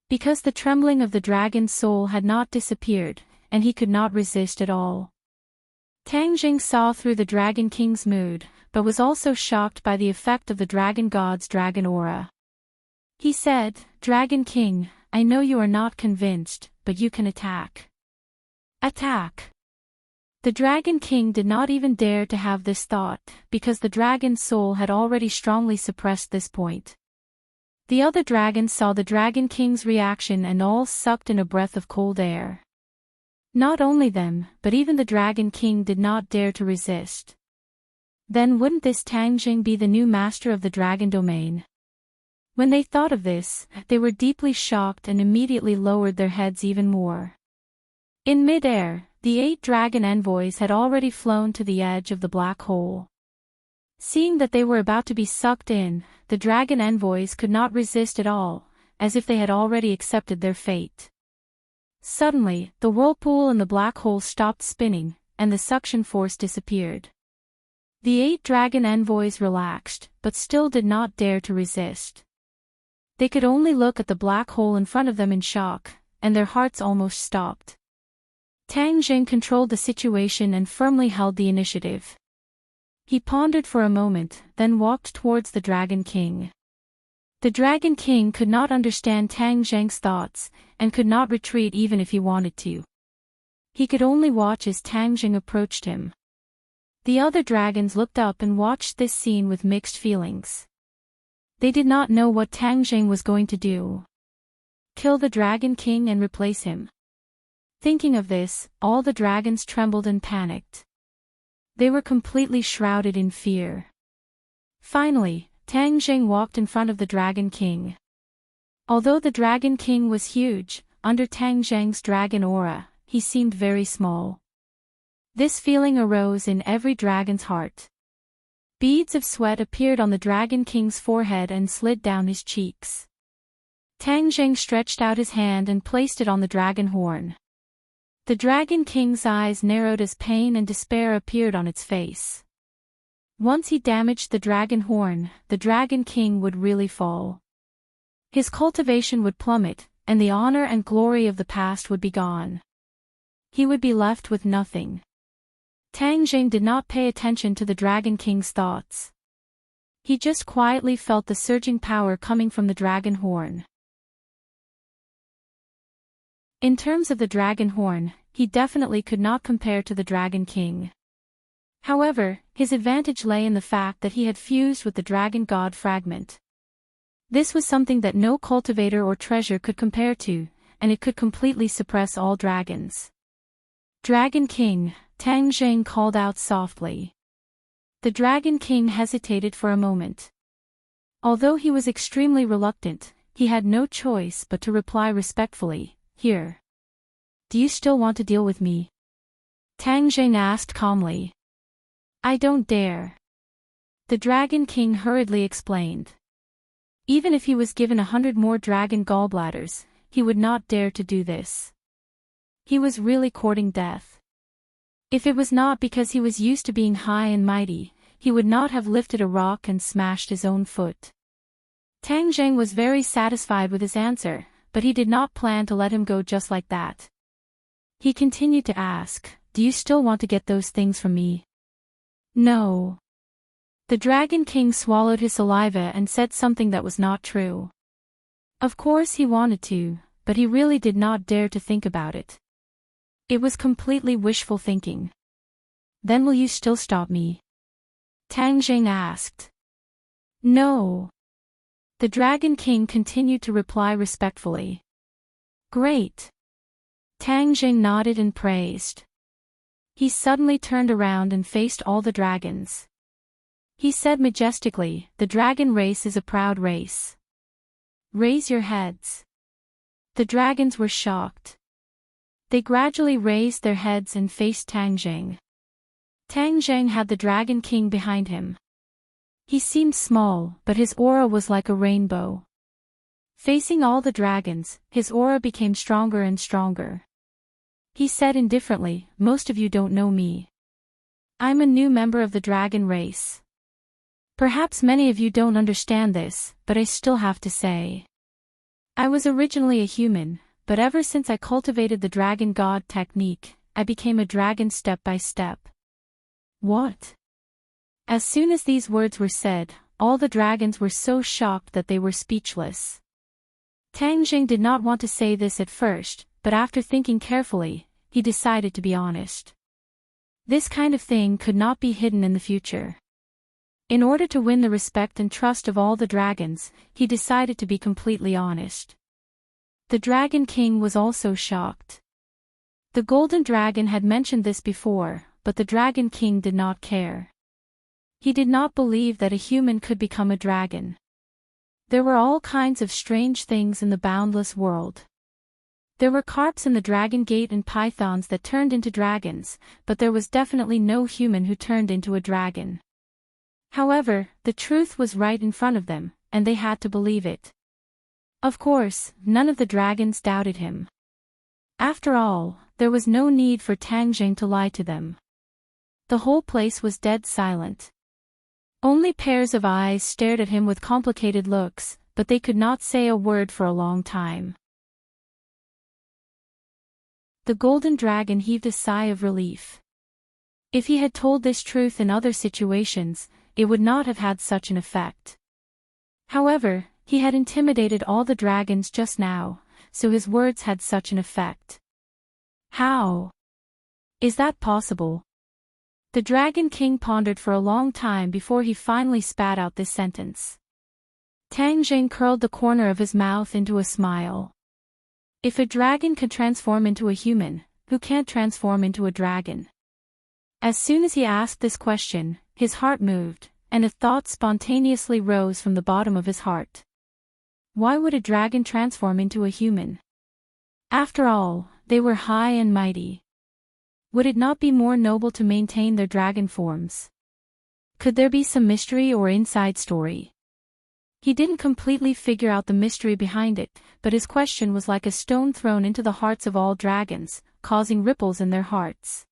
Because the trembling of the dragon's soul had not disappeared, and he could not resist at all. Tang Jing saw through the Dragon King's mood, but was also shocked by the effect of the Dragon God's dragon aura. He said, "Dragon King, I know you are not convinced, but you can attack." Attack! The Dragon King did not even dare to have this thought, because the dragon's soul had already strongly suppressed this point. The other dragons saw the Dragon King's reaction and all sucked in a breath of cold air. Not only them, but even the Dragon King did not dare to resist. Then wouldn't this Tang Jing be the new master of the dragon domain? When they thought of this, they were deeply shocked and immediately lowered their heads even more. In mid-air, the 8 dragon envoys had already flown to the edge of the black hole. Seeing that they were about to be sucked in, the dragon envoys could not resist at all, as if they had already accepted their fate. Suddenly, the whirlpool in the black hole stopped spinning, and the suction force disappeared. The 8 dragon envoys relaxed, but still did not dare to resist. They could only look at the black hole in front of them in shock, and their hearts almost stopped. Tang Jing controlled the situation and firmly held the initiative. He pondered for a moment, then walked towards the Dragon King. The Dragon King could not understand Tang Jing's thoughts, and could not retreat even if he wanted to. He could only watch as Tang Jing approached him. The other dragons looked up and watched this scene with mixed feelings. They did not know what Tang Jing was going to do. Kill the Dragon King and replace him. Thinking of this, all the dragons trembled and panicked. They were completely shrouded in fear. Finally, Tang Jing walked in front of the Dragon King. Although the Dragon King was huge, under Tang Zheng's dragon aura, he seemed very small. This feeling arose in every dragon's heart. Beads of sweat appeared on the Dragon King's forehead and slid down his cheeks. Tang Zheng stretched out his hand and placed it on the dragon horn. The Dragon King's eyes narrowed as pain and despair appeared on its face. Once he damaged the dragon horn, the Dragon King would really fall. His cultivation would plummet, and the honor and glory of the past would be gone. He would be left with nothing. Tang Jing did not pay attention to the Dragon King's thoughts. He just quietly felt the surging power coming from the dragon horn. In terms of the dragon horn, he definitely could not compare to the Dragon King. However, his advantage lay in the fact that he had fused with the Dragon God fragment. This was something that no cultivator or treasure could compare to, and it could completely suppress all dragons. Dragon King, Tang Jing called out softly. The Dragon King hesitated for a moment. Although he was extremely reluctant, he had no choice but to reply respectfully, "Here. Do you still want to deal with me?" Tang Jing asked calmly. "I don't dare." The Dragon King hurriedly explained. Even if he was given 100 more dragon gallbladders, he would not dare to do this. He was really courting death. If it was not because he was used to being high and mighty, he would not have lifted a rock and smashed his own foot. Tang Zheng was very satisfied with his answer, but he did not plan to let him go just like that. He continued to ask, "Do you still want to get those things from me?" "No." The Dragon King swallowed his saliva and said something that was not true. Of course he wanted to, but he really did not dare to think about it. It was completely wishful thinking. "Then will you still stop me?" Tang Jing asked. "No." The Dragon King continued to reply respectfully. "Great." Tang Jing nodded and praised. He suddenly turned around and faced all the dragons. He said majestically, "The dragon race is a proud race. Raise your heads." The dragons were shocked. They gradually raised their heads and faced Tang Jing. Tang Jing had the Dragon King behind him. He seemed small, but his aura was like a rainbow. Facing all the dragons, his aura became stronger and stronger. He said indifferently, "Most of you don't know me. I'm a new member of the dragon race. Perhaps many of you don't understand this, but I still have to say. I was originally a human, but ever since I cultivated the Dragon God technique, I became a dragon step by step." "What?" As soon as these words were said, all the dragons were so shocked that they were speechless. Tang Jing did not want to say this at first, but after thinking carefully, he decided to be honest. This kind of thing could not be hidden in the future. In order to win the respect and trust of all the dragons, he decided to be completely honest. The Dragon King was also shocked. The Golden Dragon had mentioned this before, but the Dragon King did not care. He did not believe that a human could become a dragon. There were all kinds of strange things in the boundless world. There were carps in the Dragon Gate and pythons that turned into dragons, but there was definitely no human who turned into a dragon. However, the truth was right in front of them, and they had to believe it. Of course, none of the dragons doubted him. After all, there was no need for Tang Jing to lie to them. The whole place was dead silent. Only pairs of eyes stared at him with complicated looks, but they could not say a word for a long time. The Golden Dragon heaved a sigh of relief. If he had told this truth in other situations, it would not have had such an effect. However, he had intimidated all the dragons just now, so his words had such an effect. How is that possible? The Dragon King pondered for a long time before he finally spat out this sentence. Tang Jing curled the corner of his mouth into a smile. If a dragon could transform into a human, who can't transform into a dragon? As soon as he asked this question, his heart moved, and a thought spontaneously rose from the bottom of his heart. Why would a dragon transform into a human? After all, they were high and mighty. Would it not be more noble to maintain their dragon forms? Could there be some mystery or inside story? He didn't completely figure out the mystery behind it, but his question was like a stone thrown into the hearts of all dragons, causing ripples in their hearts.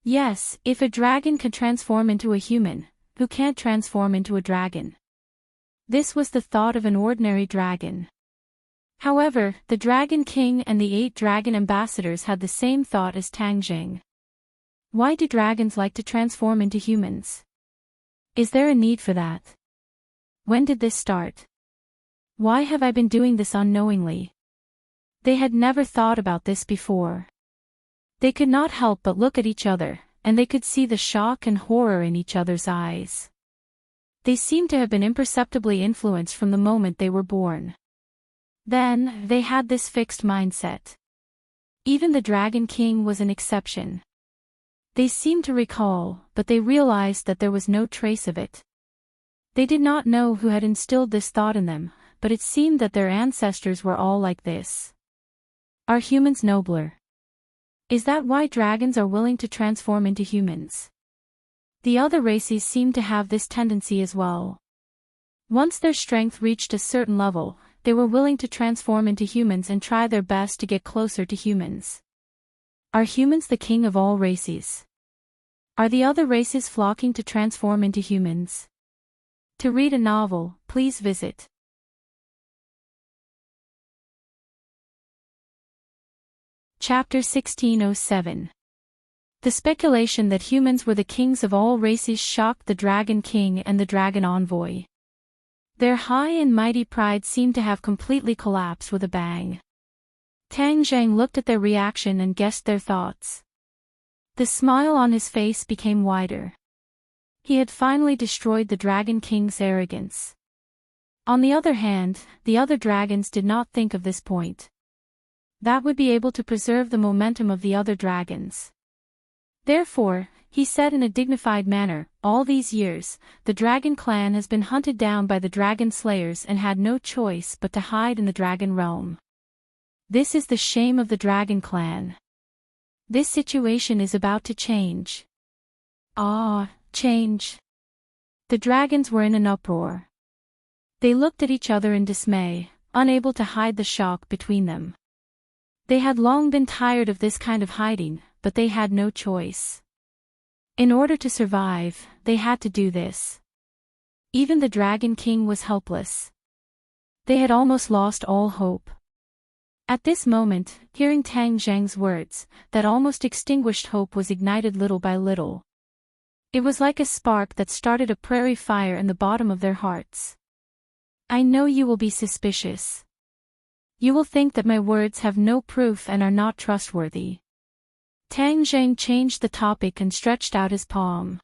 Yes, if a dragon could transform into a human, who can't transform into a dragon? This was the thought of an ordinary dragon. However, the Dragon King and the 8 dragon ambassadors had the same thought as Tang Jing. Why do dragons like to transform into humans? Is there a need for that? When did this start? Why have I been doing this unknowingly? They had never thought about this before. They could not help but look at each other, and they could see the shock and horror in each other's eyes. They seemed to have been imperceptibly influenced from the moment they were born. Then, they had this fixed mindset. Even the Dragon King was an exception. They seemed to recall, but they realized that there was no trace of it. They did not know who had instilled this thought in them, but it seemed that their ancestors were all like this. Are humans nobler? Is that why dragons are willing to transform into humans? The other races seem to have this tendency as well. Once their strength reached a certain level, they were willing to transform into humans and try their best to get closer to humans. Are humans the king of all races? Are the other races flocking to transform into humans? To read a novel, please visit Chapter 1607. The speculation that humans were the kings of all races shocked the Dragon King and the Dragon Envoy. Their high and mighty pride seemed to have completely collapsed with a bang. Tang Zhang looked at their reaction and guessed their thoughts. The smile on his face became wider. He had finally destroyed the Dragon King's arrogance. On the other hand, the other dragons did not think of this point. That would be able to preserve the momentum of the other dragons. Therefore, he said in a dignified manner, all these years, the Dragon Clan has been hunted down by the Dragon Slayers and had no choice but to hide in the Dragon Realm. This is the shame of the Dragon Clan. This situation is about to change. Change. The dragons were in an uproar. They looked at each other in dismay, unable to hide the shock between them. They had long been tired of this kind of hiding, but they had no choice. In order to survive, they had to do this. Even the Dragon King was helpless. They had almost lost all hope. At this moment, hearing Tang Zhang's words, that almost extinguished hope was ignited little by little. It was like a spark that started a prairie fire in the bottom of their hearts. I know you will be suspicious. You will think that my words have no proof and are not trustworthy. Tang Zhang changed the topic and stretched out his palm.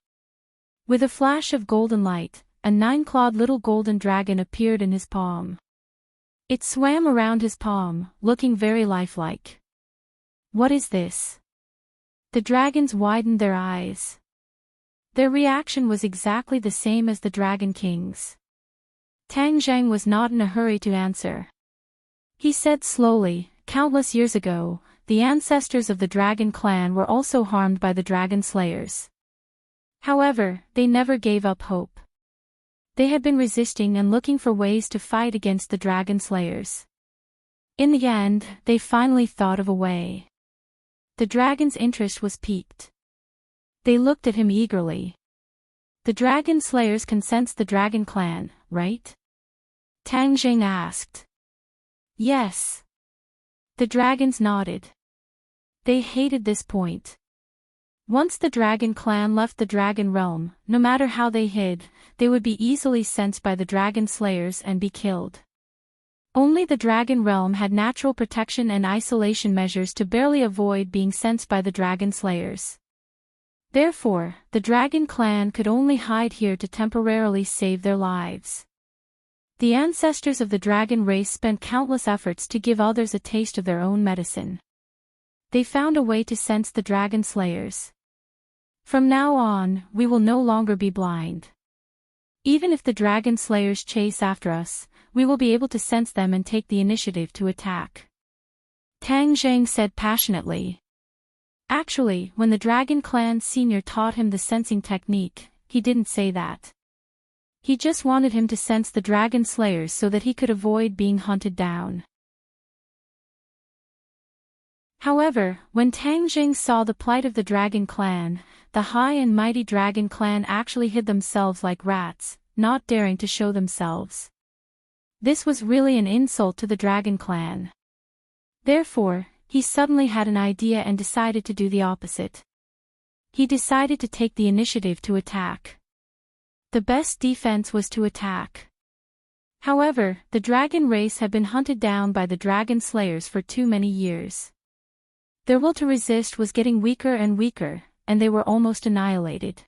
With a flash of golden light, a 9-clawed little golden dragon appeared in his palm. It swam around his palm, looking very lifelike. What is this? The dragons widened their eyes. Their reaction was exactly the same as the Dragon King's. Tang Zhang was not in a hurry to answer. He said slowly, countless years ago, the ancestors of the Dragon Clan were also harmed by the Dragon Slayers. However, they never gave up hope. They had been resisting and looking for ways to fight against the Dragon Slayers. In the end, they finally thought of a way. The dragon's interest was piqued. They looked at him eagerly. The Dragon Slayers can sense the Dragon Clan, right? Tang Jing asked. Yes. The dragons nodded. They hated this point. Once the Dragon Clan left the Dragon Realm, no matter how they hid, they would be easily sensed by the Dragon Slayers and be killed. Only the Dragon Realm had natural protection and isolation measures to barely avoid being sensed by the Dragon Slayers. Therefore, the Dragon Clan could only hide here to temporarily save their lives. The ancestors of the dragon race spent countless efforts to give others a taste of their own medicine. They found a way to sense the dragon slayers. From now on, we will no longer be blind. Even if the dragon slayers chase after us, we will be able to sense them and take the initiative to attack. Tang Zheng said passionately. Actually, when the Dragon Clan senior taught him the sensing technique, he didn't say that. He just wanted him to sense the dragon slayers so that he could avoid being hunted down. However, when Tang Zheng saw the plight of the Dragon Clan, the high and mighty Dragon Clan actually hid themselves like rats, not daring to show themselves. This was really an insult to the Dragon Clan. Therefore, he suddenly had an idea and decided to do the opposite. He decided to take the initiative to attack. The best defense was to attack. However, the dragon race had been hunted down by the dragon slayers for too many years. Their will to resist was getting weaker and weaker, and they were almost annihilated.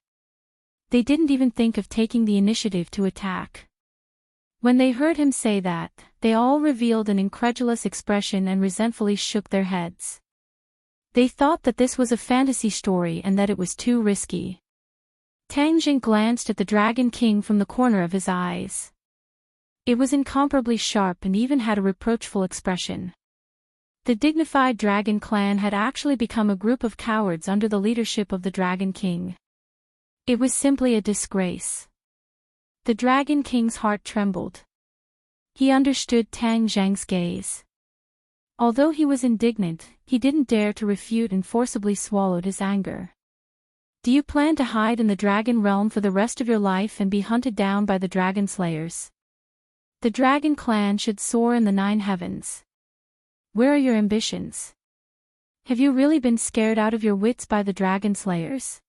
They didn't even think of taking the initiative to attack. When they heard him say that, they all revealed an incredulous expression and resentfully shook their heads. They thought that this was a fantasy story and that it was too risky. Tang Zheng glanced at the Dragon King from the corner of his eyes. It was incomparably sharp and even had a reproachful expression. The dignified Dragon Clan had actually become a group of cowards under the leadership of the Dragon King. It was simply a disgrace. The Dragon King's heart trembled. He understood Tang Zheng's gaze. Although he was indignant, he didn't dare to refute and forcibly swallowed his anger. Do you plan to hide in the Dragon Realm for the rest of your life and be hunted down by the Dragon Slayers? The Dragon Clan should soar in the 9 heavens. Where are your ambitions? Have you really been scared out of your wits by the Dragon Slayers?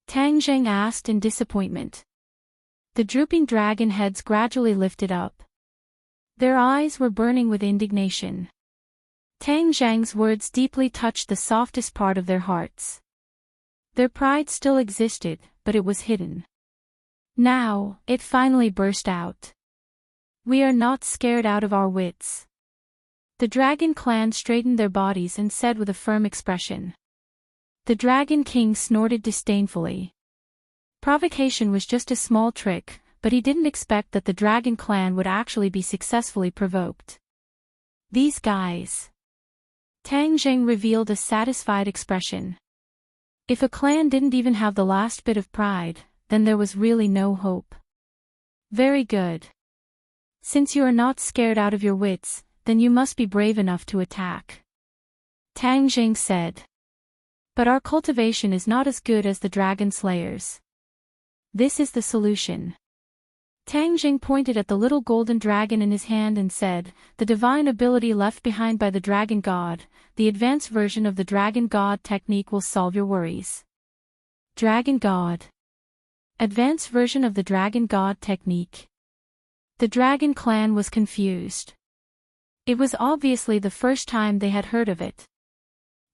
Tang Zheng asked in disappointment. The drooping dragon heads gradually lifted up. Their eyes were burning with indignation. Tang Zheng's words deeply touched the softest part of their hearts. Their pride still existed, but it was hidden. Now, it finally burst out. We are not scared out of our wits. The Dragon Clan straightened their bodies and said with a firm expression. The Dragon King snorted disdainfully. Provocation was just a small trick, but he didn't expect that the Dragon Clan would actually be successfully provoked. These guys. Tang Zheng revealed a satisfied expression. If a clan didn't even have the last bit of pride, then there was really no hope. Very good. Since you are not scared out of your wits, then you must be brave enough to attack. Tang Zheng said. But our cultivation is not as good as the Dragon Slayers. This is the solution. Tang Zheng pointed at the little golden dragon in his hand and said, the divine ability left behind by the Dragon God, the advanced version of the Dragon God technique will solve your worries. Dragon God. Advanced version of the Dragon God technique. The Dragon Clan was confused. It was obviously the first time they had heard of it.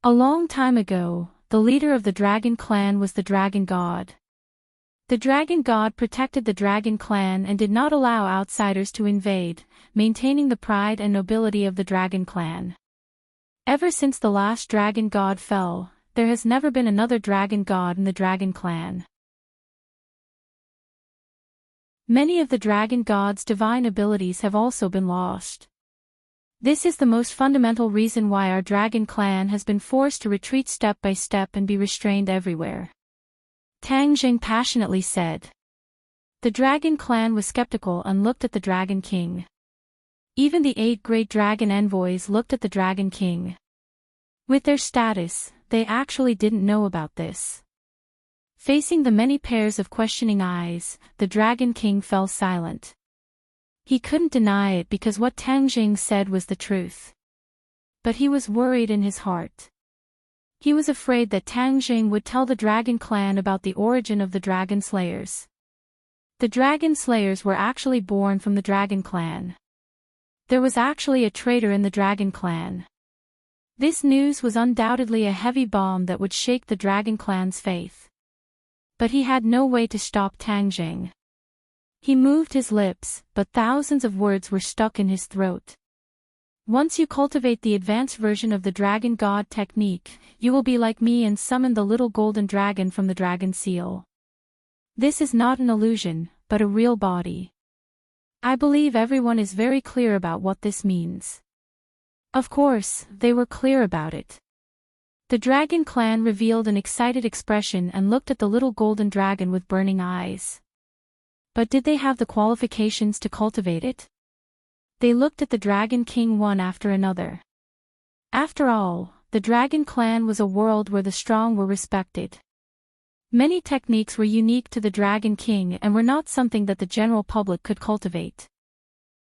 A long time ago, the leader of the Dragon Clan was the Dragon God. The Dragon God protected the Dragon Clan and did not allow outsiders to invade, maintaining the pride and nobility of the Dragon Clan. Ever since the last Dragon God fell, there has never been another Dragon God in the Dragon Clan. Many of the Dragon God's divine abilities have also been lost. This is the most fundamental reason why our Dragon Clan has been forced to retreat step by step and be restrained everywhere. Tang Zheng passionately said. The Dragon Clan was skeptical and looked at the Dragon King. Even the 8 great dragon envoys looked at the Dragon King. With their status, they actually didn't know about this. Facing the many pairs of questioning eyes, the Dragon King fell silent. He couldn't deny it because what Tang Zheng said was the truth. But he was worried in his heart. He was afraid that Tang Zheng would tell the Dragon Clan about the origin of the Dragon Slayers. The Dragon Slayers were actually born from the Dragon Clan. There was actually a traitor in the Dragon Clan. This news was undoubtedly a heavy bomb that would shake the Dragon Clan's faith. But he had no way to stop Tang Zheng. He moved his lips, but thousands of words were stuck in his throat. Once you cultivate the advanced version of the Dragon God technique, you will be like me and summon the little golden dragon from the dragon seal. This is not an illusion, but a real body. I believe everyone is very clear about what this means. Of course, they were clear about it. The dragon clan revealed an excited expression and looked at the little golden dragon with burning eyes. But did they have the qualifications to cultivate it? They looked at the Dragon King one after another. After all, the dragon clan was a world where the strong were respected. Many techniques were unique to the Dragon King and were not something that the general public could cultivate.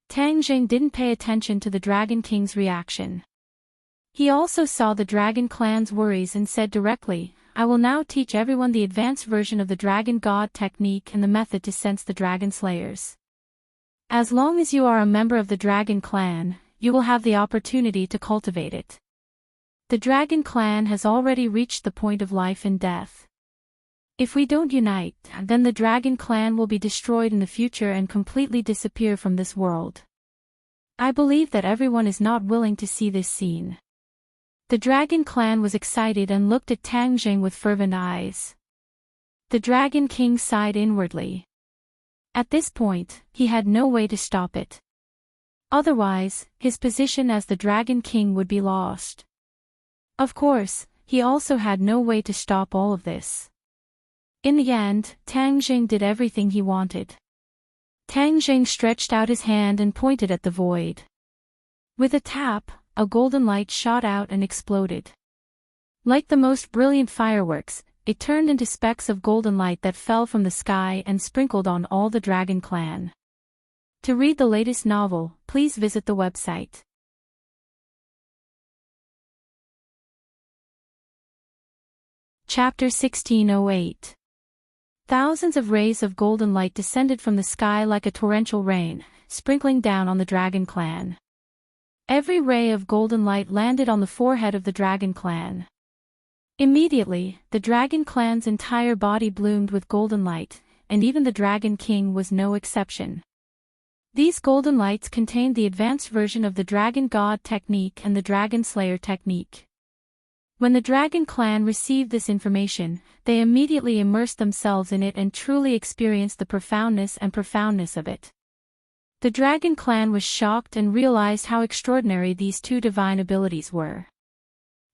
Tang Jing didn't pay attention to the Dragon King's reaction. He also saw the Dragon Clan's worries and said directly, I will now teach everyone the advanced version of the Dragon God technique and the method to sense the Dragon Slayers. As long as you are a member of the Dragon Clan, you will have the opportunity to cultivate it. The Dragon Clan has already reached the point of life and death. If we don't unite, then the Dragon Clan will be destroyed in the future and completely disappear from this world. I believe that everyone is not willing to see this scene. The Dragon Clan was excited and looked at Tang Jing with fervent eyes. The Dragon King sighed inwardly. At this point, he had no way to stop it. Otherwise, his position as the Dragon King would be lost. Of course, he also had no way to stop all of this. In the end, Tang Jing did everything he wanted. Tang Jing stretched out his hand and pointed at the void. With a tap, a golden light shot out and exploded. Like the most brilliant fireworks, it turned into specks of golden light that fell from the sky and sprinkled on all the Dragon Clan. To read the latest novel, please visit the website. Chapter 1608. Thousands of rays of golden light descended from the sky like a torrential rain, sprinkling down on the Dragon Clan. Every ray of golden light landed on the forehead of the Dragon Clan. Immediately, the Dragon Clan's entire body bloomed with golden light, and even the Dragon King was no exception. These golden lights contained the advanced version of the Dragon God technique and the Dragon Slayer technique. When the Dragon Clan received this information, they immediately immersed themselves in it and truly experienced the profoundness of it. The Dragon Clan was shocked and realized how extraordinary these two divine abilities were.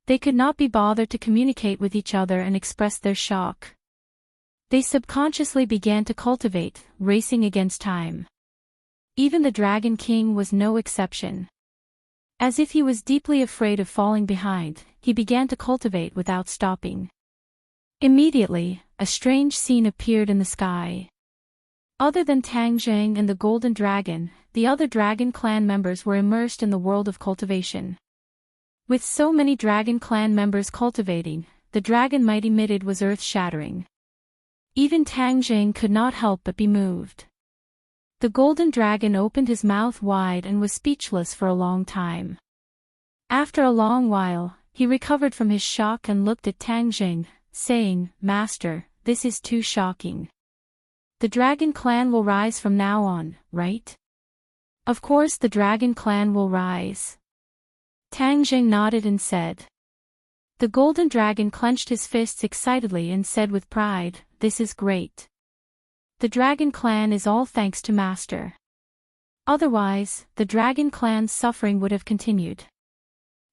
They could not be bothered to communicate with each other and express their shock. They subconsciously began to cultivate, racing against time. Even the Dragon King was no exception. As if he was deeply afraid of falling behind, he began to cultivate without stopping. Immediately, a strange scene appeared in the sky. Other than Tang Jing and the Golden Dragon, the other Dragon Clan members were immersed in the world of cultivation. With so many Dragon Clan members cultivating, the dragon might emitted was earth-shattering. Even Tang Jing could not help but be moved. The Golden Dragon opened his mouth wide and was speechless for a long time. After a long while, he recovered from his shock and looked at Tang Jing, saying, "Master, this is too shocking. The Dragon Clan will rise from now on, right?" "Of course the Dragon Clan will rise." Tang Jing nodded and said. The Golden Dragon clenched his fists excitedly and said with pride, "This is great. The Dragon Clan is all thanks to Master. Otherwise, the Dragon Clan's suffering would have continued."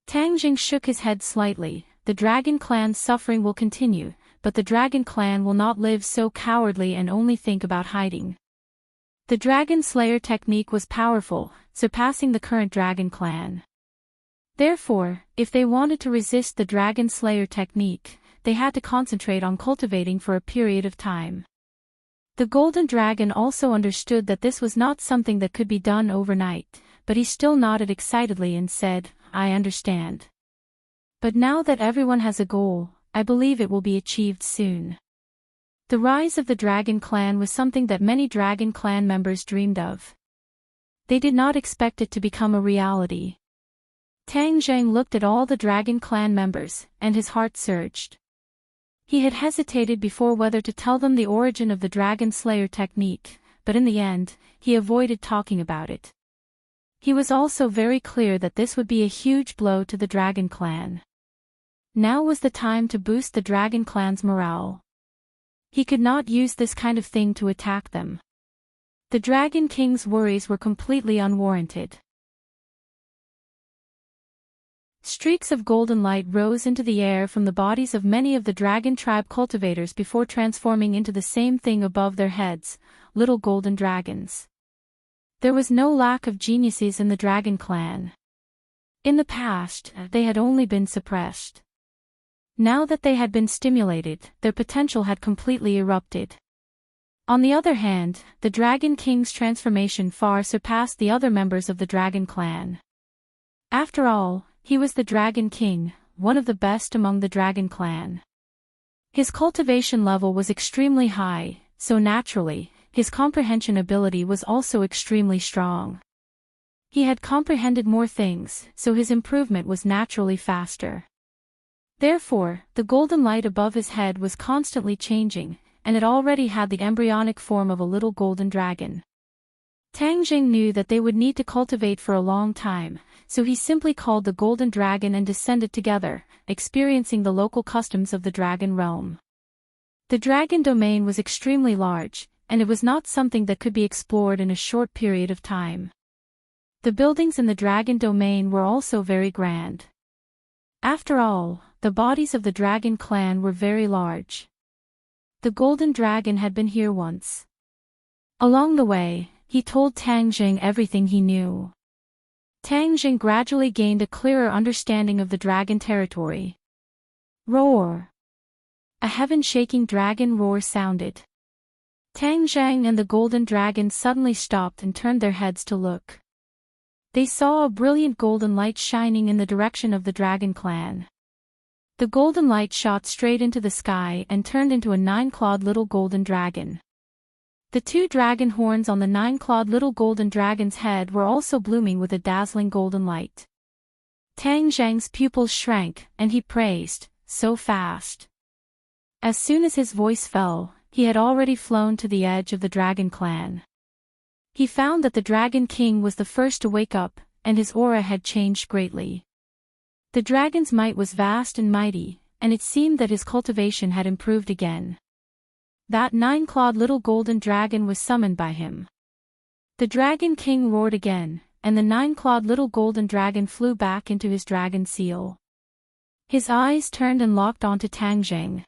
Tang Jing shook his head slightly. The Dragon Clan's suffering will continue, but the Dragon Clan will not live so cowardly and only think about hiding. The Dragon Slayer technique was powerful, surpassing the current Dragon Clan. Therefore, if they wanted to resist the Dragon Slayer technique, they had to concentrate on cultivating for a period of time. The Golden Dragon also understood that this was not something that could be done overnight, but he still nodded excitedly and said, "I understand. But now that everyone has a goal, I believe it will be achieved soon." The rise of the Dragon Clan was something that many Dragon Clan members dreamed of. They did not expect it to become a reality. Tang Jing looked at all the Dragon Clan members, and his heart surged. He had hesitated before whether to tell them the origin of the Dragon Slayer technique, but in the end, he avoided talking about it. He was also very clear that this would be a huge blow to the Dragon Clan. Now was the time to boost the Dragon Clan's morale. He could not use this kind of thing to attack them. The Dragon King's worries were completely unwarranted. Streaks of golden light rose into the air from the bodies of many of the Dragon Tribe cultivators before transforming into the same thing above their heads, little golden dragons. There was no lack of geniuses in the Dragon Clan. In the past, they had only been suppressed. Now that they had been stimulated, their potential had completely erupted. On the other hand, the Dragon King's transformation far surpassed the other members of the Dragon Clan. After all, he was the Dragon King, one of the best among the Dragon Clan. His cultivation level was extremely high, so naturally, his comprehension ability was also extremely strong. He had comprehended more things, so his improvement was naturally faster. Therefore, the golden light above his head was constantly changing, and it already had the embryonic form of a little golden dragon. Tang Jing knew that they would need to cultivate for a long time, so he simply called the golden dragon and descended together, experiencing the local customs of the dragon realm. The dragon domain was extremely large, and it was not something that could be explored in a short period of time. The buildings in the dragon domain were also very grand. After all, the bodies of the Dragon Clan were very large. The golden dragon had been here once. Along the way, he told Tang Jing everything he knew. Tang Jing gradually gained a clearer understanding of the dragon territory. Roar! A heaven-shaking dragon roar sounded. Tang Jing and the golden dragon suddenly stopped and turned their heads to look. They saw a brilliant golden light shining in the direction of the Dragon Clan. The golden light shot straight into the sky and turned into a 9-clawed little golden dragon. The 2 dragon horns on the 9-clawed little golden dragon's head were also blooming with a dazzling golden light. Tang Zhang's pupils shrank, and he praised, "So fast." As soon as his voice fell, he had already flown to the edge of the Dragon Clan. He found that the Dragon King was the first to wake up, and his aura had changed greatly. The dragon's might was vast and mighty, and it seemed that his cultivation had improved again. That 9-clawed little golden dragon was summoned by him. The Dragon King roared again, and the 9-clawed little golden dragon flew back into his dragon seal. His eyes turned and locked onto Tang Jing.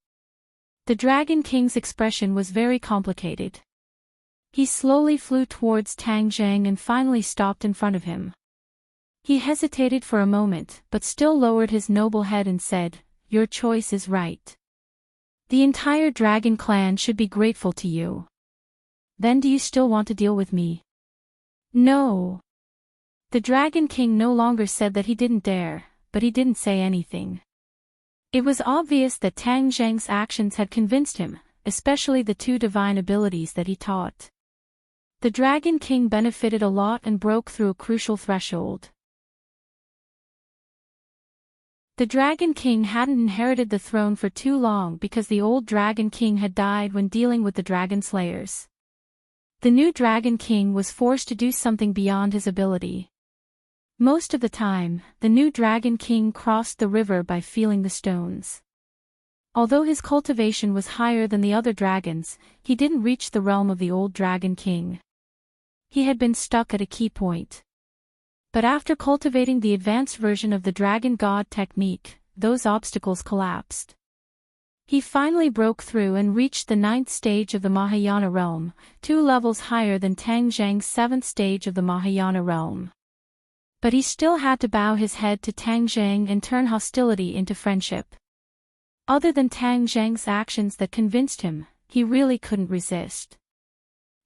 The Dragon King's expression was very complicated. He slowly flew towards Tang Jing and finally stopped in front of him. He hesitated for a moment, but still lowered his noble head and said, "Your choice is right. The entire Dragon Clan should be grateful to you. Then do you still want to deal with me?" "No." The Dragon King no longer said that he didn't dare, but he didn't say anything. It was obvious that Tang Zheng's actions had convinced him, especially the 2 divine abilities that he taught. The Dragon King benefited a lot and broke through a crucial threshold. The Dragon King hadn't inherited the throne for too long because the old Dragon King had died when dealing with the Dragon Slayers. The new Dragon King was forced to do something beyond his ability. Most of the time, the new Dragon King crossed the river by feeling the stones. Although his cultivation was higher than the other dragons, he didn't reach the realm of the old Dragon King. He had been stuck at a key point. But after cultivating the advanced version of the Dragon God technique, those obstacles collapsed. He finally broke through and reached the 9th stage of the Mahayana realm, 2 levels higher than Tang Zheng's 7th stage of the Mahayana realm. But he still had to bow his head to Tang Zheng and turn hostility into friendship. Other than Tang Zheng's actions that convinced him, he really couldn't resist.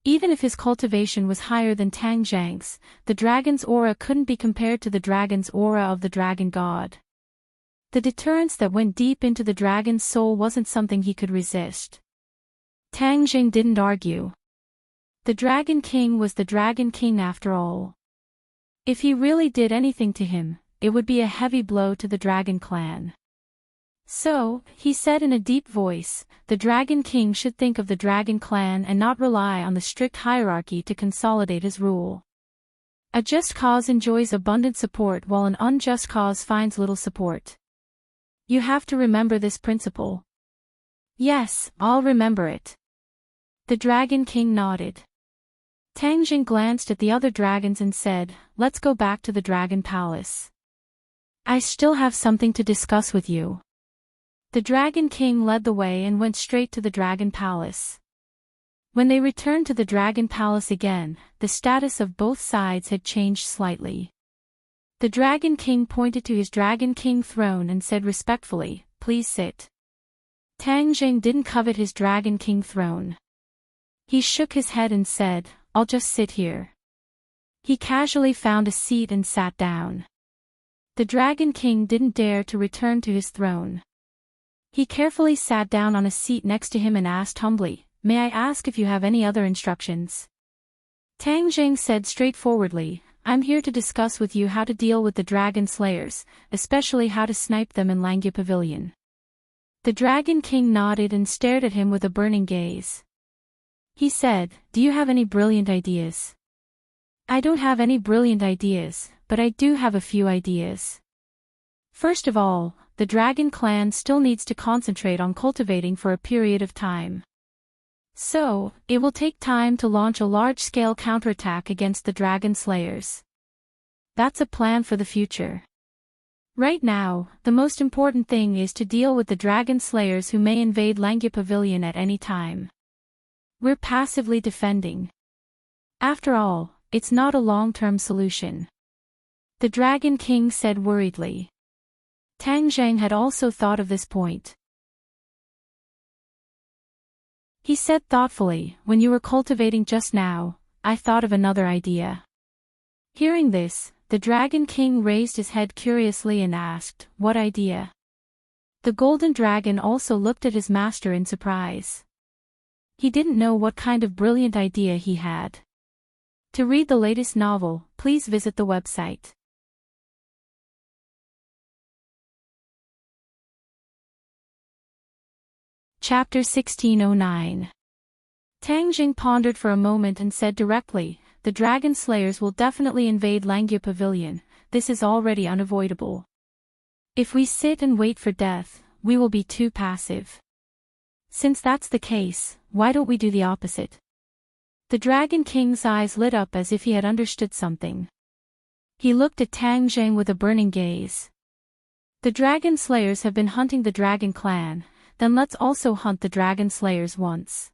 Even if his cultivation was higher than Tang Zheng's, the dragon's aura couldn't be compared to the dragon's aura of the Dragon God. The deterrence that went deep into the dragon's soul wasn't something he could resist. Tang Jing didn't argue. The Dragon King was the Dragon King after all. If he really did anything to him, it would be a heavy blow to the Dragon Clan. So, he said in a deep voice, the Dragon King should think of the Dragon Clan and not rely on the strict hierarchy to consolidate his rule. A just cause enjoys abundant support while an unjust cause finds little support. You have to remember this principle. Yes, I'll remember it. The Dragon King nodded. Tang Jing glanced at the other dragons and said, "Let's go back to the Dragon Palace. I still have something to discuss with you." The Dragon King led the way and went straight to the Dragon Palace. When they returned to the Dragon Palace again, the status of both sides had changed slightly. The Dragon King pointed to his Dragon King throne and said respectfully, "Please sit." Tang Jing didn't covet his Dragon King throne. He shook his head and said, "I'll just sit here." He casually found a seat and sat down. The Dragon King didn't dare to return to his throne. He carefully sat down on a seat next to him and asked humbly, "May I ask if you have any other instructions?" Tang Jing said straightforwardly, "I'm here to discuss with you how to deal with the Dragon Slayers, especially how to snipe them in Langya Pavilion." The Dragon King nodded and stared at him with a burning gaze. He said, "Do you have any brilliant ideas?" "I don't have any brilliant ideas, but I do have a few ideas. First of all, the Dragon Clan still needs to concentrate on cultivating for a period of time. So, it will take time to launch a large-scale counterattack against the Dragon Slayers. That's a plan for the future. Right now, the most important thing is to deal with the Dragon Slayers who may invade Langya Pavilion at any time. We're passively defending. After all, it's not a long-term solution." The Dragon King said worriedly. Tang Jing had also thought of this point. He said thoughtfully, "When you were cultivating just now, I thought of another idea." Hearing this, the Dragon King raised his head curiously and asked, "What idea?" The Golden Dragon also looked at his master in surprise. He didn't know what kind of brilliant idea he had. To read the latest novel, please visit the website. Chapter 1609. Tang Jing pondered for a moment and said directly, "The Dragon Slayers will definitely invade Langya Pavilion, this is already unavoidable. If we sit and wait for death, we will be too passive. Since that's the case, why don't we do the opposite?" The Dragon King's eyes lit up as if he had understood something. He looked at Tang Jing with a burning gaze. "The Dragon Slayers have been hunting the Dragon Clan, then let's also hunt the Dragon Slayers once.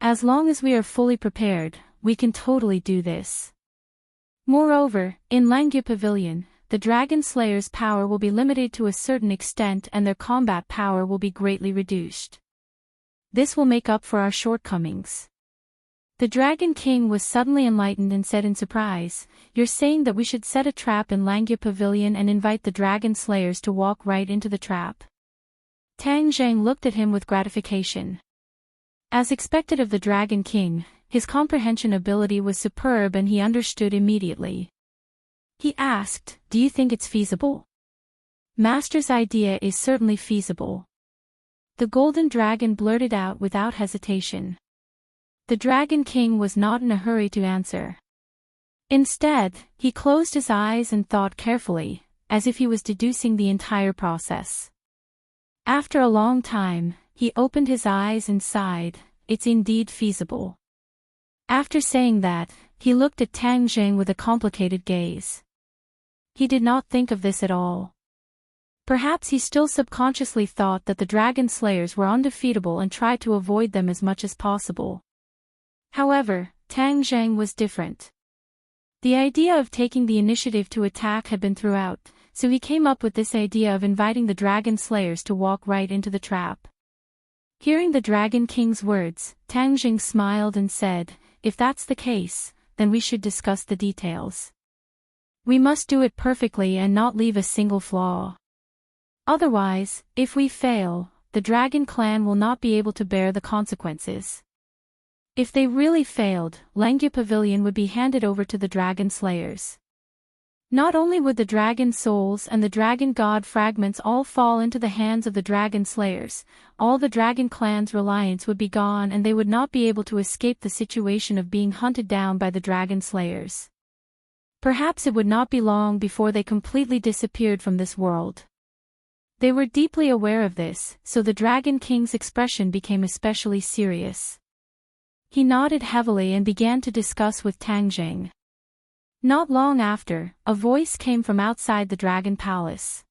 As long as we are fully prepared, we can totally do this. Moreover, in Langya Pavilion, the Dragon Slayers' power will be limited to a certain extent and their combat power will be greatly reduced. This will make up for our shortcomings." The Dragon King was suddenly enlightened and said in surprise, "You're saying that we should set a trap in Langya Pavilion and invite the Dragon Slayers to walk right into the trap?" Tang Jing looked at him with gratification. As expected of the Dragon King, his comprehension ability was superb and he understood immediately. He asked, "Do you think it's feasible?" "Master's idea is certainly feasible." The Golden Dragon blurted out without hesitation. The Dragon King was not in a hurry to answer. Instead, he closed his eyes and thought carefully, as if he was deducing the entire process. After a long time, he opened his eyes and sighed, "It's indeed feasible." After saying that, he looked at Tang Jing with a complicated gaze. He did not think of this at all. Perhaps he still subconsciously thought that the Dragon Slayers were undefeatable and tried to avoid them as much as possible. However, Tang Jing was different. The idea of taking the initiative to attack had been throughout, so he came up with this idea of inviting the Dragon Slayers to walk right into the trap. Hearing the Dragon King's words, Tang Jing smiled and said, "If that's the case, then we should discuss the details. We must do it perfectly and not leave a single flaw. Otherwise, if we fail, the Dragon Clan will not be able to bear the consequences. If they really failed, Langya Pavilion would be handed over to the Dragon Slayers. Not only would the Dragon Souls and the Dragon God fragments all fall into the hands of the Dragon Slayers, all the Dragon Clan's reliance would be gone and they would not be able to escape the situation of being hunted down by the Dragon Slayers. Perhaps it would not be long before they completely disappeared from this world. They were deeply aware of this, so the Dragon King's expression became especially serious. He nodded heavily and began to discuss with Tang Jing. Not long after, a voice came from outside the Dragon Palace.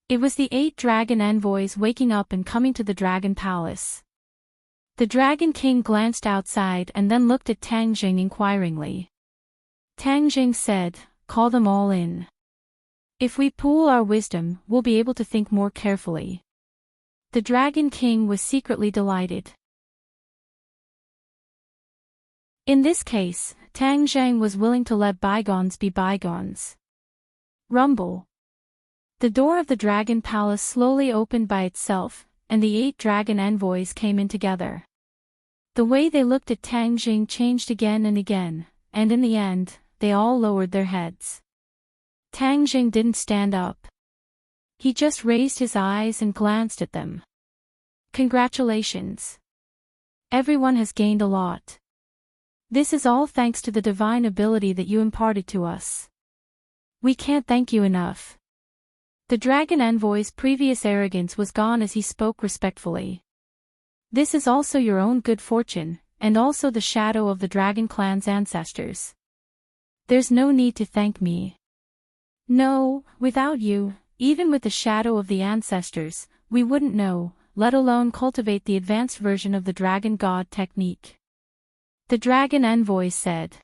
It was the 8 dragon envoys waking up and coming to the Dragon Palace. The Dragon King glanced outside and then looked at Tang Jing inquiringly. Tang Jing said, "Call them all in. If we pool our wisdom, we'll be able to think more carefully." The Dragon King was secretly delighted. In this case, Tang Jing was willing to let bygones be bygones. Rumble. The door of the Dragon Palace slowly opened by itself, and the 8 dragon envoys came in together. The way they looked at Tang Jing changed again and again, and in the end, they all lowered their heads. Tang Jing didn't stand up. He just raised his eyes and glanced at them. "Congratulations. Everyone has gained a lot. This is all thanks to the divine ability that you imparted to us. We can't thank you enough." The Dragon Envoy's previous arrogance was gone as he spoke respectfully. "This is also your own good fortune, and also the shadow of the Dragon Clan's ancestors. There's no need to thank me. No, without you, even with the shadow of the ancestors, we wouldn't know, let alone cultivate the advanced version of the Dragon God technique," the Dragon Envoy said.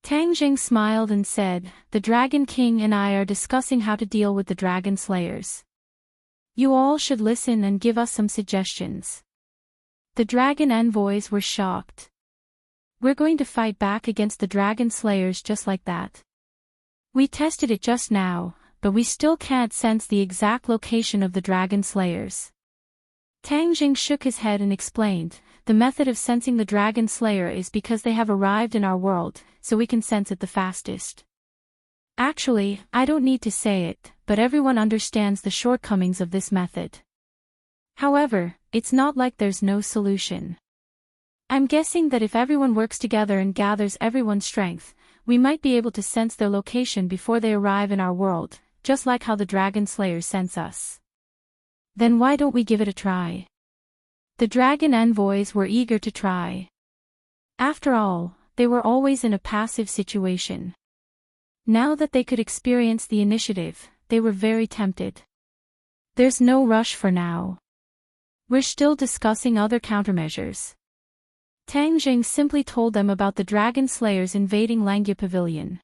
Tang Jing smiled and said, "The Dragon King and I are discussing how to deal with the Dragon Slayers. You all should listen and give us some suggestions." The Dragon Envoys were shocked. "We're going to fight back against the Dragon Slayers just like that? We tested it just now, but we still can't sense the exact location of the Dragon Slayers." Tang Jing shook his head and explained, "The method of sensing the Dragon Slayer is because they have arrived in our world, so we can sense it the fastest. Actually, I don't need to say it, but everyone understands the shortcomings of this method. However, it's not like there's no solution. I'm guessing that if everyone works together and gathers everyone's strength, we might be able to sense their location before they arrive in our world, just like how the Dragon Slayers sense us. Then why don't we give it a try?" The Dragon Envoys were eager to try. After all, they were always in a passive situation. Now that they could experience the initiative, they were very tempted. "There's no rush for now. We're still discussing other countermeasures." Tang Jing simply told them about the Dragon Slayers invading Langya Pavilion.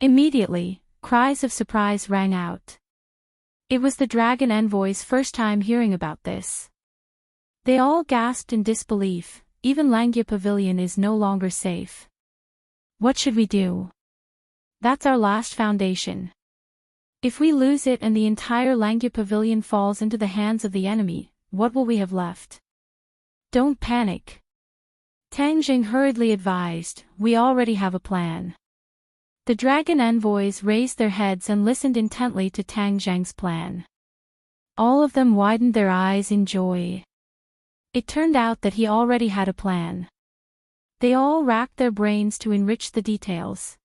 Immediately, cries of surprise rang out. It was the Dragon Envoy's first time hearing about this. They all gasped in disbelief. Even Langya Pavilion is no longer safe. "What should we do? That's our last foundation. If we lose it and the entire Langya Pavilion falls into the hands of the enemy, what will we have left?" "Don't panic," Tang Jing hurriedly advised, "we already have a plan." The Dragon Envoys raised their heads and listened intently to Tang Jing's plan. All of them widened their eyes in joy. It turned out that he already had a plan. They all racked their brains to enrich the details.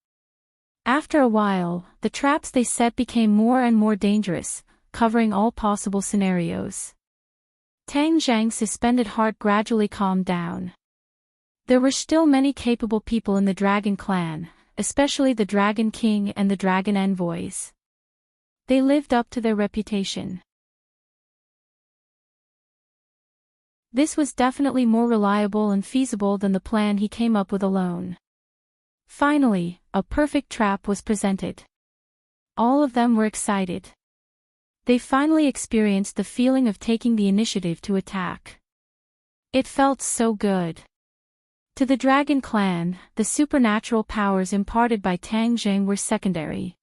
After a while, the traps they set became more and more dangerous, covering all possible scenarios. Tang Jing's suspended heart gradually calmed down. There were still many capable people in the Dragon Clan, especially the Dragon King and the Dragon Envoys. They lived up to their reputation. This was definitely more reliable and feasible than the plan he came up with alone. Finally, a perfect trap was presented. All of them were excited. They finally experienced the feeling of taking the initiative to attack. It felt so good. To the Dragon Clan, the supernatural powers imparted by Tang Jing were secondary.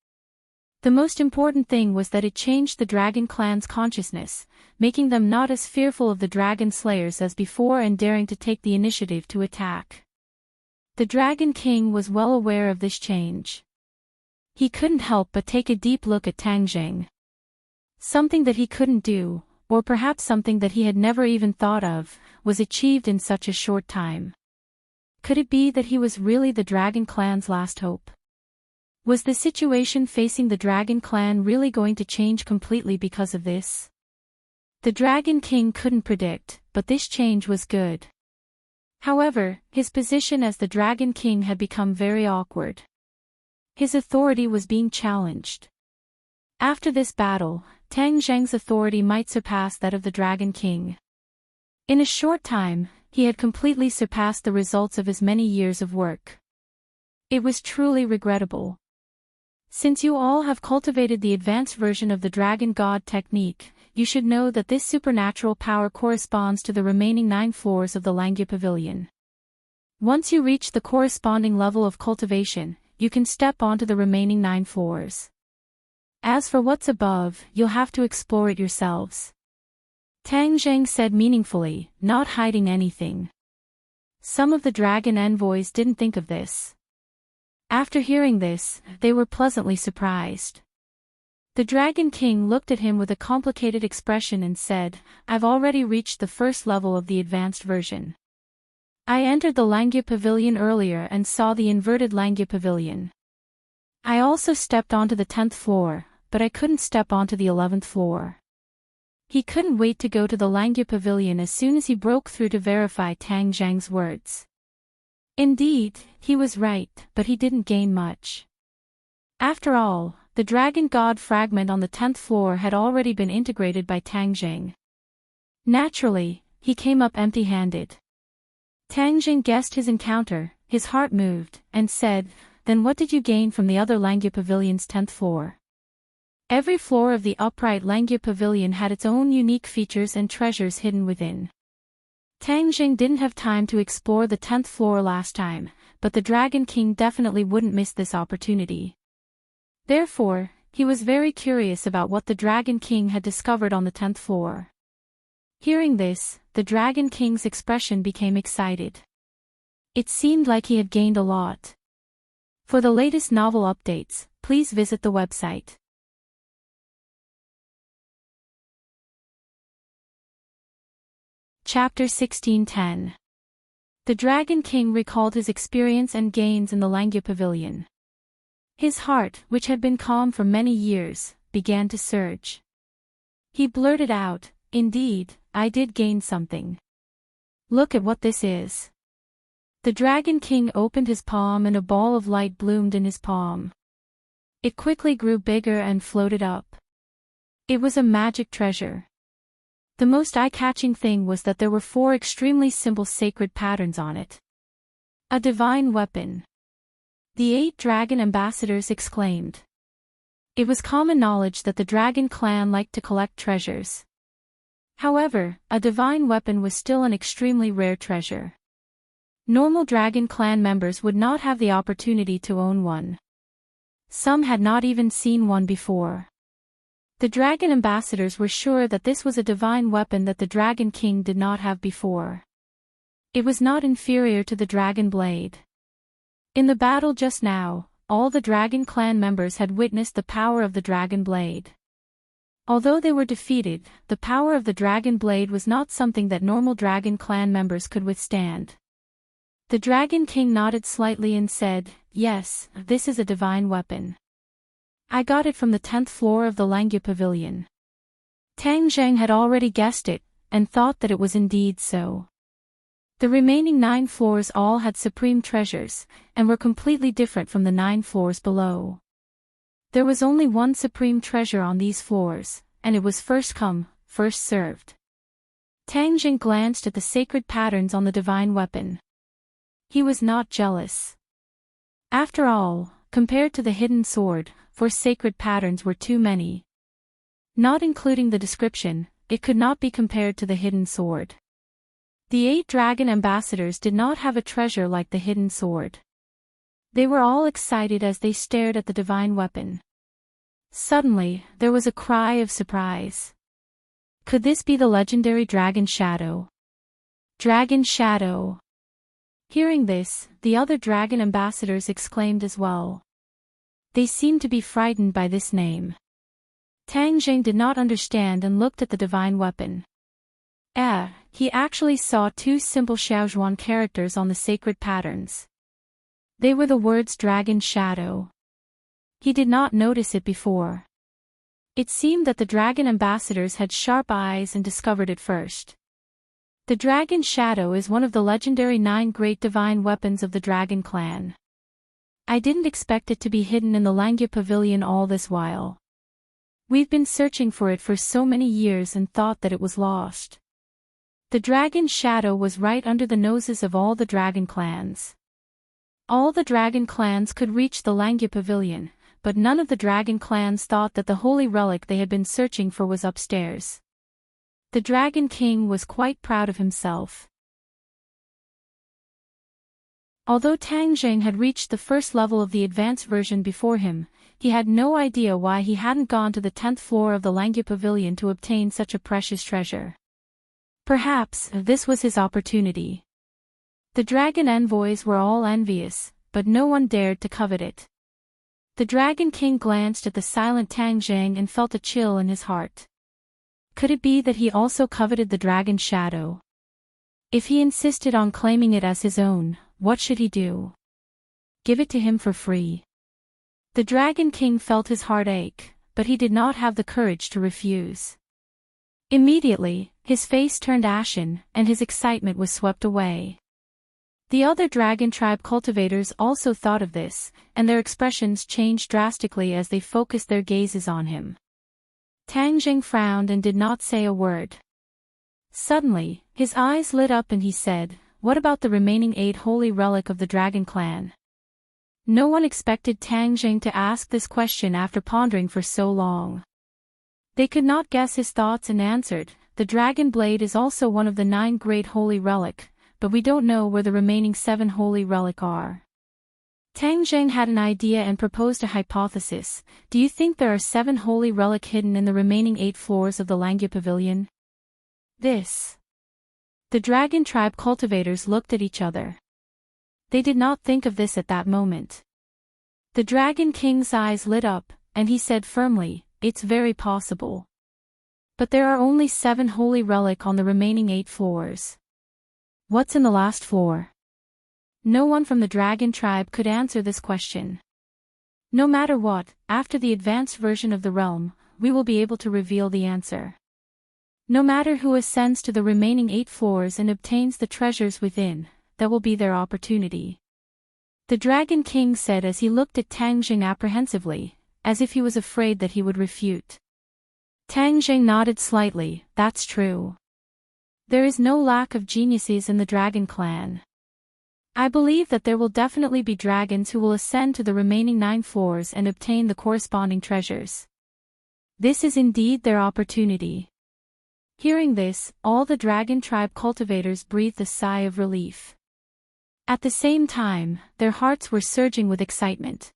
The most important thing was that it changed the Dragon Clan's consciousness, making them not as fearful of the Dragon Slayers as before and daring to take the initiative to attack. The Dragon King was well aware of this change. He couldn't help but take a deep look at Tang Jing. Something that he couldn't do, or perhaps something that he had never even thought of, was achieved in such a short time. Could it be that he was really the Dragon Clan's last hope? Was the situation facing the Dragon Clan really going to change completely because of this? The Dragon King couldn't predict, but this change was good. However, his position as the Dragon King had become very awkward. His authority was being challenged. After this battle, Tang Zheng's authority might surpass that of the Dragon King. In a short time, he had completely surpassed the results of his many years of work. It was truly regrettable. Since you all have cultivated the advanced version of the Dragon God technique, you should know that this supernatural power corresponds to the remaining 9 floors of the Langya Pavilion. Once you reach the corresponding level of cultivation, you can step onto the remaining 9 floors. As for what's above, you'll have to explore it yourselves. Tang Zheng said meaningfully, not hiding anything. Some of the dragon envoys didn't think of this. After hearing this, they were pleasantly surprised. The Dragon King looked at him with a complicated expression and said, "I've already reached the first level of the advanced version. I entered the Langya Pavilion earlier and saw the inverted Langya Pavilion. I also stepped onto the 10th floor, but I couldn't step onto the 11th floor." He couldn't wait to go to the Langya Pavilion as soon as he broke through to verify Tang Zheng's words. Indeed, he was right, but he didn't gain much. After all, the Dragon God fragment on the 10th floor had already been integrated by Tang Zheng. Naturally, he came up empty-handed. Tang Zheng guessed his encounter, his heart moved, and said, "Then what did you gain from the other Langya Pavilion's 10th floor?" Every floor of the upright Langya Pavilion had its own unique features and treasures hidden within. Tang Zheng didn't have time to explore the 10th floor last time, but the Dragon King definitely wouldn't miss this opportunity. Therefore, he was very curious about what the Dragon King had discovered on the 10th floor. Hearing this, the Dragon King's expression became excited. It seemed like he had gained a lot. For the latest novel updates, please visit the website. Chapter 1610. The Dragon King recalled his experience and gains in the Langya Pavilion. His heart, which had been calm for many years, began to surge. He blurted out, "Indeed, I did gain something. Look at what this is." The Dragon King opened his palm and a ball of light bloomed in his palm. It quickly grew bigger and floated up. It was a magic treasure. The most eye-catching thing was that there were 4 extremely simple sacred patterns on it. A divine weapon. The 8 dragon ambassadors exclaimed. It was common knowledge that the Dragon Clan liked to collect treasures. However, a divine weapon was still an extremely rare treasure. Normal Dragon Clan members would not have the opportunity to own one. Some had not even seen one before. The dragon ambassadors were sure that this was a divine weapon that the Dragon King did not have before. It was not inferior to the dragon blade. In the battle just now, all the Dragon Clan members had witnessed the power of the dragon blade. Although they were defeated, the power of the dragon blade was not something that normal Dragon Clan members could withstand. The Dragon King nodded slightly and said, "Yes, this is a divine weapon. I got it from the 10th floor of the Langya Pavilion." Tang Zheng had already guessed it, and thought that it was indeed so. The remaining 9 floors all had supreme treasures, and were completely different from the 9 floors below. There was only one supreme treasure on these floors, and it was first come, first served. Tang Zheng glanced at the sacred patterns on the divine weapon. He was not jealous. After all, compared to the hidden sword, 4 sacred patterns were too many. Not including the description, it could not be compared to the hidden sword. The 8 dragon ambassadors did not have a treasure like the hidden sword. They were all excited as they stared at the divine weapon. Suddenly, there was a cry of surprise. Could this be the legendary Dragon Shadow? Dragon Shadow! Hearing this, the other dragon ambassadors exclaimed as well. They seemed to be frightened by this name. Tang Zheng did not understand and looked at the divine weapon. He actually saw 2 simple Xiaozhuan characters on the sacred patterns. They were the words Dragon Shadow. He did not notice it before. It seemed that the dragon ambassadors had sharp eyes and discovered it first. The dragon shadow is one of the legendary 9 great divine weapons of the dragon clan. I didn't expect it to be hidden in the Langya pavilion all this while. We've been searching for it for so many years and thought that it was lost. The dragon shadow was right under the noses of all the dragon clans. All the dragon clans could reach the Langya pavilion, but none of the dragon clans thought that the holy relic they had been searching for was upstairs. The Dragon King was quite proud of himself. Although Tang Jing had reached the first level of the advanced version before him, he had no idea why he hadn't gone to the 10th floor of the Langya pavilion to obtain such a precious treasure. Perhaps this was his opportunity. The dragon envoys were all envious, but no one dared to covet it. The Dragon King glanced at the silent Tang Jing and felt a chill in his heart. Could it be that he also coveted the dragon shadow? If he insisted on claiming it as his own, what should he do? Give it to him for free. The Dragon King felt his heart ache, but he did not have the courage to refuse. Immediately, his face turned ashen, and his excitement was swept away. The other dragon tribe cultivators also thought of this, and their expressions changed drastically as they focused their gazes on him. Tang Jing frowned and did not say a word. Suddenly, his eyes lit up and he said, "What about the remaining 8 holy relic of the dragon clan?" No one expected Tang Jing to ask this question after pondering for so long. They could not guess his thoughts and answered, "The dragon blade is also one of the 9 great holy relic, but we don't know where the remaining 7 holy relic are." Tang Jing had an idea and proposed a hypothesis. "Do you think there are 7 holy relic hidden in the remaining 8 floors of the Langya pavilion?" The dragon tribe cultivators looked at each other. They did not think of this at that moment. The Dragon King's eyes lit up, and he said firmly, "It's very possible. But there are only 7 holy relic on the remaining 8 floors. What's in the last floor?" No one from the dragon tribe could answer this question. No matter what, after the advanced version of the realm, we will be able to reveal the answer. No matter who ascends to the remaining 8 floors and obtains the treasures within, that will be their opportunity. The Dragon King said as he looked at Tang Jing apprehensively, as if he was afraid that he would refute. Tang Jing nodded slightly. "That's true. There is no lack of geniuses in the dragon clan. I believe that there will definitely be dragons who will ascend to the remaining 9 floors and obtain the corresponding treasures. This is indeed their opportunity." Hearing this, all the dragon tribe cultivators breathed a sigh of relief. At the same time, their hearts were surging with excitement.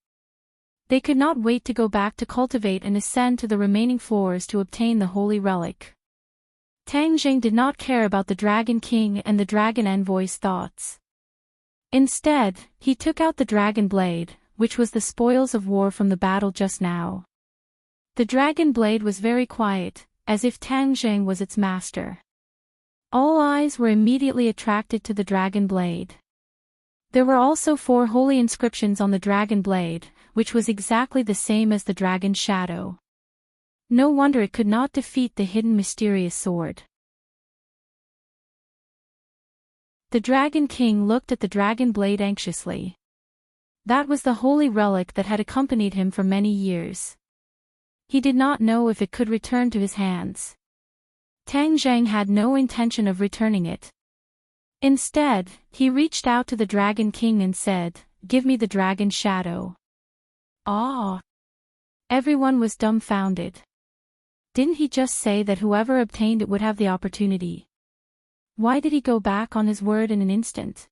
They could not wait to go back to cultivate and ascend to the remaining floors to obtain the holy relic. Tang Jing did not care about the Dragon King and the Dragon Envoy's thoughts. Instead, he took out the dragon blade, which was the spoils of war from the battle just now. The dragon blade was very quiet, as if Tang Jing was its master. All eyes were immediately attracted to the dragon blade. There were also 4 holy inscriptions on the dragon blade, which was exactly the same as the dragon shadow. No wonder it could not defeat the hidden mysterious sword. The Dragon King looked at the dragon blade anxiously. That was the holy relic that had accompanied him for many years. He did not know if it could return to his hands. Tang Jing had no intention of returning it. Instead, he reached out to the Dragon King and said, "Give me the dragon shadow." Ah! Everyone was dumbfounded. Didn't he just say that whoever obtained it would have the opportunity? Why did he go back on his word in an instant?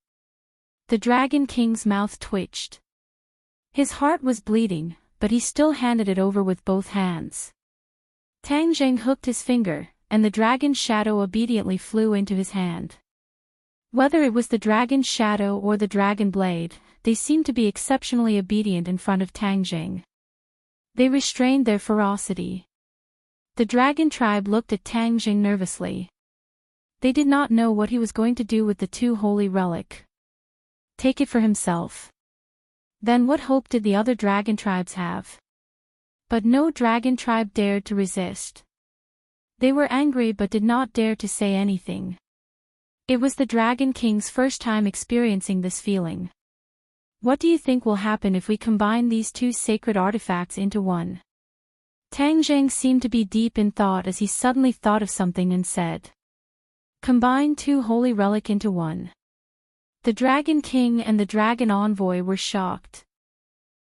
The Dragon King's mouth twitched. His heart was bleeding, but he still handed it over with both hands. Tang Jing hooked his finger, and the dragon shadow obediently flew into his hand. Whether it was the dragon shadow or the dragon blade, they seemed to be exceptionally obedient in front of Tang Jing. They restrained their ferocity. The dragon tribe looked at Tang Jing nervously. They did not know what he was going to do with the 2 holy relic. Take it for himself. Then what hope did the other dragon tribes have? But no dragon tribe dared to resist. They were angry but did not dare to say anything. It was the Dragon King's first time experiencing this feeling. What do you think will happen if we combine these two sacred artifacts into one? Tang Zheng seemed to be deep in thought as he suddenly thought of something and said, "Combine two holy relic into one." The Dragon King and the Dragon Envoy were shocked.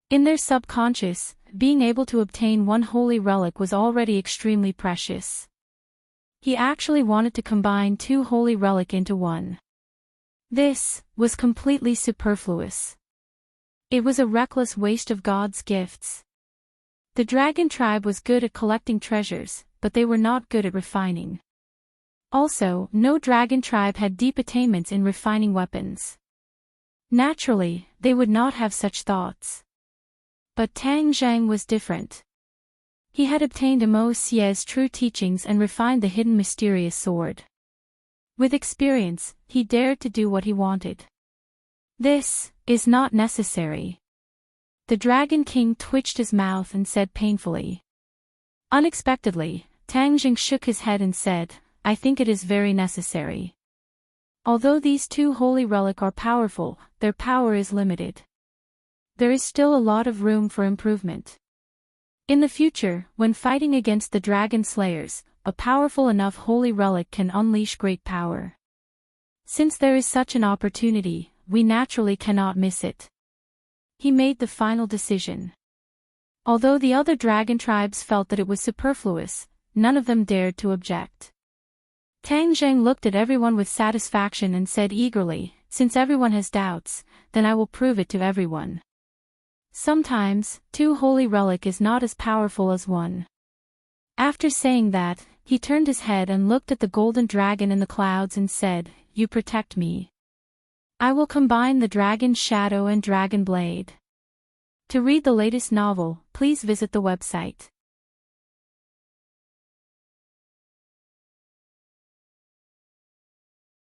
In their subconscious, being able to obtain one holy relic was already extremely precious. He actually wanted to combine two holy relic into one. This was completely superfluous. It was a reckless waste of God's gifts. The dragon tribe was good at collecting treasures, but they were not good at refining. Also, no dragon tribe had deep attainments in refining weapons. Naturally, they would not have such thoughts. But Tang Zheng was different. He had obtained Imo Xie's true teachings and refined the hidden mysterious sword. With experience, he dared to do what he wanted. This is not necessary. The Dragon King twitched his mouth and said painfully. Unexpectedly, Tang Zheng shook his head and said, "I think it is very necessary. Although these two holy relics are powerful, their power is limited. There is still a lot of room for improvement. In the future, when fighting against the dragon slayers, a powerful enough holy relic can unleash great power. Since there is such an opportunity, we naturally cannot miss it." He made the final decision. Although the other dragon tribes felt that it was superfluous, none of them dared to object. Tang Zheng looked at everyone with satisfaction and said eagerly, "Since everyone has doubts, then I will prove it to everyone. Sometimes, two holy relic is not as powerful as one." After saying that, he turned his head and looked at the golden dragon in the clouds and said, "You protect me. I will combine the Dragon Shadow and Dragon Blade." To read the latest novel, please visit the website.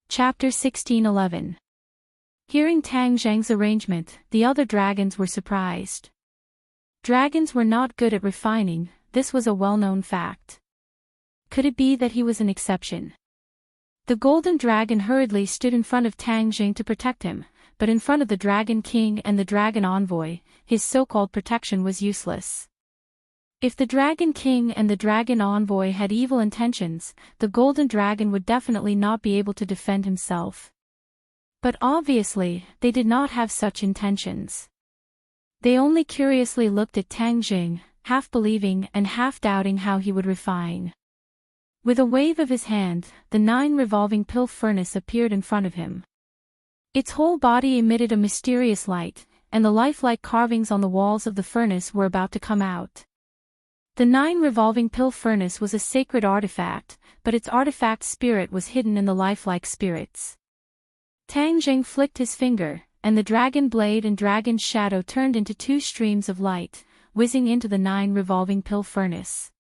Chapter 1611. Hearing Tang Zheng's arrangement, the other dragons were surprised. Dragons were not good at refining, this was a well-known fact. Could it be that he was an exception? The golden dragon hurriedly stood in front of Tang Zheng to protect him, but in front of the Dragon King and the Dragon Envoy, his so-called protection was useless. If the Dragon King and the Dragon Envoy had evil intentions, the golden dragon would definitely not be able to defend himself. But obviously, they did not have such intentions. They only curiously looked at Tang Zheng, half believing and half doubting how he would refine. With a wave of his hand, the 9 revolving pill furnace appeared in front of him. Its whole body emitted a mysterious light, and the lifelike carvings on the walls of the furnace were about to come out. The 9 revolving pill furnace was a sacred artifact, but its artifact spirit was hidden in the lifelike spirits. Tang Zheng flicked his finger, and the dragon blade and dragon shadow turned into 2 streams of light, whizzing into the 9 revolving pill furnace.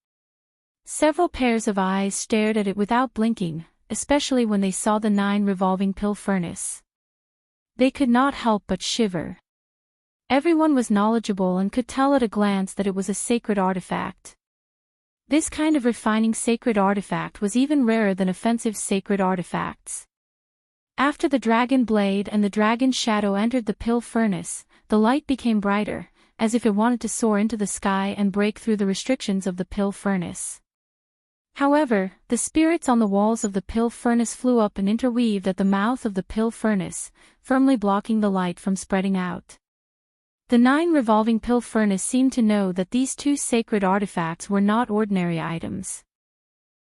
Several pairs of eyes stared at it without blinking, especially when they saw the 9 revolving pill furnace. They could not help but shiver. Everyone was knowledgeable and could tell at a glance that it was a sacred artifact. This kind of refining sacred artifact was even rarer than offensive sacred artifacts. After the dragon blade and the dragon shadow entered the pill furnace, the light became brighter, as if it wanted to soar into the sky and break through the restrictions of the pill furnace. However, the spirits on the walls of the pill furnace flew up and interweaved at the mouth of the pill furnace, firmly blocking the light from spreading out. The 9 revolving pill furnace seemed to know that these 2 sacred artifacts were not ordinary items.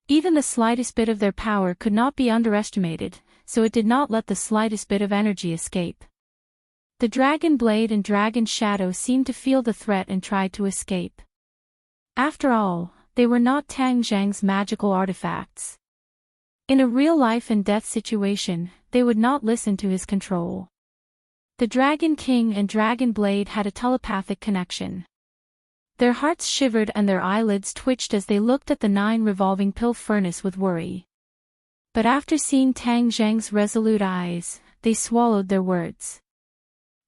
Even the slightest bit of their power could not be underestimated, so it did not let the slightest bit of energy escape. The dragon blade and dragon shadow seemed to feel the threat and tried to escape. After all, they were not Tang Zheng's magical artifacts. In a real life and death situation, they would not listen to his control. The Dragon King and Dragon Blade had a telepathic connection. Their hearts shivered and their eyelids twitched as they looked at the 9 revolving pill furnace with worry. But after seeing Tang Zheng's resolute eyes, they swallowed their words.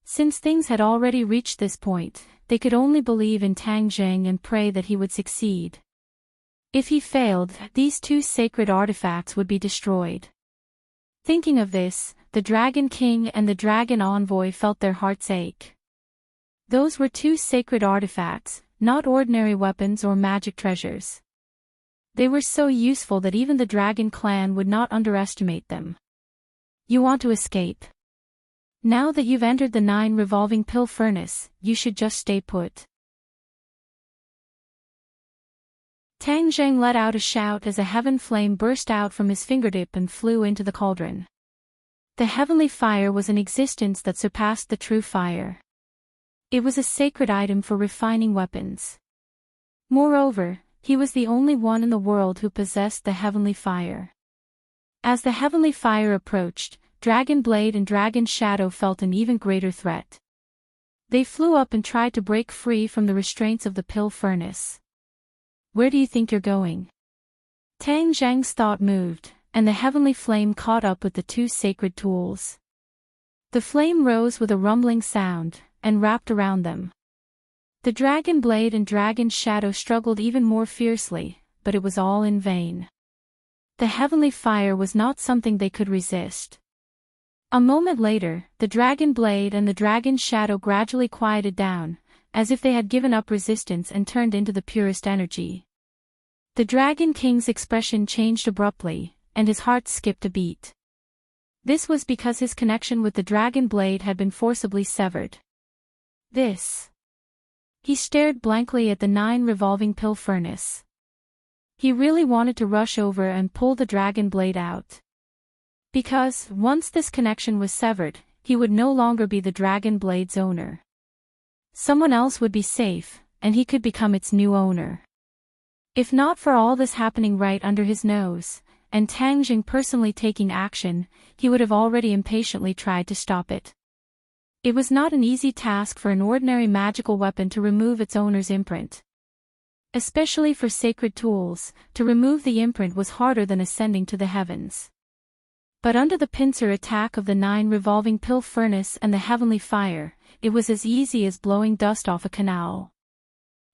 Since things had already reached this point, they could only believe in Tang Zheng and pray that he would succeed. If he failed, these two sacred artifacts would be destroyed. Thinking of this, the Dragon King and the Dragon Envoy felt their hearts ache. Those were two sacred artifacts, not ordinary weapons or magic treasures. They were so useful that even the Dragon Clan would not underestimate them. You want to escape? Now that you've entered the 9 revolving pill furnace, you should just stay put. Tang Zheng let out a shout as a heaven flame burst out from his fingertip and flew into the cauldron. The heavenly fire was an existence that surpassed the true fire. It was a sacred item for refining weapons. Moreover, he was the only one in the world who possessed the heavenly fire. As the heavenly fire approached, Dragon Blade and Dragon Shadow felt an even greater threat. They flew up and tried to break free from the restraints of the pill furnace. Where do you think you're going? Tang Zheng's thought moved, and the heavenly flame caught up with the two sacred tools. The flame rose with a rumbling sound, and wrapped around them. The Dragon Blade and Dragon Shadow struggled even more fiercely, but it was all in vain. The heavenly fire was not something they could resist. A moment later, the Dragon Blade and the Dragon Shadow gradually quieted down, as if they had given up resistance and turned into the purest energy. The Dragon King's expression changed abruptly, and his heart skipped a beat. This was because his connection with the Dragon Blade had been forcibly severed. He stared blankly at the 9 revolving pill furnace. He really wanted to rush over and pull the Dragon Blade out. Because, once this connection was severed, he would no longer be the Dragon Blade's owner. Someone else would be safe, and he could become its new owner. If not for all this happening right under his nose, and Tang Zheng personally taking action, he would have already impatiently tried to stop it. It was not an easy task for an ordinary magical weapon to remove its owner's imprint. Especially for sacred tools, to remove the imprint was harder than ascending to the heavens. But under the pincer attack of the 9 revolving pill furnace and the heavenly fire, it was as easy as blowing dust off a canal.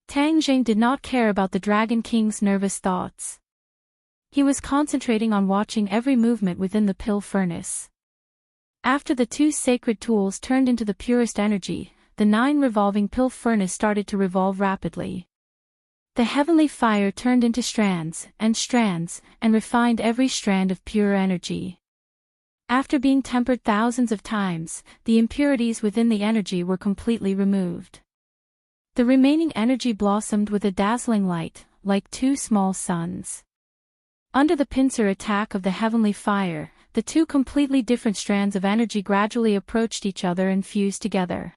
Tang Zheng did not care about the Dragon King's nervous thoughts. He was concentrating on watching every movement within the pill furnace. After the two sacred tools turned into the purest energy, the 9 revolving pill furnace started to revolve rapidly. The heavenly fire turned into strands, and refined every strand of pure energy. After being tempered thousands of times, the impurities within the energy were completely removed. The remaining energy blossomed with a dazzling light, like 2 small suns. Under the pincer attack of the heavenly fire, the 2 completely different strands of energy gradually approached each other and fused together.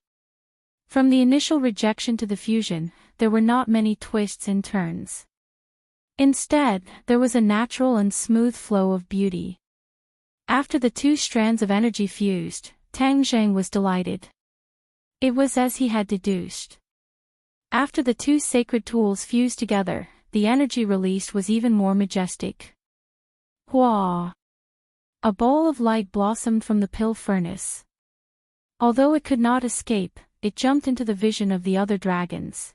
From the initial rejection to the fusion, there were not many twists and turns. Instead, there was a natural and smooth flow of beauty. After the 2 strands of energy fused, Tang Zheng was delighted. It was as he had deduced. After the 2 sacred tools fused together, the energy released was even more majestic. Hua! A ball of light blossomed from the pill furnace. Although it could not escape, it jumped into the vision of the other dragons.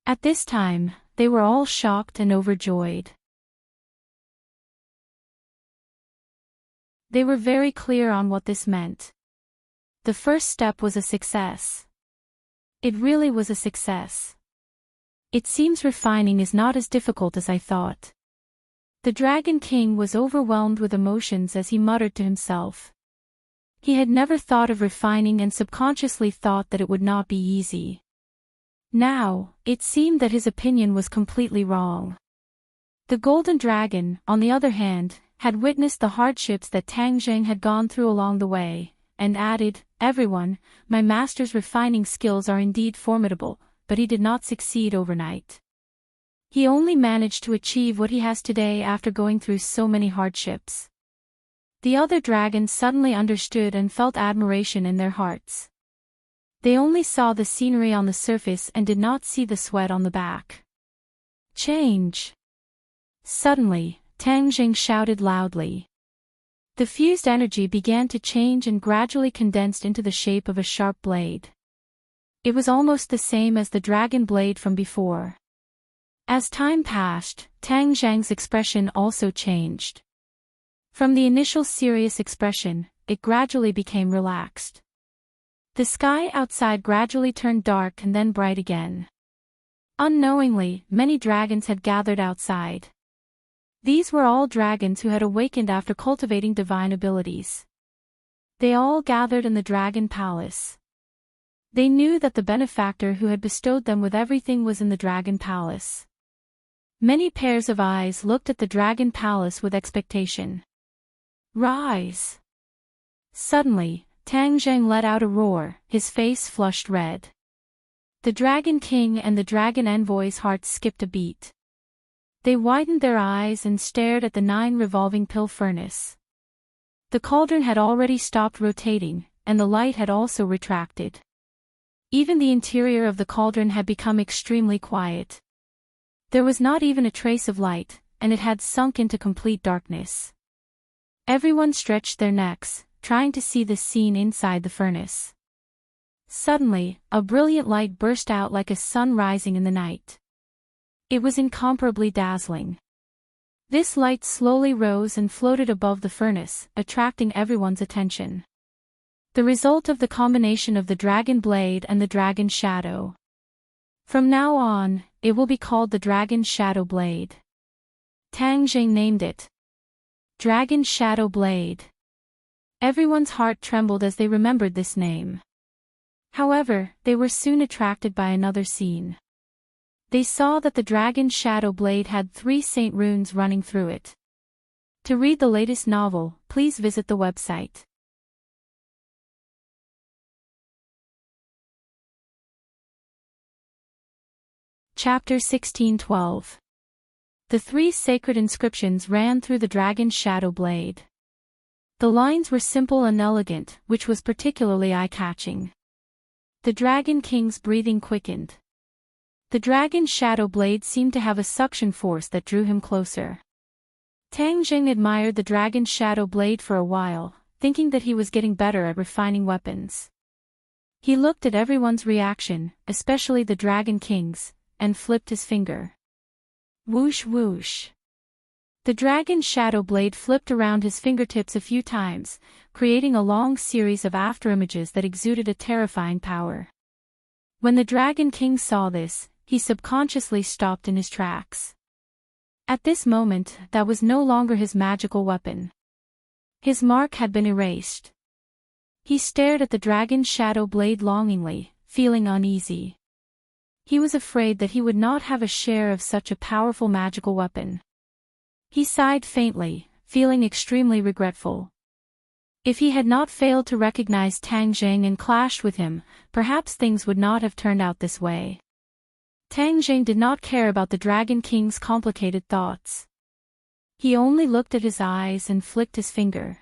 At this time, they were all shocked and overjoyed. They were very clear on what this meant. The first step was a success. It really was a success. It seems refining is not as difficult as I thought. The Dragon King was overwhelmed with emotions as he muttered to himself. He had never thought of refining and subconsciously thought that it would not be easy. Now, it seemed that his opinion was completely wrong. The Golden Dragon, on the other hand, had witnessed the hardships that Tang Zheng had gone through along the way, and added, "Everyone, my master's refining skills are indeed formidable, but he did not succeed overnight. He only managed to achieve what he has today after going through so many hardships." The other dragons suddenly understood and felt admiration in their hearts. They only saw the scenery on the surface and did not see the sweat on the back. Change! Suddenly, Tang Zheng shouted loudly. The fused energy began to change and gradually condensed into the shape of a sharp blade. It was almost the same as the dragon blade from before. As time passed, Tang Zhang's expression also changed. From the initial serious expression, it gradually became relaxed. The sky outside gradually turned dark and then bright again. Unknowingly, many dragons had gathered outside. These were all dragons who had awakened after cultivating divine abilities. They all gathered in the dragon palace. They knew that the benefactor who had bestowed them with everything was in the dragon palace. Many pairs of eyes looked at the dragon palace with expectation. Rise! Suddenly, Tang Zhang let out a roar, his face flushed red. The Dragon King and the Dragon Envoy's hearts skipped a beat. They widened their eyes and stared at the 9 revolving pill furnace. The cauldron had already stopped rotating, and the light had also retracted. Even the interior of the cauldron had become extremely quiet. There was not even a trace of light, and it had sunk into complete darkness. Everyone stretched their necks, trying to see the scene inside the furnace. Suddenly, a brilliant light burst out like a sun rising in the night. It was incomparably dazzling. This light slowly rose and floated above the furnace, attracting everyone's attention. The result of the combination of the dragon blade and the dragon shadow. From now on, it will be called the Dragon Shadow Blade. Tang Zhang named it Dragon Shadow Blade. Everyone's heart trembled as they remembered this name. However, they were soon attracted by another scene. They saw that the Dragon Shadow Blade had 3 saint runes running through it. To read the latest novel, please visit the website. Chapter 1612. The 3 sacred inscriptions ran through the Dragon Shadow Blade. The lines were simple and elegant, which was particularly eye-catching. The Dragon King's breathing quickened. The Dragon Shadow Blade seemed to have a suction force that drew him closer. Tang Zhang admired the Dragon Shadow Blade for a while, thinking that he was getting better at refining weapons. He looked at everyone's reaction, especially the Dragon King's, and flipped his finger. Whoosh whoosh. The Dragon Shadow Blade flipped around his fingertips a few times, creating a long series of afterimages that exuded a terrifying power. When the Dragon King saw this, he subconsciously stopped in his tracks. At this moment, that was no longer his magical weapon. His mark had been erased. He stared at the Dragon Shadow Blade longingly, feeling uneasy. He was afraid that he would not have a share of such a powerful magical weapon. He sighed faintly, feeling extremely regretful. If he had not failed to recognize Tang Zhang and clashed with him, perhaps things would not have turned out this way. Tang Zhang did not care about the Dragon King's complicated thoughts. He only looked at his eyes and flicked his finger.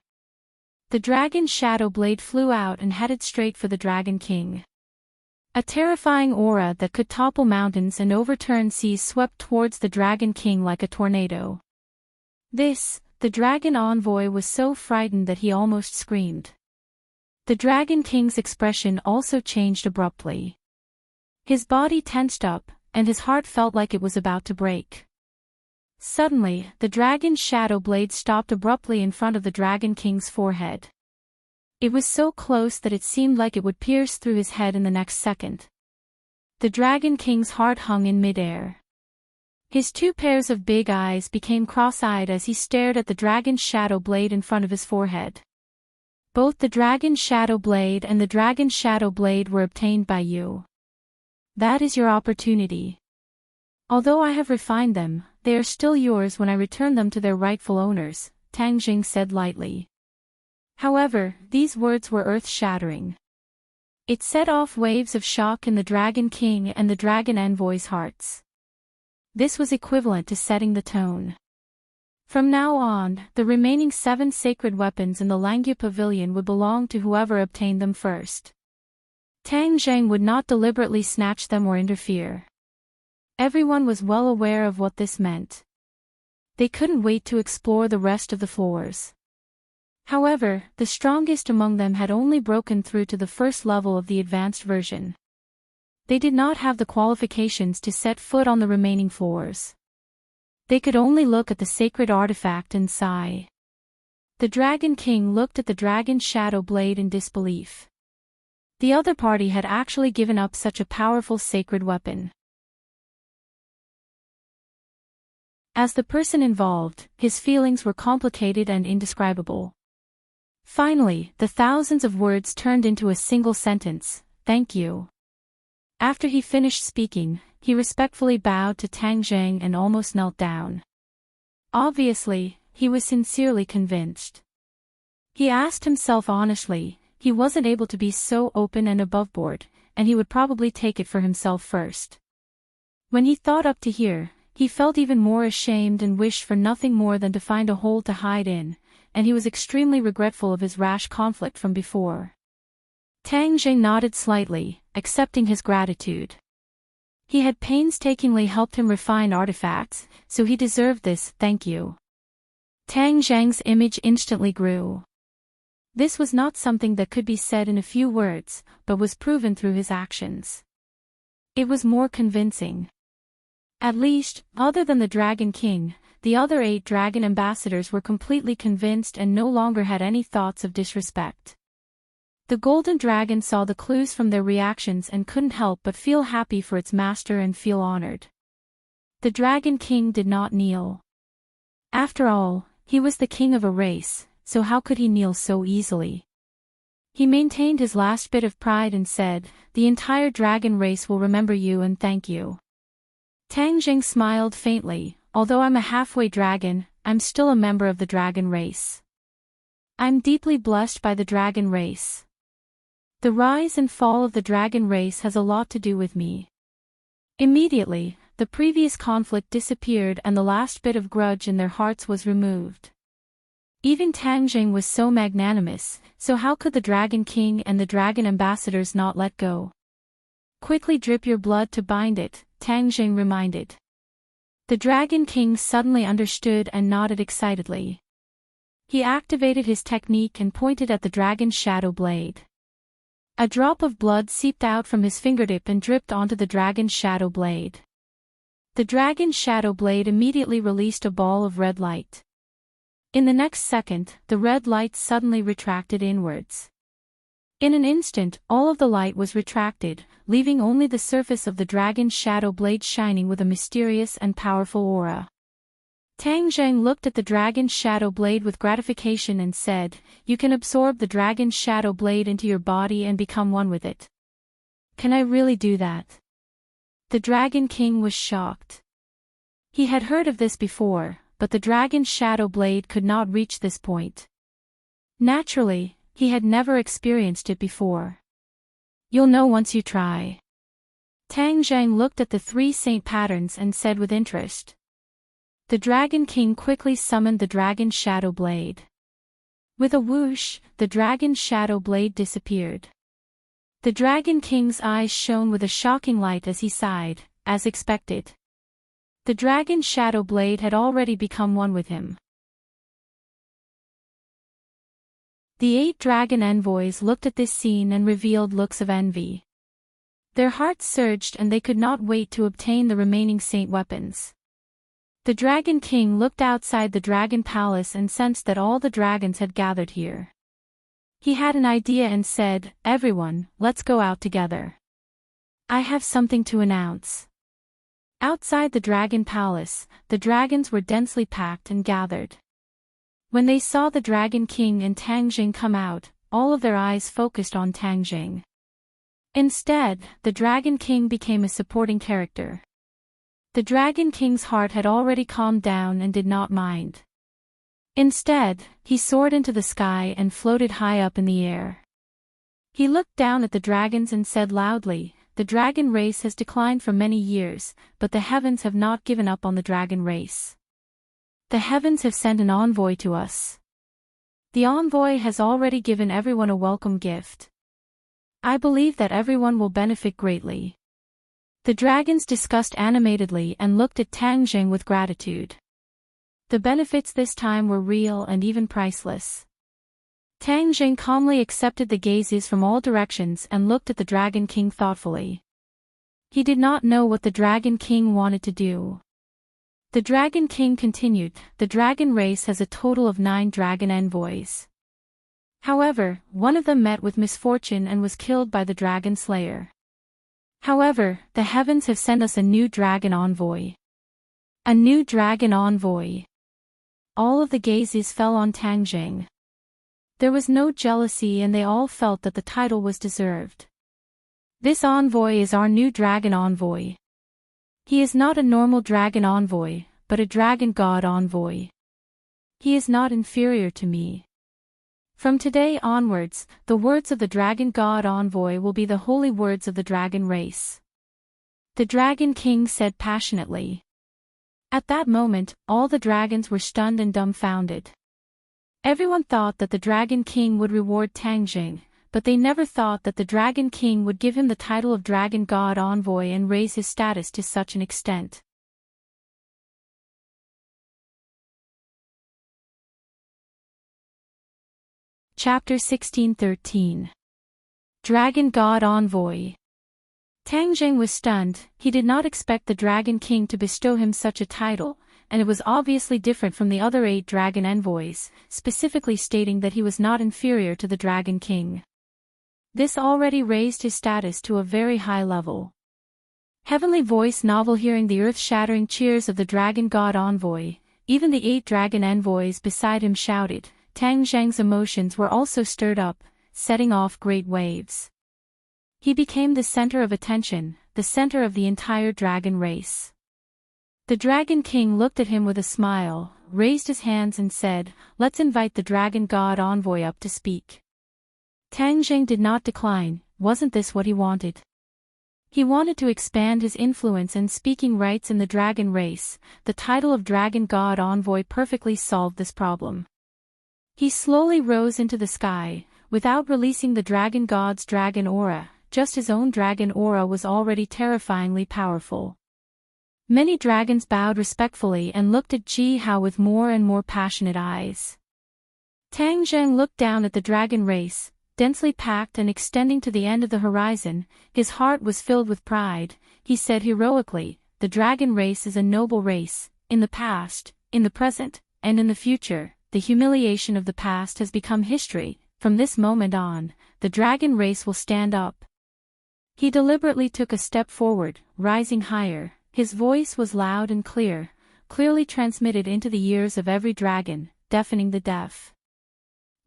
The Dragon Shadow Blade flew out and headed straight for the Dragon King. A terrifying aura that could topple mountains and overturn seas swept towards the Dragon King like a tornado. The Dragon Envoy was so frightened that he almost screamed. The Dragon King's expression also changed abruptly. His body tensed up, and his heart felt like it was about to break. Suddenly, the Dragon Shadow Blade stopped abruptly in front of the Dragon King's forehead. It was so close that it seemed like it would pierce through his head in the next second. The Dragon King's heart hung in midair. His 2 pairs of big eyes became cross-eyed as he stared at the Dragon Shadow Blade in front of his forehead. Both the Dragon Shadow Blade and the Dragon Shadow Blade were obtained by you. That is your opportunity. Although I have refined them, they are still yours when I return them to their rightful owners, Tang Zhang said lightly. However, these words were earth-shattering. It set off waves of shock in the Dragon King and the Dragon Envoy's hearts. This was equivalent to setting the tone. From now on, the remaining 7 sacred weapons in the Langya Pavilion would belong to whoever obtained them first. Tang Zhang would not deliberately snatch them or interfere. Everyone was well aware of what this meant. They couldn't wait to explore the rest of the floors. However, the strongest among them had only broken through to the first level of the advanced version. They did not have the qualifications to set foot on the remaining floors. They could only look at the sacred artifact and sigh. The Dragon King looked at the dragon's shadow blade in disbelief. The other party had actually given up such a powerful sacred weapon. As the person involved, his feelings were complicated and indescribable. Finally, the thousands of words turned into a single sentence, "Thank you." After he finished speaking, he respectfully bowed to Tang Zheng and almost knelt down. Obviously, he was sincerely convinced. He asked himself honestly, he wasn't able to be so open and aboveboard, and he would probably take it for himself first. When he thought up to here, he felt even more ashamed and wished for nothing more than to find a hole to hide in, and he was extremely regretful of his rash conflict from before. Tang Zheng nodded slightly, accepting his gratitude. He had painstakingly helped him refine artifacts, so he deserved this "thank you." Tang Zheng's image instantly grew. This was not something that could be said in a few words, but was proven through his actions. It was more convincing. At least, other than the Dragon King, the other 8 dragon ambassadors were completely convinced and no longer had any thoughts of disrespect. The Golden Dragon saw the clues from their reactions and couldn't help but feel happy for its master and feel honored. The Dragon King did not kneel. After all, he was the king of a race, so how could he kneel so easily? He maintained his last bit of pride and said, "The entire dragon race will remember you and thank you." Tang Zheng smiled faintly, "Although I'm a halfway dragon, I'm still a member of the dragon race. I'm deeply blessed by the dragon race. The rise and fall of the dragon race has a lot to do with me." Immediately, the previous conflict disappeared and the last bit of grudge in their hearts was removed. Even Tang Zheng was so magnanimous, so how could the Dragon King and the dragon ambassadors not let go? "Quickly drip your blood to bind it," Tang Zheng reminded. The Dragon King suddenly understood and nodded excitedly. He activated his technique and pointed at the dragon's shadow blade. A drop of blood seeped out from his fingertip and dripped onto the dragon's shadow blade. The dragon's shadow blade immediately released a ball of red light. In the next second, the red light suddenly retracted inwards. In an instant, all of the light was retracted, leaving only the surface of the dragon's shadow blade shining with a mysterious and powerful aura. Tang Zheng looked at the dragon's shadow blade with gratification and said, "You can absorb the dragon's shadow blade into your body and become one with it." "Can I really do that?" The Dragon King was shocked. He had heard of this before, but the dragon's shadow blade could not reach this point. Naturally, he had never experienced it before. "You'll know once you try." Tang Zheng looked at the 3 saint patterns and said with interest. The Dragon King quickly summoned the dragon's shadow blade. With a whoosh, the dragon's shadow blade disappeared. The Dragon King's eyes shone with a shocking light as he sighed, as expected. The dragon's shadow blade had already become one with him. The 8 dragon envoys looked at this scene and revealed looks of envy. Their hearts surged and they could not wait to obtain the remaining saint weapons. The Dragon King looked outside the dragon palace and sensed that all the dragons had gathered here. He had an idea and said, "Everyone, let's go out together. I have something to announce." Outside the dragon palace, the dragons were densely packed and gathered. When they saw the Dragon King and Tang Zheng come out, all of their eyes focused on Tang Zheng. Instead, the Dragon King became a supporting character. The Dragon King's heart had already calmed down and did not mind. Instead, he soared into the sky and floated high up in the air. He looked down at the dragons and said loudly, "The dragon race has declined for many years, but the heavens have not given up on the dragon race. The heavens have sent an envoy to us. The envoy has already given everyone a welcome gift. I believe that everyone will benefit greatly." The dragons discussed animatedly and looked at Tang Zheng with gratitude. The benefits this time were real and even priceless. Tang Jing calmly accepted the gazes from all directions and looked at the Dragon King thoughtfully. He did not know what the Dragon King wanted to do. The Dragon King continued, the dragon race has a total of 9 dragon envoys. However, one of them met with misfortune and was killed by the dragon slayer. However, the heavens have sent us a new dragon envoy. A new dragon envoy. All of the gazes fell on Tang Jing. There was no jealousy and they all felt that the title was deserved. This envoy is our new dragon envoy. He is not a normal dragon envoy, but a dragon god envoy. He is not inferior to me. From today onwards, the words of the dragon god envoy will be the holy words of the dragon race. The Dragon King said passionately. At that moment, all the dragons were stunned and dumbfounded. Everyone thought that the Dragon King would reward Tang Jing, but they never thought that the Dragon King would give him the title of Dragon God Envoy and raise his status to such an extent. Chapter 16:13. Dragon God Envoy. Tang Jing was stunned. He did not expect the Dragon King to bestow him such a title, and it was obviously different from the other 8 dragon envoys, specifically stating that he was not inferior to the Dragon King. This already raised his status to a very high level. Heavenly voice novel. Hearing the earth-shattering cheers of the Dragon God Envoy, even the 8 dragon envoys beside him shouted. Tang Jing's emotions were also stirred up, setting off great waves. He became the center of attention, the center of the entire dragon race. The Dragon King looked at him with a smile, raised his hands and said, "Let's invite the Dragon God Envoy up to speak." Tang Jing did not decline. Wasn't this what he wanted? He wanted to expand his influence and speaking rights in the dragon race. The title of Dragon God Envoy perfectly solved this problem. He slowly rose into the sky, without releasing the dragon god's dragon aura. Just his own dragon aura was already terrifyingly powerful. Many dragons bowed respectfully and looked at Ji Hao with more and more passionate eyes. Tang Jing looked down at the dragon race, densely packed and extending to the end of the horizon. His heart was filled with pride. He said heroically, "The dragon race is a noble race. In the past, in the present, and in the future, the humiliation of the past has become history. From this moment on, the dragon race will stand up." He deliberately took a step forward, rising higher. His voice was loud and clear, clearly transmitted into the ears of every dragon, deafening the deaf.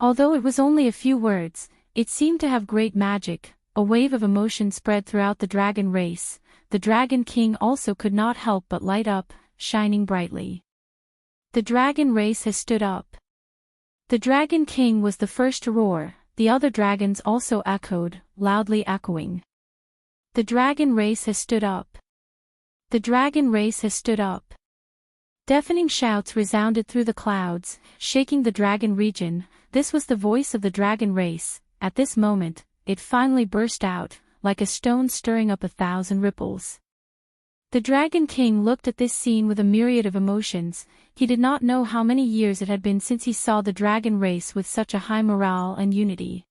Although it was only a few words, it seemed to have great magic. A wave of emotion spread throughout the dragon race. The Dragon King also could not help but light up, shining brightly. The dragon race has stood up. The Dragon King was the first to roar. The other dragons also echoed, loudly echoing. The dragon race has stood up. The dragon race has stood up. Deafening shouts resounded through the clouds, shaking the dragon region. This was the voice of the dragon race. At this moment, it finally burst out, like a stone stirring up 1,000 ripples. The Dragon King looked at this scene with a myriad of emotions. He did not know how many years it had been since he saw the dragon race with such a high morale and unity.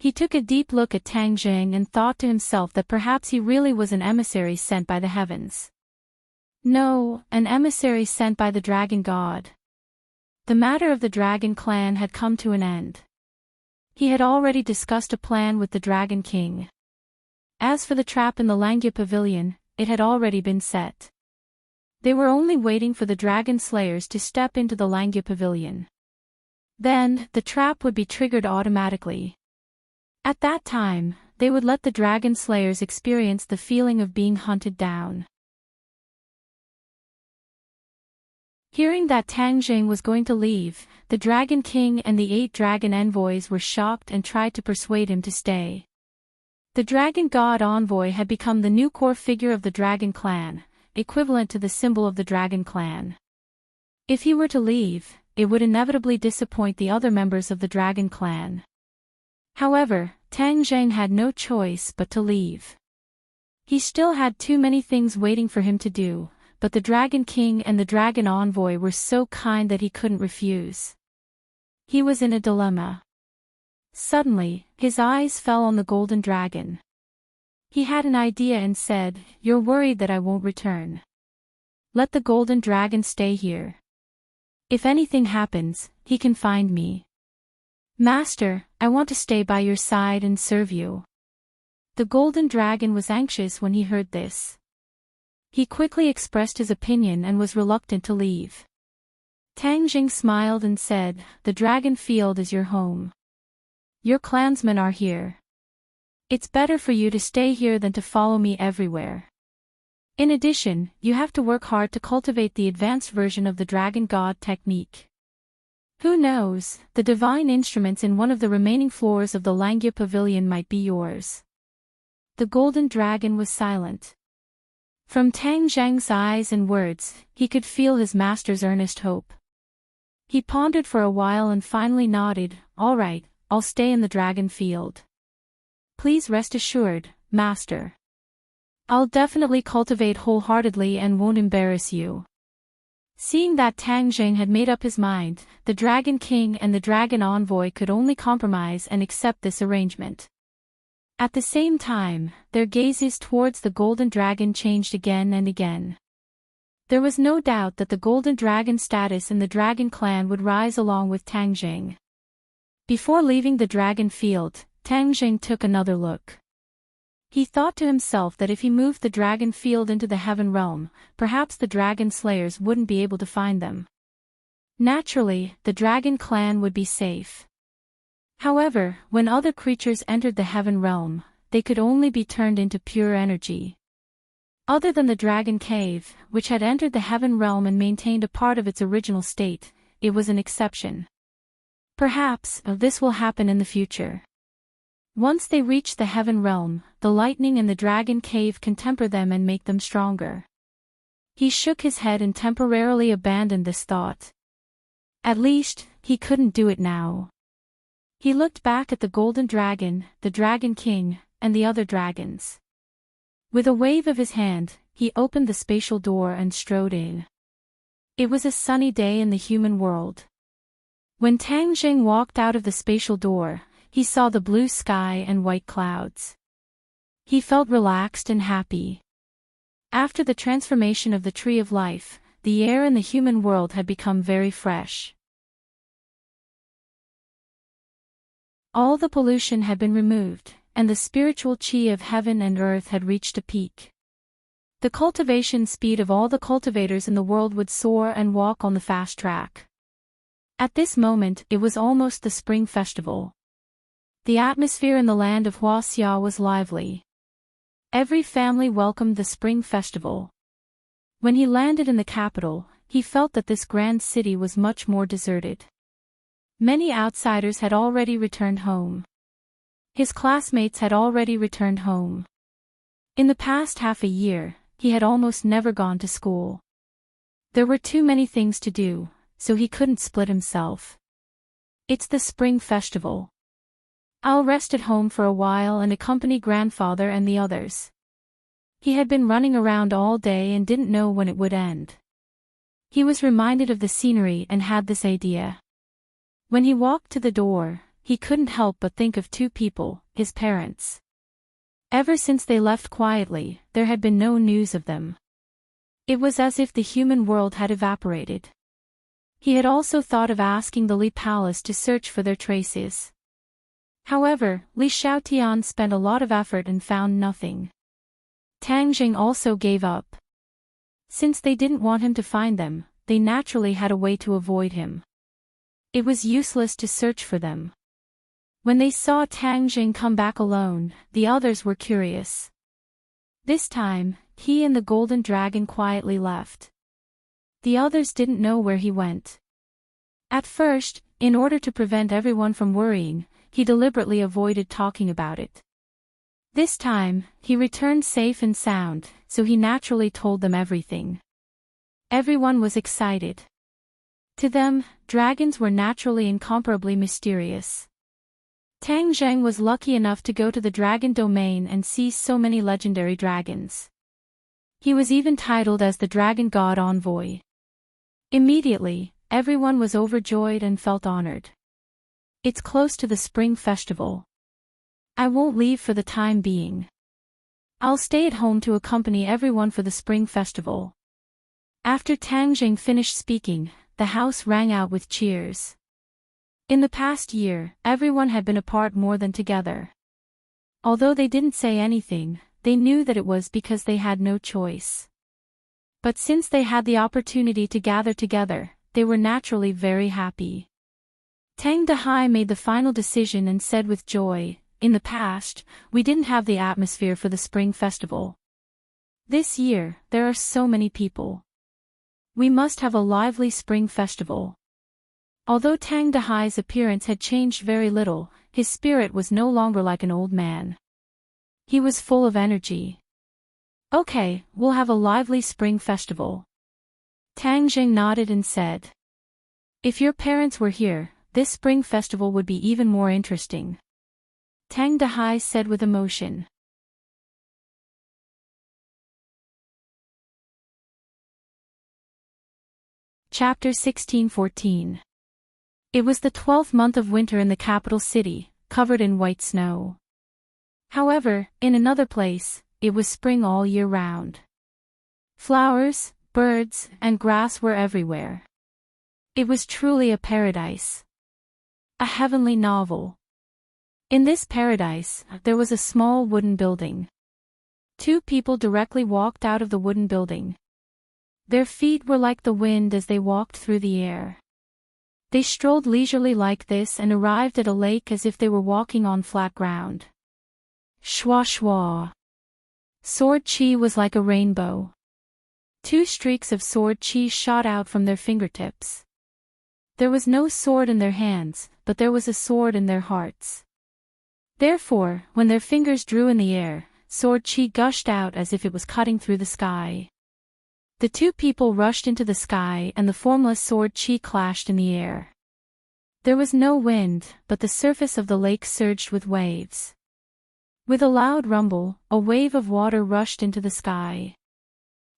He took a deep look at Tang Jing and thought to himself that perhaps he really was an emissary sent by the heavens. No, an emissary sent by the dragon god. The matter of the dragon clan had come to an end. He had already discussed a plan with the Dragon King. As for the trap in the Langya Pavilion, it had already been set. They were only waiting for the dragon slayers to step into the Langya Pavilion. Then, the trap would be triggered automatically. At that time, they would let the dragon slayers experience the feeling of being hunted down. Hearing that Tang Jing was going to leave, the Dragon King and the 8 dragon envoys were shocked and tried to persuade him to stay. The Dragon God Envoy had become the new core figure of the Dragon Clan, equivalent to the symbol of the Dragon Clan. If he were to leave, it would inevitably disappoint the other members of the Dragon Clan. However, Tang Jing had no choice but to leave. He still had too many things waiting for him to do, but the Dragon King and the Dragon Envoy were so kind that he couldn't refuse. He was in a dilemma. Suddenly, his eyes fell on the golden dragon. He had an idea and said, "You're worried that I won't return. Let the golden dragon stay here. If anything happens, he can find me. Master, I want to stay by your side and serve you." The golden dragon was anxious when he heard this. He quickly expressed his opinion and was reluctant to leave. Tang Jing smiled and said, "The dragon field is your home. Your clansmen are here. It's better for you to stay here than to follow me everywhere. In addition, you have to work hard to cultivate the advanced version of the Dragon God technique. Who knows, the divine instruments in one of the remaining floors of the Langya Pavilion might be yours." The golden dragon was silent. From Tang Zheng's eyes and words, he could feel his master's earnest hope. He pondered for a while and finally nodded, "All right, I'll stay in the dragon field. Please rest assured, Master. I'll definitely cultivate wholeheartedly and won't embarrass you." Seeing that Tang Jing had made up his mind, the Dragon King and the Dragon Envoy could only compromise and accept this arrangement. At the same time, their gazes towards the golden dragon changed again and again. There was no doubt that the golden dragon's status in the dragon clan would rise along with Tang Jing. Before leaving the dragon field, Tang Jing took another look. He thought to himself that if he moved the dragon field into the heaven realm, perhaps the dragon slayers wouldn't be able to find them. Naturally, the dragon clan would be safe. However, when other creatures entered the heaven realm, they could only be turned into pure energy. Other than the dragon cave, which had entered the heaven realm and maintained a part of its original state, it was an exception. Perhaps, this will happen in the future. Once they reach the heaven realm, the lightning in the dragon cave can temper them and make them stronger. He shook his head and temporarily abandoned this thought. At least, he couldn't do it now. He looked back at the golden dragon, the dragon king, and the other dragons. With a wave of his hand, he opened the spatial door and strode in. It was a sunny day in the human world. When Tang Jing walked out of the spatial door, he saw the blue sky and white clouds. He felt relaxed and happy. After the transformation of the Tree of Life, the air in the human world had become very fresh. All the pollution had been removed, and the spiritual chi of heaven and earth had reached a peak. The cultivation speed of all the cultivators in the world would soar and walk on the fast track. At this moment, it was almost the spring festival. The atmosphere in the land of Huaxia was lively. Every family welcomed the spring festival. When he landed in the capital, he felt that this grand city was much more deserted. Many outsiders had already returned home. His classmates had already returned home. In the past half a year, he had almost never gone to school. There were too many things to do, so he couldn't split himself. It's the spring festival. I'll rest at home for a while and accompany grandfather and the others. He had been running around all day and didn't know when it would end. He was reminded of the scenery and had this idea. When he walked to the door, he couldn't help but think of two people, his parents. Ever since they left quietly, there had been no news of them. It was as if the human world had evaporated. He had also thought of asking the Li Palace to search for their traces. However, Li Xiaotian spent a lot of effort and found nothing. Tang Jing also gave up. Since they didn't want him to find them, they naturally had a way to avoid him. It was useless to search for them. When they saw Tang Jing come back alone, the others were curious. This time, he and the golden dragon quietly left. The others didn't know where he went. At first, in order to prevent everyone from worrying, he deliberately avoided talking about it. This time, he returned safe and sound, so he naturally told them everything. Everyone was excited. To them, dragons were naturally incomparably mysterious. Tang Zheng was lucky enough to go to the dragon domain and see so many legendary dragons. He was even titled as the Dragon God Envoy. Immediately, everyone was overjoyed and felt honored. It's close to the spring festival. I won't leave for the time being. I'll stay at home to accompany everyone for the spring festival. After Tang Jing finished speaking, the house rang out with cheers. In the past year, everyone had been apart more than together. Although they didn't say anything, they knew that it was because they had no choice. But since they had the opportunity to gather together, they were naturally very happy. Tang Dehai made the final decision and said with joy, "In the past, we didn't have the atmosphere for the spring festival. This year, there are so many people. We must have a lively spring festival." Although Tang Dehai's appearance had changed very little, his spirit was no longer like an old man. He was full of energy. "Okay, we'll have a lively spring festival." Tang Jing nodded and said, "If your parents were here, this spring festival would be even more interesting." Tang Dehai said with emotion. Chapter 16:14. It was the 12th month of winter in the capital city, covered in white snow. However, in another place, it was spring all year round. Flowers, birds, and grass were everywhere. It was truly a paradise. A heavenly novel. In this paradise, there was a small wooden building. Two people directly walked out of the wooden building. Their feet were like the wind as they walked through the air. They strolled leisurely like this and arrived at a lake as if they were walking on flat ground. Shwa shwa. Sword chi was like a rainbow. Two streaks of sword chi shot out from their fingertips. There was no sword in their hands, but there was a sword in their hearts. Therefore, when their fingers drew in the air, sword chi gushed out as if it was cutting through the sky. The two people rushed into the sky and the formless sword chi clashed in the air. There was no wind, but the surface of the lake surged with waves. With a loud rumble, a wave of water rushed into the sky.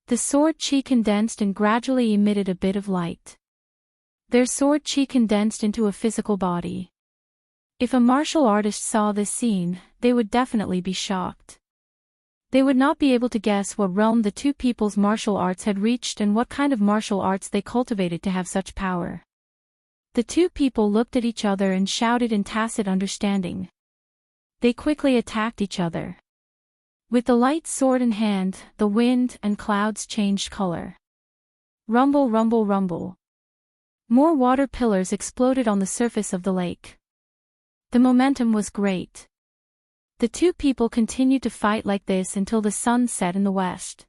The sword chi condensed and gradually emitted a bit of light. Their sword chi condensed into a physical body. If a martial artist saw this scene, they would definitely be shocked. They would not be able to guess what realm the two people's martial arts had reached and what kind of martial arts they cultivated to have such power. The two people looked at each other and shouted in tacit understanding. They quickly attacked each other. With the light sword in hand, the wind and clouds changed color. Rumble, rumble, rumble. More water pillars exploded on the surface of the lake. The momentum was great. The two people continued to fight like this until the sun set in the west.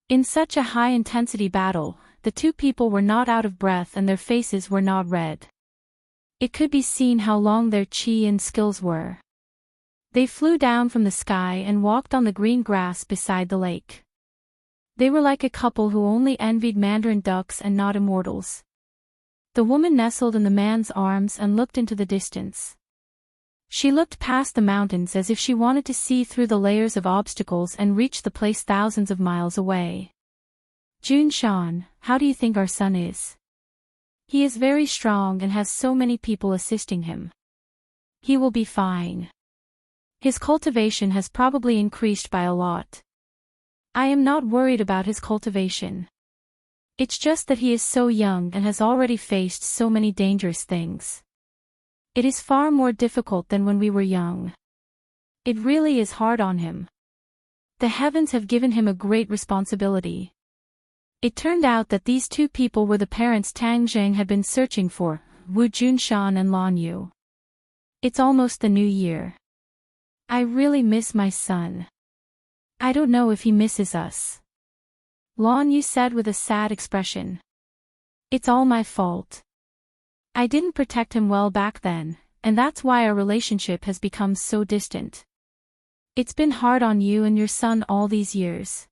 In such a high-intensity battle, the two people were not out of breath and their faces were not red. It could be seen how long their chi and skills were. They flew down from the sky and walked on the green grass beside the lake. They were like a couple who only envied mandarin ducks and not immortals. The woman nestled in the man's arms and looked into the distance. She looked past the mountains as if she wanted to see through the layers of obstacles and reach the place thousands of miles away. "Junshan, how do you think our son is? He is very strong and has so many people assisting him. He will be fine. His cultivation has probably increased by a lot. I am not worried about his cultivation. It's just that he is so young and has already faced so many dangerous things. It is far more difficult than when we were young. It really is hard on him. The heavens have given him a great responsibility." It turned out that these two people were the parents Tang Zheng had been searching for, Wu Junshan and Lan Yu. "It's almost the new year. I really miss my son. I don't know if he misses us," Lan Yu said with a sad expression. "It's all my fault. I didn't protect him well back then, and that's why our relationship has become so distant. It's been hard on you and your son all these years."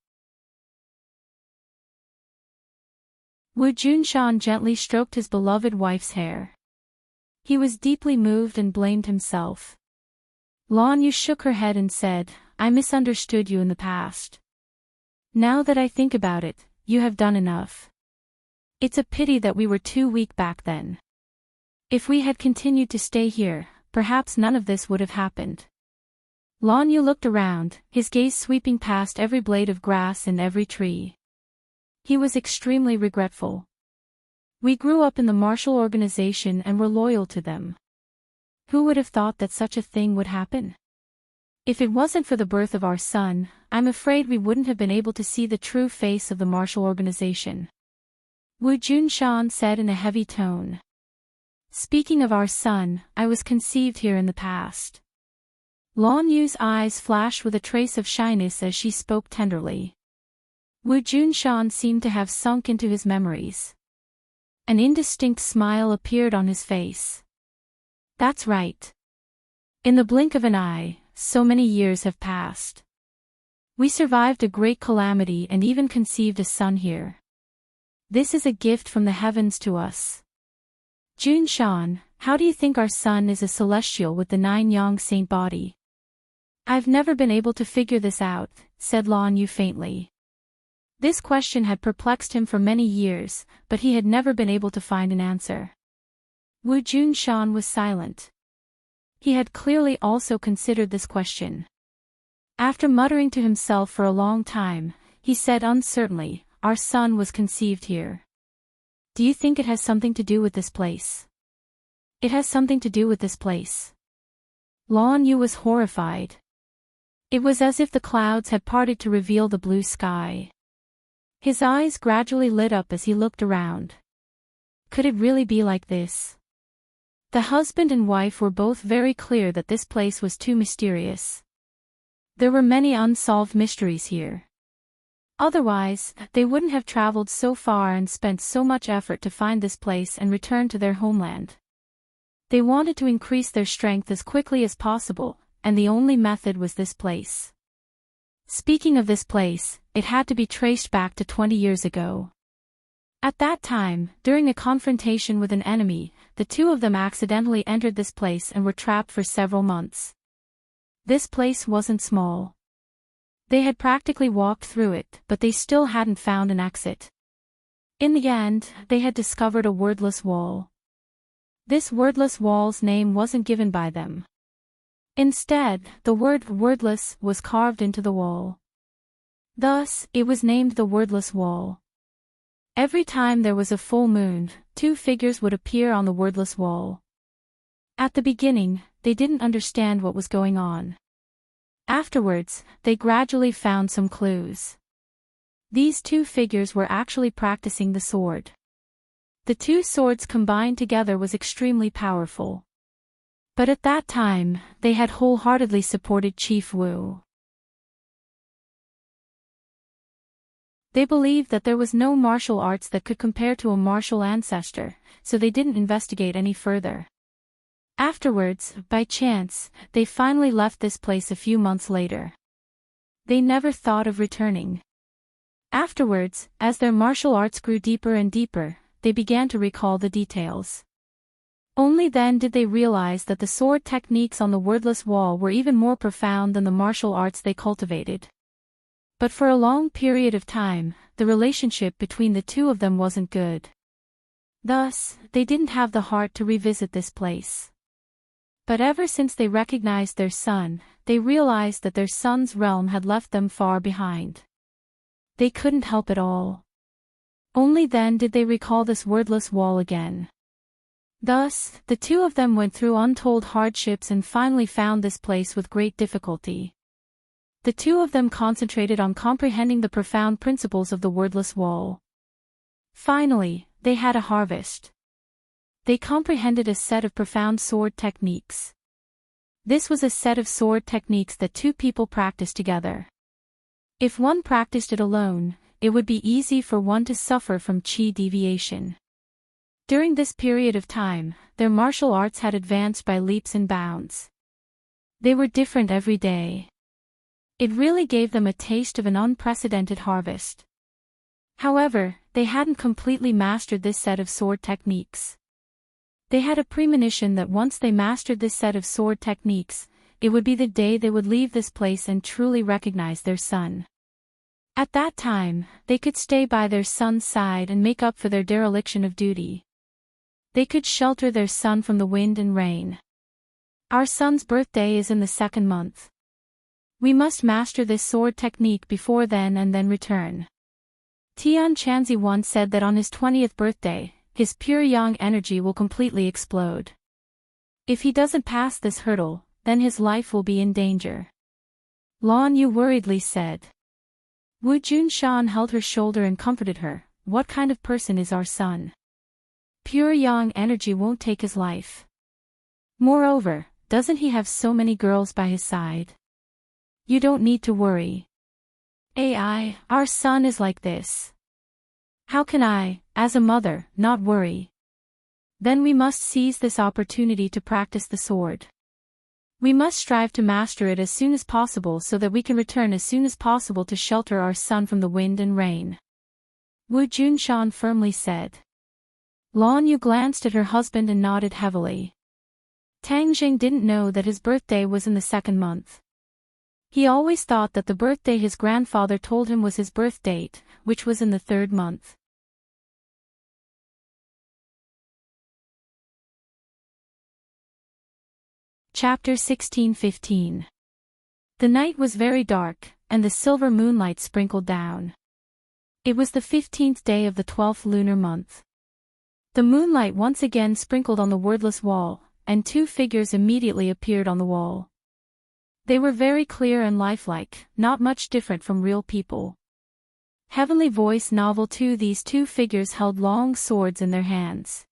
Wu Junshan gently stroked his beloved wife's hair. He was deeply moved and blamed himself. Lan Yu shook her head and said, "I misunderstood you in the past. Now that I think about it, you have done enough. It's a pity that we were too weak back then. If we had continued to stay here, perhaps none of this would have happened. Lan Yu looked around, his gaze sweeping past every blade of grass and every tree. He was extremely regretful. We grew up in the martial organization and were loyal to them. Who would have thought that such a thing would happen? If it wasn't for the birth of our son, I'm afraid we wouldn't have been able to see the true face of the martial organization. Wu Junshan said in a heavy tone. Speaking of our son, I was conceived here in the past. Lan Yu's eyes flashed with a trace of shyness as she spoke tenderly. Wu Junshan seemed to have sunk into his memories. An indistinct smile appeared on his face. That's right. In the blink of an eye, so many years have passed. We survived a great calamity and even conceived a son here. This is a gift from the heavens to us. Junshan, how do you think our son is a celestial with the 9 yang saint body? I've never been able to figure this out, said Lan Yu faintly. This question had perplexed him for many years, but he had never been able to find an answer. Wu Junshan was silent. He had clearly also considered this question. After muttering to himself for a long time, he said uncertainly, our son was conceived here. Do you think it has something to do with this place? It has something to do with this place. Lan Yu was horrified. It was as if the clouds had parted to reveal the blue sky. His eyes gradually lit up as he looked around. Could it really be like this? The husband and wife were both very clear that this place was too mysterious. There were many unsolved mysteries here. Otherwise, they wouldn't have traveled so far and spent so much effort to find this place and return to their homeland. They wanted to increase their strength as quickly as possible, and the only method was this place. Speaking of this place, it had to be traced back to 20 years ago. At that time, during a confrontation with an enemy, the two of them accidentally entered this place and were trapped for several months. This place wasn't small. They had practically walked through it, but they still hadn't found an exit. In the end, they had discovered a wordless wall. This wordless wall's name wasn't given by them. Instead, the word wordless was carved into the wall. Thus, it was named the wordless wall. Every time there was a full moon, 2 figures would appear on the wordless wall. At the beginning, they didn't understand what was going on. Afterwards, they gradually found some clues. These 2 figures were actually practicing the sword. The 2 swords combined together was extremely powerful. But at that time, they had wholeheartedly supported Chief Wu. They believed that there was no martial arts that could compare to a martial ancestor, so they didn't investigate any further. Afterwards, by chance, they finally left this place a few months later. They never thought of returning. Afterwards, as their martial arts grew deeper and deeper, they began to recall the details. Only then did they realize that the sword techniques on the wordless wall were even more profound than the martial arts they cultivated. But for a long period of time, the relationship between the two of them wasn't good. Thus, they didn't have the heart to revisit this place. But ever since they recognized their son, they realized that their son's realm had left them far behind. They couldn't help it all. Only then did they recall this wordless wall again. Thus, the two of them went through untold hardships and finally found this place with great difficulty. The two of them concentrated on comprehending the profound principles of the wordless wall. Finally, they had a harvest. They comprehended a set of profound sword techniques. This was a set of sword techniques that 2 people practiced together. If one practiced it alone, it would be easy for one to suffer from qi deviation. During this period of time, their martial arts had advanced by leaps and bounds. They were different every day. It really gave them a taste of an unprecedented harvest. However, they hadn't completely mastered this set of sword techniques. They had a premonition that once they mastered this set of sword techniques, it would be the day they would leave this place and truly recognize their son. At that time, they could stay by their son's side and make up for their dereliction of duty. They could shelter their son from the wind and rain. Our son's birthday is in the 2nd month. We must master this sword technique before then and then return. Tian Chanzi once said that on his 20th birthday, his pure yang energy will completely explode. If he doesn't pass this hurdle, then his life will be in danger. Lan Yu worriedly said. Wu Junshan held her shoulder and comforted her. What kind of person is our son? Pure yang energy won't take his life. Moreover, doesn't he have so many girls by his side? You don't need to worry. Our son is like this. How can I, as a mother, not worry? Then we must seize this opportunity to practice the sword. We must strive to master it as soon as possible so that we can return as soon as possible to shelter our son from the wind and rain. Wu Junshan firmly said. Lan Yu glanced at her husband and nodded heavily. Tang Jing didn't know that his birthday was in the 2nd month. He always thought that the birthday his grandfather told him was his birth date, which was in the 3rd month. Chapter 16:15. The night was very dark, and the silver moonlight sprinkled down. It was the 15th day of the 12th lunar month. The moonlight once again sprinkled on the wordless wall, and 2 figures immediately appeared on the wall. They were very clear and lifelike, not much different from real people. Heavenly Voice Novel 2. These 2 figures held long swords in their hands.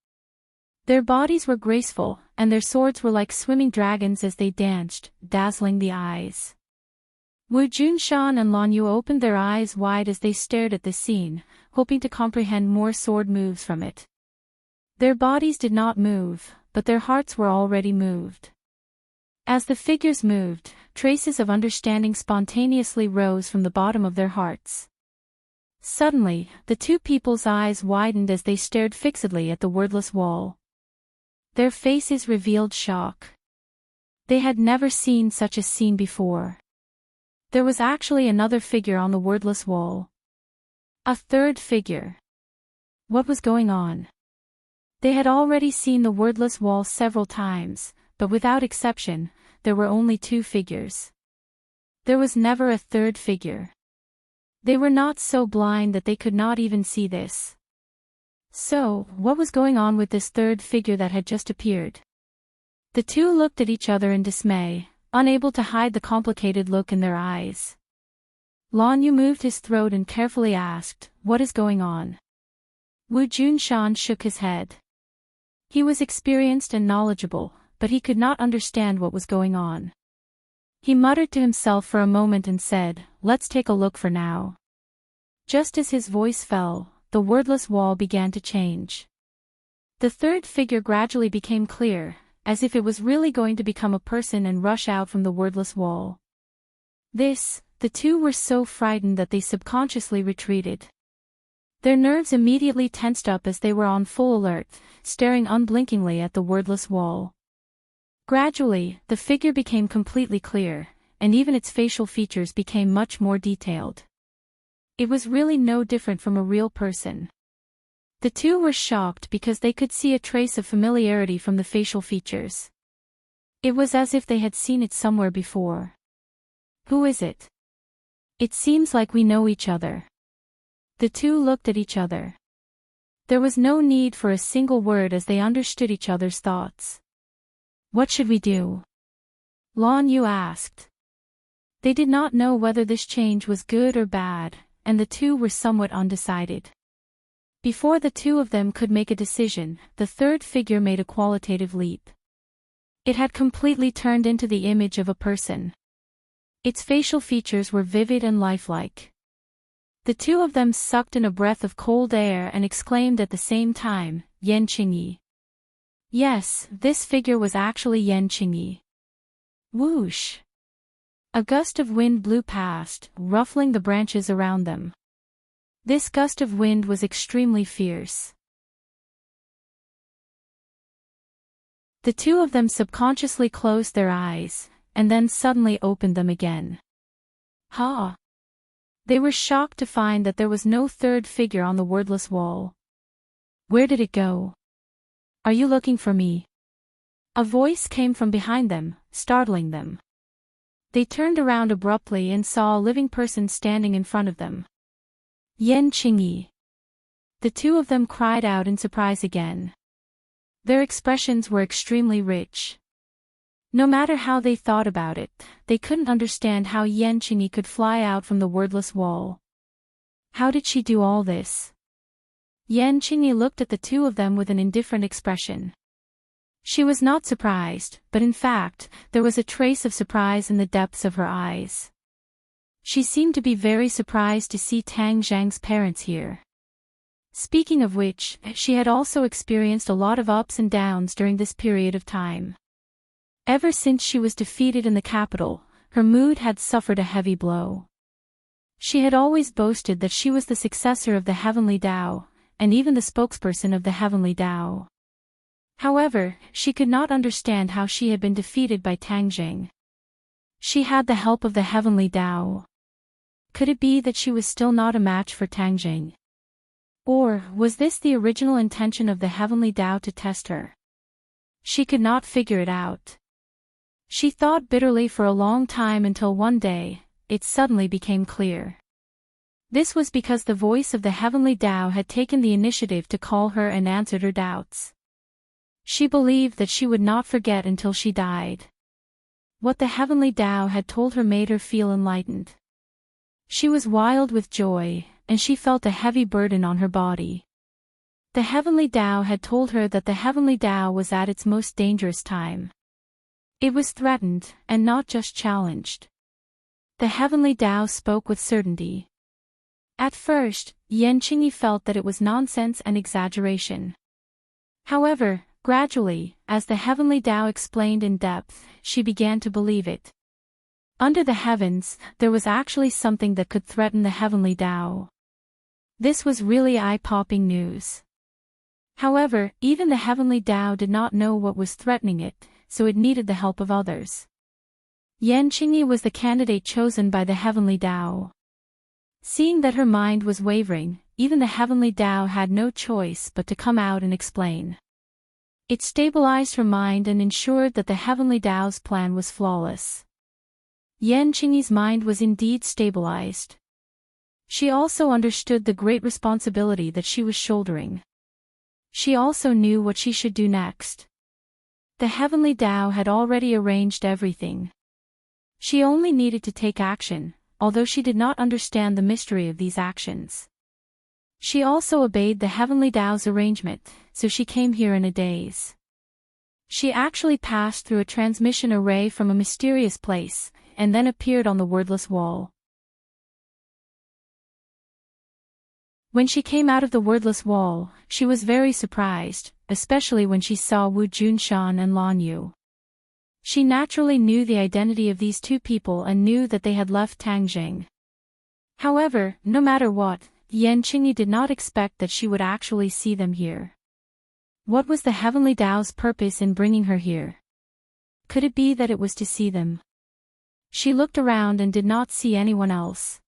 Their bodies were graceful, and their swords were like swimming dragons as they danced, dazzling the eyes. Wu Junshan and Lan Yu opened their eyes wide as they stared at this scene, hoping to comprehend more sword moves from it. Their bodies did not move, but their hearts were already moved. As the figures moved, traces of understanding spontaneously rose from the bottom of their hearts. Suddenly, the 2 people's eyes widened as they stared fixedly at the wordless wall. Their faces revealed shock. They had never seen such a scene before. There was actually another figure on the wordless wall. A 3rd figure. What was going on? They had already seen the wordless wall several times, but without exception, there were only 2 figures. There was never a 3rd figure. They were not so blind that they could not even see this. So, what was going on with this 3rd figure that had just appeared? The 2 looked at each other in dismay, unable to hide the complicated look in their eyes. Lan Yu moved his throat and carefully asked, "What is going on?" Wu Junshan shook his head. He was experienced and knowledgeable, but he could not understand what was going on. He muttered to himself for a moment and said, "Let's take a look for now." Just as his voice fell, the wordless wall began to change. The 3rd figure gradually became clear, as if it was really going to become a person and rush out from the wordless wall. The 2 were so frightened that they subconsciously retreated. Their nerves immediately tensed up as they were on full alert, staring unblinkingly at the wordless wall. Gradually, the figure became completely clear, and even its facial features became much more detailed. It was really no different from a real person. The 2 were shocked because they could see a trace of familiarity from the facial features. It was as if they had seen it somewhere before. Who is it? It seems like we know each other. The 2 looked at each other. There was no need for a single word as they understood each other's thoughts. What should we do? Lan Yu asked. They did not know whether this change was good or bad, and the 2 were somewhat undecided. Before the 2 of them could make a decision, the 3rd figure made a qualitative leap. It had completely turned into the image of a person. Its facial features were vivid and lifelike. The 2 of them sucked in a breath of cold air and exclaimed at the same time, "Yan Qingyi." Yes, this figure was actually Yan Qingyi. Whoosh! A gust of wind blew past, ruffling the branches around them. This gust of wind was extremely fierce. The 2 of them subconsciously closed their eyes, and then suddenly opened them again. Ha! They were shocked to find that there was no 3rd figure on the wordless wall. Where did it go? Are you looking for me? A voice came from behind them, startling them. They turned around abruptly and saw a living person standing in front of them. Enchanting. The two of them cried out in surprise again. Their expressions were extremely rich. No matter how they thought about it, they couldn't understand how Enchanting could fly out from the wordless wall. How did she do all this? Enchanting looked at the two of them with an indifferent expression. She was not surprised, but in fact, there was a trace of surprise in the depths of her eyes. She seemed to be very surprised to see Tang Zhang's parents here. Speaking of which, she had also experienced a lot of ups and downs during this period of time. Ever since she was defeated in the capital, her mood had suffered a heavy blow. She had always boasted that she was the successor of the Heavenly Tao, and even the spokesperson of the Heavenly Tao. However, she could not understand how she had been defeated by Tang Zhang. She had the help of the Heavenly Tao. Could it be that she was still not a match for Tang Zhang? Or, was this the original intention of the Heavenly Tao to test her? She could not figure it out. She thought bitterly for a long time until one day, it suddenly became clear. This was because the voice of the Heavenly Tao had taken the initiative to call her and answered her doubts. She believed that she would not forget until she died. What the Heavenly Tao had told her made her feel enlightened. She was wild with joy, and she felt a heavy burden on her body. The Heavenly Tao had told her that the Heavenly Tao was at its most dangerous time. It was threatened, and not just challenged. The Heavenly Tao spoke with certainty. At first, Enchanting felt that it was nonsense and exaggeration. However, gradually, as the Heavenly Tao explained in depth, she began to believe it. Under the heavens, there was actually something that could threaten the Heavenly Tao. This was really eye-popping news. However, even the Heavenly Tao did not know what was threatening it, so it needed the help of others. Enchanting was the candidate chosen by the Heavenly Tao. Seeing that her mind was wavering, even the Heavenly Tao had no choice but to come out and explain. It stabilized her mind and ensured that the Heavenly Tao's plan was flawless. Enchanting's mind was indeed stabilized. She also understood the great responsibility that she was shouldering. She also knew what she should do next. The Heavenly Tao had already arranged everything. She only needed to take action, although she did not understand the mystery of these actions. She also obeyed the Heavenly Tao's arrangement, so she came here in a daze. She actually passed through a transmission array from a mysterious place, and then appeared on the wordless wall. When she came out of the wordless wall, she was very surprised, especially when she saw Wu Junshan and Lan Yu. She naturally knew the identity of these two people and knew that they had left Tang Zhang. However, no matter what, Enchanting did not expect that she would actually see them here. What was the Heavenly Tao's purpose in bringing her here? Could it be that it was to see them? She looked around and did not see anyone else.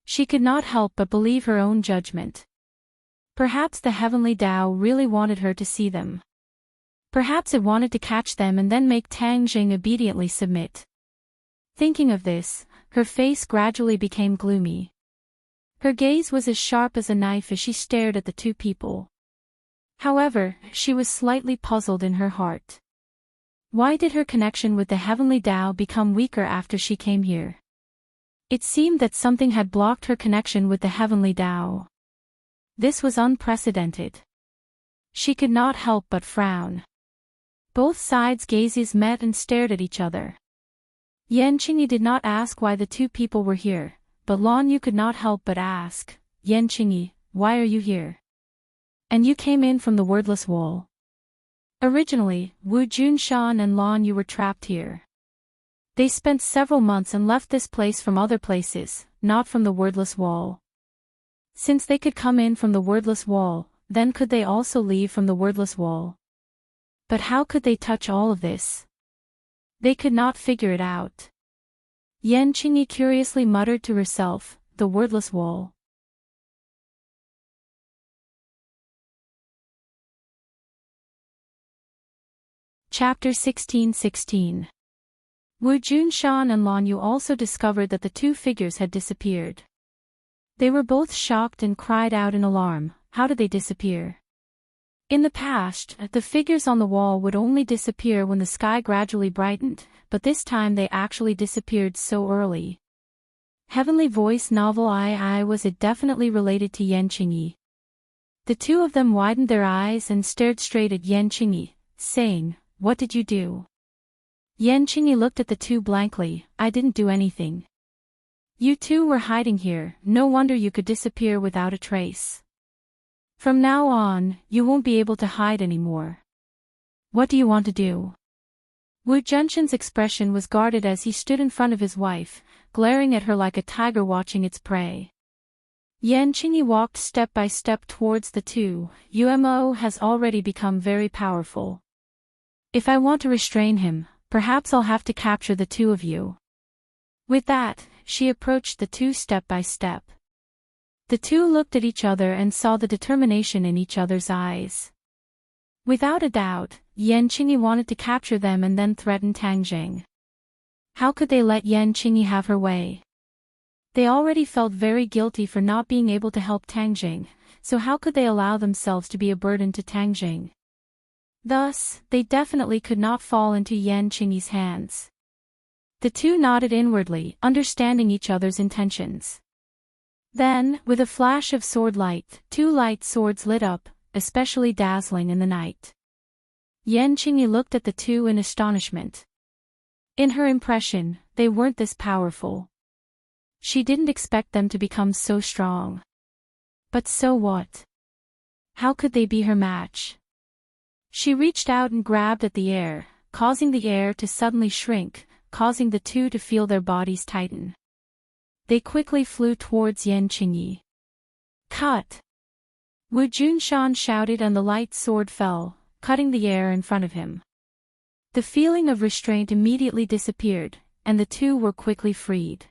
She could not help but believe her own judgment. Perhaps the Heavenly Tao really wanted her to see them. Perhaps it wanted to catch them and then make Tang Zhang obediently submit. Thinking of this, her face gradually became gloomy. Her gaze was as sharp as a knife as she stared at the two people. However, she was slightly puzzled in her heart. Why did her connection with the Heavenly Tao become weaker after she came here? It seemed that something had blocked her connection with the Heavenly Tao. This was unprecedented. She could not help but frown. Both sides' gazes met and stared at each other. Enchanting did not ask why the two people were here, but Lan Yu could not help but ask, Enchanting, why are you here? And you came in from the wordless wall. Originally, Wu Junshan and Lan Yu were trapped here. They spent several months and left this place from other places, not from the wordless wall. Since they could come in from the wordless wall, then could they also leave from the wordless wall? But how could they touch all of this? They could not figure it out. Enchanting curiously muttered to herself, the wordless wall. Chapter 16:16. Wu Junshan and Lan Yu also discovered that the two figures had disappeared. They were both shocked and cried out in alarm. How did they disappear? In the past, the figures on the wall would only disappear when the sky gradually brightened, but this time they actually disappeared so early. Heavenly Voice Novel II. Was it definitely related to Yan Qingyi? The two of them widened their eyes and stared straight at Yan Qingyi, saying, "What did you do?" Yan Qingyi looked at the two blankly. "I didn't do anything. You two were hiding here, no wonder you could disappear without a trace. From now on, you won't be able to hide anymore. What do you want to do?" Wu Junshan's expression was guarded as he stood in front of his wife, glaring at her like a tiger watching its prey. Yan Qingyi walked step by step towards the two. "Umo has already become very powerful. If I want to restrain him, perhaps I'll have to capture the two of you." With that, she approached the two step by step. The two looked at each other and saw the determination in each other's eyes. Without a doubt, Yan Qingyi wanted to capture them and then threaten Tang Jing. How could they let Yan Qingyi have her way? They already felt very guilty for not being able to help Tang Jing, so how could they allow themselves to be a burden to Tang Jing? Thus, they definitely could not fall into Yan Qingyi's hands. The two nodded inwardly, understanding each other's intentions. Then, with a flash of sword light, two light swords lit up, especially dazzling in the night. Yan Qingyi looked at the two in astonishment. In her impression, they weren't this powerful. She didn't expect them to become so strong. But so what? How could they be her match? She reached out and grabbed at the air, causing the air to suddenly shrink, causing the two to feel their bodies tighten. They quickly flew towards Yan Qingyi. "Cut!" Wu Junshan shouted and the light sword fell, cutting the air in front of him. The feeling of restraint immediately disappeared, and the two were quickly freed.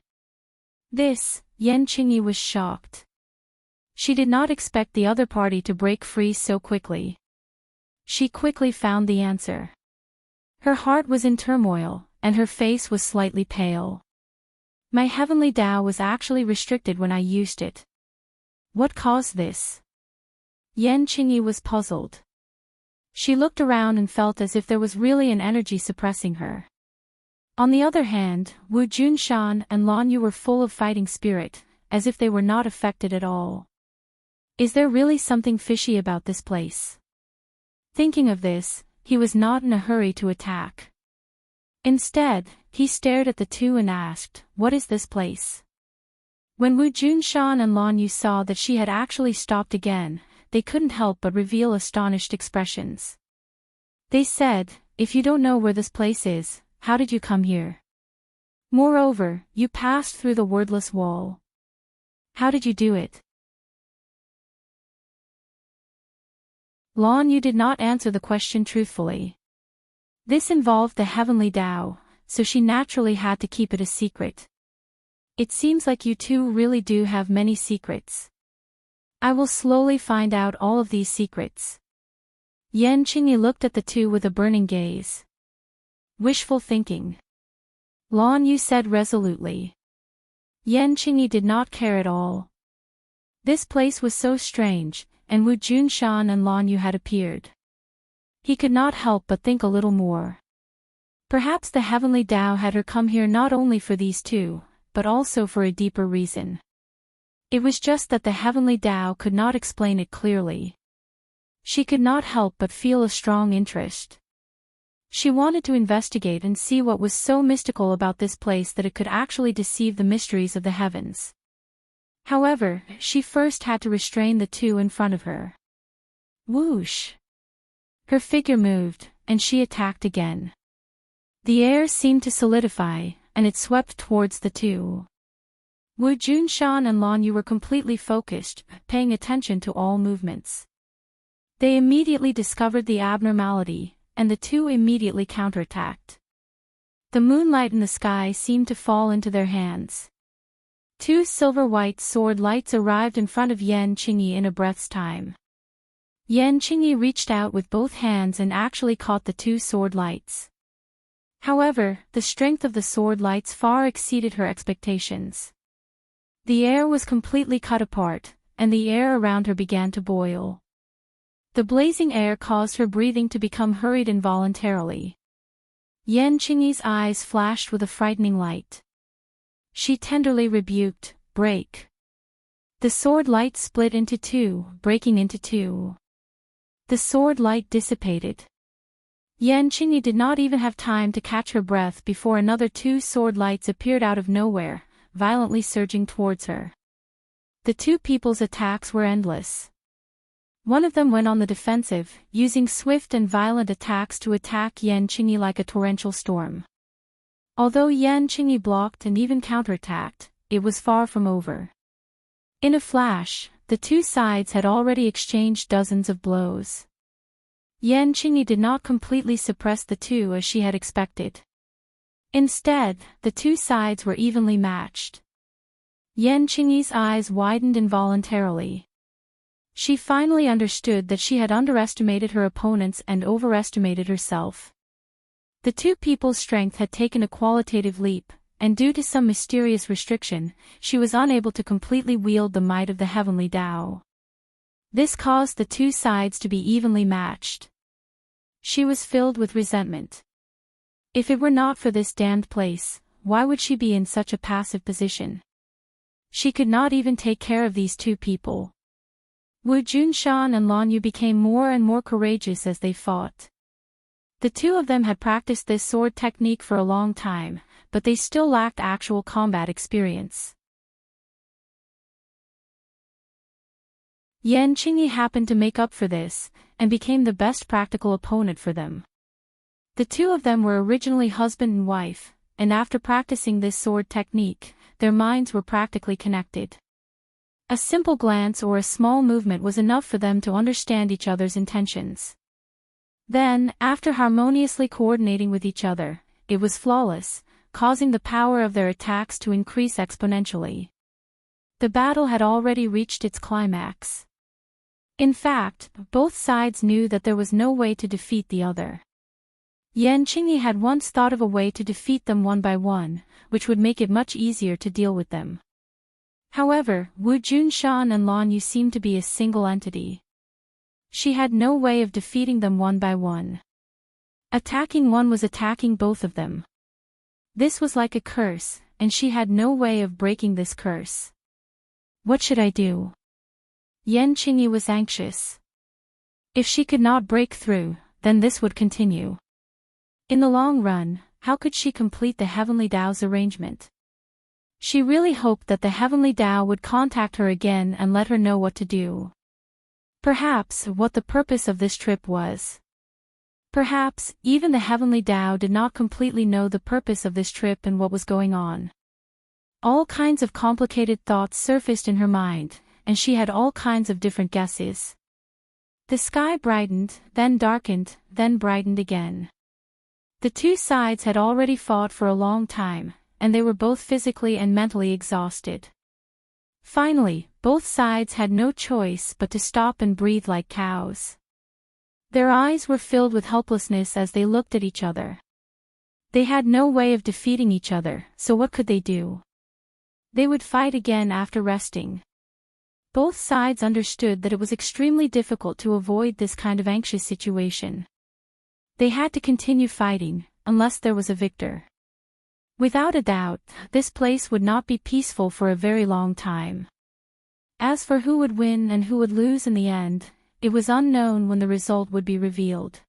Yan Qingyi was shocked. She did not expect the other party to break free so quickly. She quickly found the answer. Her heart was in turmoil, and her face was slightly pale. "My heavenly Tao was actually restricted when I used it. What caused this?" Yan Qingyi was puzzled. She looked around and felt as if there was really an energy suppressing her. On the other hand, Wu Junshan and Lan Yu were full of fighting spirit, as if they were not affected at all. Is there really something fishy about this place? Thinking of this, he was not in a hurry to attack. Instead, he stared at the two and asked, "What is this place?" When Wu Junshan and Lan Yu saw that she had actually stopped again, they couldn't help but reveal astonished expressions. They said, "If you don't know where this place is, how did you come here? Moreover, you passed through the wordless wall. How did you do it?" Lan Yu did not answer the question truthfully. This involved the heavenly Tao, so she naturally had to keep it a secret. "It seems like you two really do have many secrets. I will slowly find out all of these secrets." Yan Qingyi looked at the two with a burning gaze. "Wishful thinking," Lan Yu said resolutely. Yan Qingyi did not care at all. This place was so strange, and Wu Junshan and Lan Yu had appeared. He could not help but think a little more. Perhaps the heavenly Tao had her come here not only for these two, but also for a deeper reason. It was just that the heavenly Tao could not explain it clearly. She could not help but feel a strong interest. She wanted to investigate and see what was so mystical about this place that it could actually deceive the mysteries of the heavens. However, she first had to restrain the two in front of her. Whoosh! Her figure moved, and she attacked again. The air seemed to solidify, and it swept towards the two. Wu Junshan and Lan Yu were completely focused, paying attention to all movements. They immediately discovered the abnormality, and the two immediately counterattacked. The moonlight in the sky seemed to fall into their hands. Two silver-white sword lights arrived in front of Yan Qingyi in a breath's time. Yan Qingyi reached out with both hands and actually caught the two sword lights. However, the strength of the sword lights far exceeded her expectations. The air was completely cut apart, and the air around her began to boil. The blazing air caused her breathing to become hurried involuntarily. Yan Qingyi's eyes flashed with a frightening light. She tenderly rebuked, "Break." The sword light split into two, breaking into two. The sword light dissipated. Yan Qingyi did not even have time to catch her breath before another two sword lights appeared out of nowhere, violently surging towards her. The two people's attacks were endless. One of them went on the defensive, using swift and violent attacks to attack Yan Qingyi like a torrential storm. Although Yan Qingyi blocked and even counterattacked, it was far from over. In a flash, the two sides had already exchanged dozens of blows. Yan Qingyi did not completely suppress the two as she had expected. Instead, the two sides were evenly matched. Yan Qingyi's eyes widened involuntarily. She finally understood that she had underestimated her opponents and overestimated herself. The two people's strength had taken a qualitative leap, and due to some mysterious restriction, she was unable to completely wield the might of the heavenly Tao. This caused the two sides to be evenly matched. She was filled with resentment. If it were not for this damned place, why would she be in such a passive position? She could not even take care of these two people. Wu Junshan and Lan Yu became more and more courageous as they fought. The two of them had practiced this sword technique for a long time, but they still lacked actual combat experience. Yan Qingyi happened to make up for this, and became the best practical opponent for them. The two of them were originally husband and wife, and after practicing this sword technique, their minds were practically connected. A simple glance or a small movement was enough for them to understand each other's intentions. Then, after harmoniously coordinating with each other, it was flawless, causing the power of their attacks to increase exponentially. The battle had already reached its climax. In fact, both sides knew that there was no way to defeat the other. Yan Qingyi had once thought of a way to defeat them one by one, which would make it much easier to deal with them. However, Wu Junshan and Lan Yu seemed to be a single entity. She had no way of defeating them one by one. Attacking one was attacking both of them. This was like a curse, and she had no way of breaking this curse. What should I do? Yan Qingyi was anxious. If she could not break through, then this would continue. In the long run, how could she complete the Heavenly Tao's arrangement? She really hoped that the Heavenly Tao would contact her again and let her know what to do. Perhaps what the purpose of this trip was. Perhaps even the Heavenly Tao did not completely know the purpose of this trip and what was going on. All kinds of complicated thoughts surfaced in her mind, and she had all kinds of different guesses. The sky brightened, then darkened, then brightened again. The two sides had already fought for a long time, and they were both physically and mentally exhausted. Finally, both sides had no choice but to stop and breathe like cows. Their eyes were filled with helplessness as they looked at each other. They had no way of defeating each other, so what could they do? They would fight again after resting. Both sides understood that it was extremely difficult to avoid this kind of anxious situation. They had to continue fighting, unless there was a victor. Without a doubt, this place would not be peaceful for a very long time. As for who would win and who would lose in the end, it was unknown when the result would be revealed.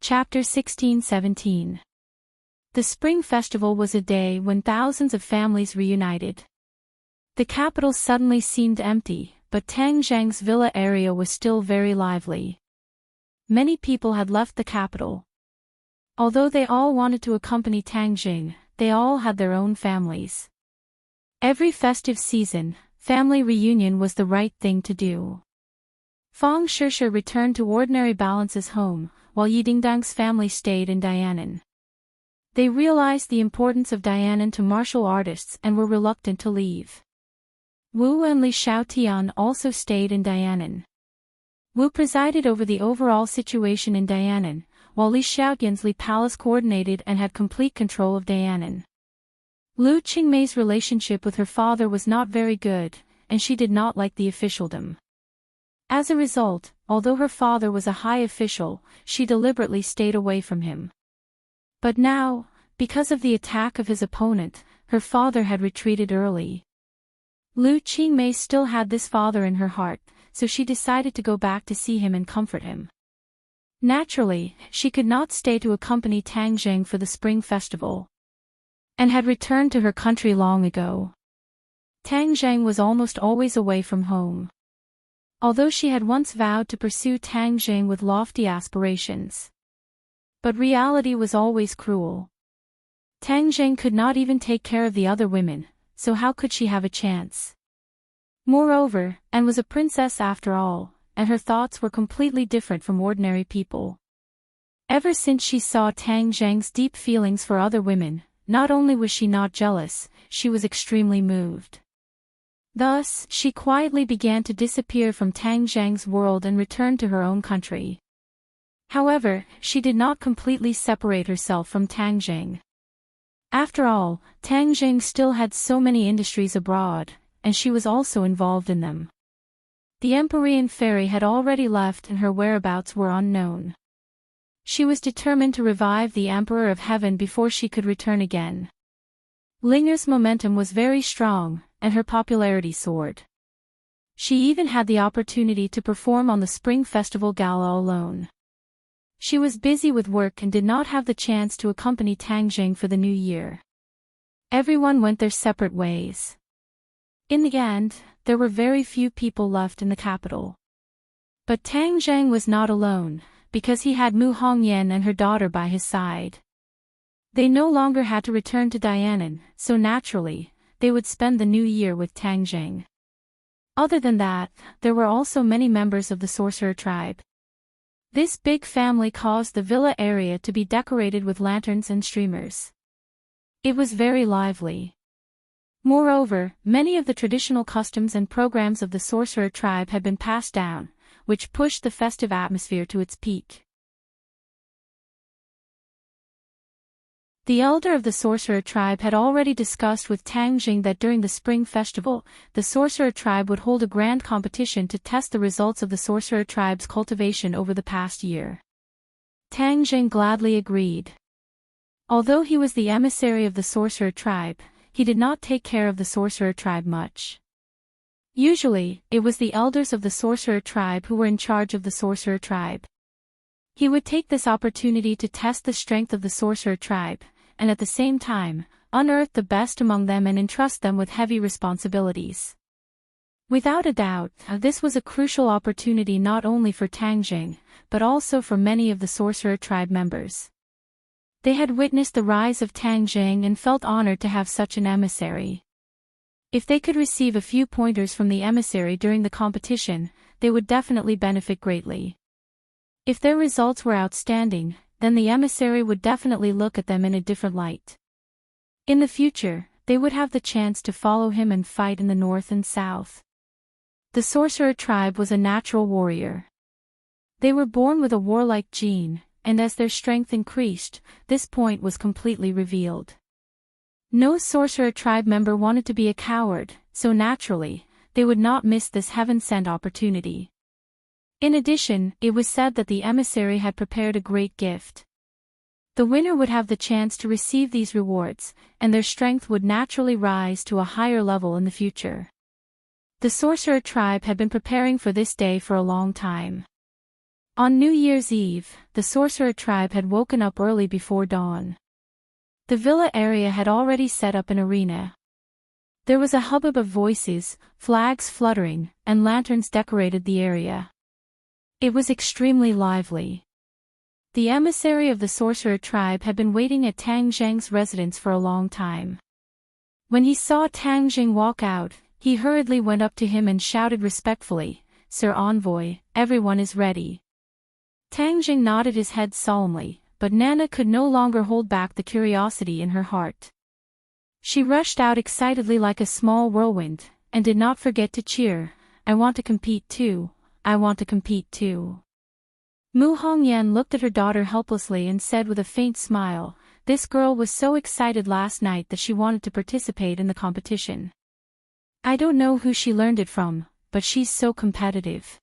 Chapter 16-17. The Spring Festival was a day when thousands of families reunited. The capital suddenly seemed empty, but Tang Zhang's villa area was still very lively. Many people had left the capital. Although they all wanted to accompany Tang Jing, they all had their own families. Every festive season, family reunion was the right thing to do. Fang Shisha returned to ordinary Balance's home, while Yi Dingdang's family stayed in Dianan. They realized the importance of Dianan to martial artists and were reluctant to leave. Wu and Li Xiaotian also stayed in Dianan. Wu presided over the overall situation in Dianan, while Li Xiaotian's Li Palace coordinated and had complete control of Dianan. Lu Qingmei's relationship with her father was not very good, and she did not like the officialdom. As a result, although her father was a high official, she deliberately stayed away from him. But now, because of the attack of his opponent, her father had retreated early. Lu Qingmei still had this father in her heart, so she decided to go back to see him and comfort him. Naturally, she could not stay to accompany Tang Zheng for the Spring Festival, and had returned to her country long ago. Tang Zheng was almost always away from home. Although she had once vowed to pursue Tang Zheng with lofty aspirations. But reality was always cruel. Tang Zheng could not even take care of the other women, so how could she have a chance? Moreover, Anne was a princess after all, and her thoughts were completely different from ordinary people. Ever since she saw Tang Zheng's deep feelings for other women, not only was she not jealous, she was extremely moved. Thus, she quietly began to disappear from Tang Zheng's world and returned to her own country. However, she did not completely separate herself from Tang Zheng. After all, Tang Zheng still had so many industries abroad, and she was also involved in them. The Empyrean fairy had already left and her whereabouts were unknown. She was determined to revive the Emperor of Heaven before she could return again. Linger's momentum was very strong, and her popularity soared. She even had the opportunity to perform on the Spring Festival Gala alone. She was busy with work and did not have the chance to accompany Tang Zheng for the new year. Everyone went their separate ways. In the end, there were very few people left in the capital. But Tang Zheng was not alone, because he had Mu Hongyan and her daughter by his side. They no longer had to return to Dianan, so naturally, they would spend the new year with Tang Zheng. Other than that, there were also many members of the sorcerer tribe. This big family caused the villa area to be decorated with lanterns and streamers. It was very lively. Moreover, many of the traditional customs and programs of the sorcerer tribe had been passed down, which pushed the festive atmosphere to its peak. The elder of the sorcerer tribe had already discussed with Tang Zheng that during the spring festival, the sorcerer tribe would hold a grand competition to test the results of the sorcerer tribe's cultivation over the past year. Tang Zheng gladly agreed. Although he was the emissary of the sorcerer tribe, he did not take care of the sorcerer tribe much. Usually, it was the elders of the sorcerer tribe who were in charge of the sorcerer tribe. He would take this opportunity to test the strength of the sorcerer tribe, and at the same time, unearth the best among them and entrust them with heavy responsibilities. Without a doubt, this was a crucial opportunity not only for Tang Zheng, but also for many of the sorcerer tribe members. They had witnessed the rise of Tang Zheng and felt honored to have such an emissary. If they could receive a few pointers from the emissary during the competition, they would definitely benefit greatly. If their results were outstanding, then the emissary would definitely look at them in a different light. In the future, they would have the chance to follow him and fight in the north and south. The sorcerer tribe was a natural warrior. They were born with a warlike gene, and as their strength increased, this point was completely revealed. No sorcerer tribe member wanted to be a coward, so naturally, they would not miss this heaven-sent opportunity. In addition, it was said that the emissary had prepared a great gift. The winner would have the chance to receive these rewards, and their strength would naturally rise to a higher level in the future. The sorcerer tribe had been preparing for this day for a long time. On New Year's Eve, the sorcerer tribe had woken up early before dawn. The villa area had already set up an arena. There was a hubbub of voices, flags fluttering, and lanterns decorated the area. It was extremely lively. The emissary of the sorcerer tribe had been waiting at Tang Zheng's residence for a long time. When he saw Tang Zheng walk out, he hurriedly went up to him and shouted respectfully, "Sir Envoy, everyone is ready." Tang Zheng nodded his head solemnly, but Nana could no longer hold back the curiosity in her heart. She rushed out excitedly like a small whirlwind, and did not forget to cheer, "I want to compete too, I want to compete too." Mu Hongyan looked at her daughter helplessly and said with a faint smile, "This girl was so excited last night that she wanted to participate in the competition. I don't know who she learned it from, but she's so competitive."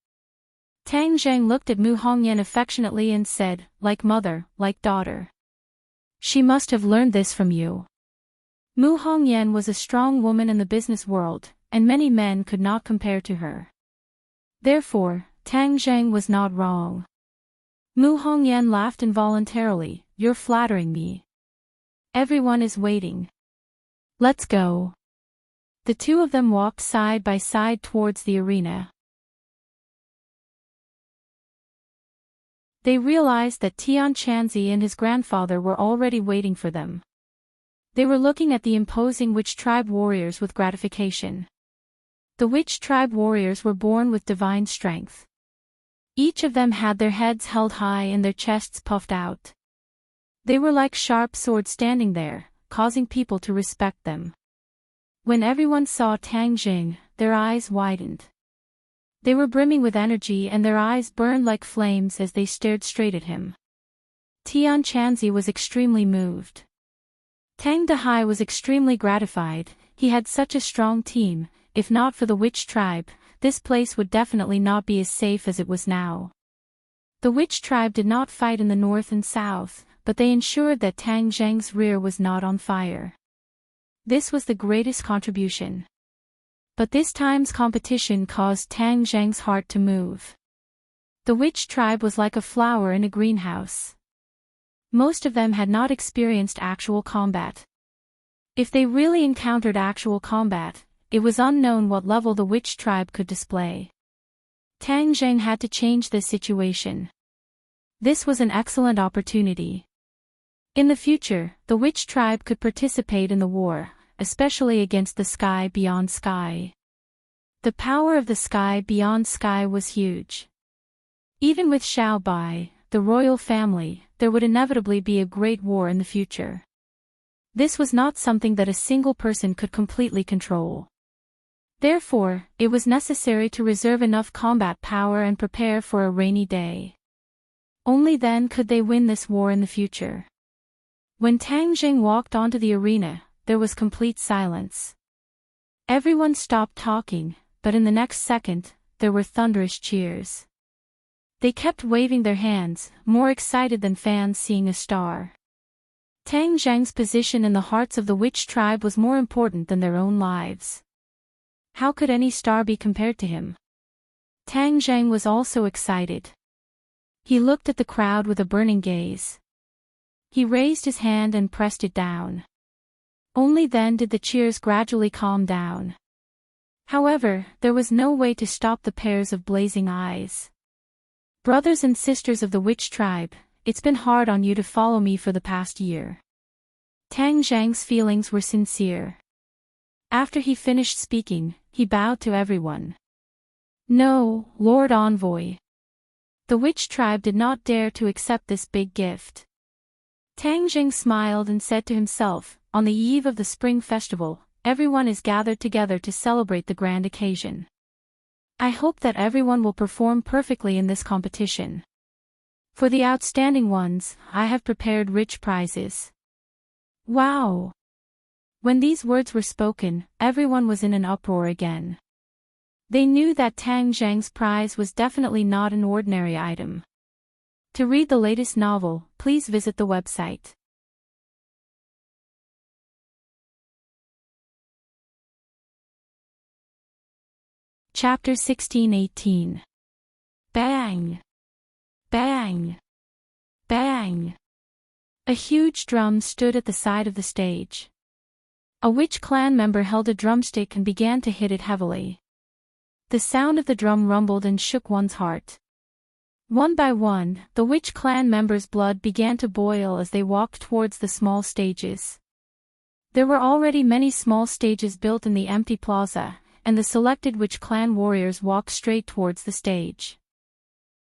Tang Zheng looked at Mu Hongyan affectionately and said, "Like mother, like daughter. She must have learned this from you." Mu Hongyan was a strong woman in the business world, and many men could not compare to her. Therefore, Tang Zheng was not wrong. Mu Hongyan laughed involuntarily, "You're flattering me. Everyone is waiting. Let's go." The two of them walked side by side towards the arena. They realized that Tian Chanzi and his grandfather were already waiting for them. They were looking at the imposing witch tribe warriors with gratification. The witch tribe warriors were born with divine strength. Each of them had their heads held high and their chests puffed out. They were like sharp swords standing there, causing people to respect them. When everyone saw Tang Jing, their eyes widened. They were brimming with energy and their eyes burned like flames as they stared straight at him. Tian Chanzi was extremely moved. Tang Dehai was extremely gratified. He had such a strong team. If not for the witch tribe, this place would definitely not be as safe as it was now. The witch tribe did not fight in the north and south, but they ensured that Tang Zheng's rear was not on fire. This was the greatest contribution. But this time's competition caused Tang Zheng's heart to move. The witch tribe was like a flower in a greenhouse. Most of them had not experienced actual combat. If they really encountered actual combat, it was unknown what level the witch tribe could display. Tang Zheng had to change this situation. This was an excellent opportunity. In the future, the witch tribe could participate in the war, especially against the sky beyond sky. The power of the sky beyond sky was huge. Even with Xiao Bai, the royal family, there would inevitably be a great war in the future. This was not something that a single person could completely control. Therefore, it was necessary to reserve enough combat power and prepare for a rainy day. Only then could they win this war in the future. When Tang Jing walked onto the arena, there was complete silence. Everyone stopped talking, but in the next second, there were thunderous cheers. They kept waving their hands, more excited than fans seeing a star. Tang Zheng's position in the hearts of the witch tribe was more important than their own lives. How could any star be compared to him? Tang Zheng was also excited. He looked at the crowd with a burning gaze. He raised his hand and pressed it down. Only then did the cheers gradually calm down. However, there was no way to stop the pairs of blazing eyes. "Brothers and sisters of the witch tribe, it's been hard on you to follow me for the past year." Tang Zheng's feelings were sincere. After he finished speaking, he bowed to everyone. "No, Lord Envoy." The witch tribe did not dare to accept this big gift. Tang Jing smiled and said to himself, "On the eve of the Spring Festival, everyone is gathered together to celebrate the grand occasion. I hope that everyone will perform perfectly in this competition. For the outstanding ones, I have prepared rich prizes." Wow! When these words were spoken, everyone was in an uproar again. They knew that Tang Zheng's prize was definitely not an ordinary item. To read the latest novel, please visit the website. Chapter 16-18. Bang! Bang! Bang! A huge drum stood at the side of the stage. A witch clan member held a drumstick and began to hit it heavily. The sound of the drum rumbled and shook one's heart. One by one, the witch clan members' blood began to boil as they walked towards the small stages. There were already many small stages built in the empty plaza, and the selected witch clan warriors walked straight towards the stage.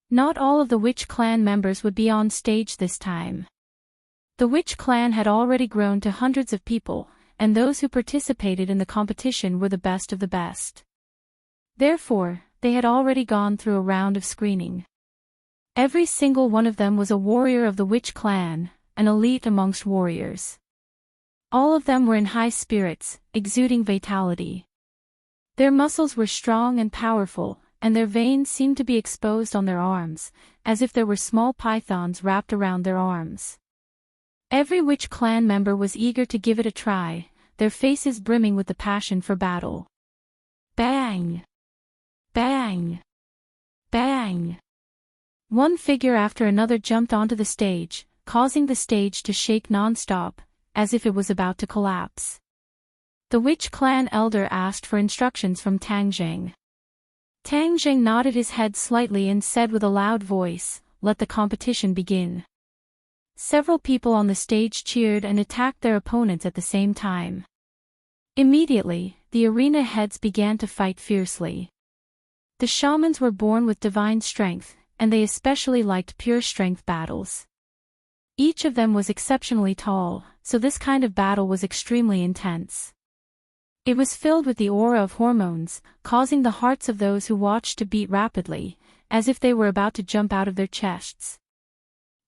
Not all of the witch clan members would be on stage this time. The witch clan had already grown to hundreds of people, and those who participated in the competition were the best of the best. Therefore, they had already gone through a round of screening. Every single one of them was a warrior of the witch clan, an elite amongst warriors. All of them were in high spirits, exuding vitality. Their muscles were strong and powerful, and their veins seemed to be exposed on their arms, as if there were small pythons wrapped around their arms. Every witch clan member was eager to give it a try, their faces brimming with the passion for battle. Bang! Bang! Bang! One figure after another jumped onto the stage, causing the stage to shake non-stop, as if it was about to collapse. The witch clan elder asked for instructions from Tang Zheng. Tang Zheng nodded his head slightly and said with a loud voice, "Let the competition begin." Several people on the stage cheered and attacked their opponents at the same time. Immediately, the arena heads began to fight fiercely. The shamans were born with divine strength, and they especially liked pure strength battles. Each of them was exceptionally tall, so this kind of battle was extremely intense. It was filled with the aura of hormones, causing the hearts of those who watched to beat rapidly, as if they were about to jump out of their chests.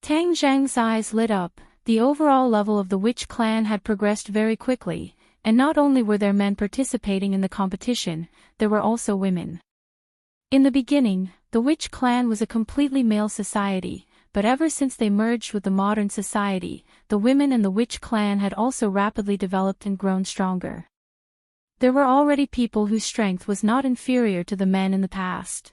Tang Zheng's eyes lit up. The overall level of the witch clan had progressed very quickly, and not only were there men participating in the competition, there were also women. In the beginning, the witch clan was a completely male society, but ever since they merged with the modern society, the women in the witch clan had also rapidly developed and grown stronger. There were already people whose strength was not inferior to the men in the past.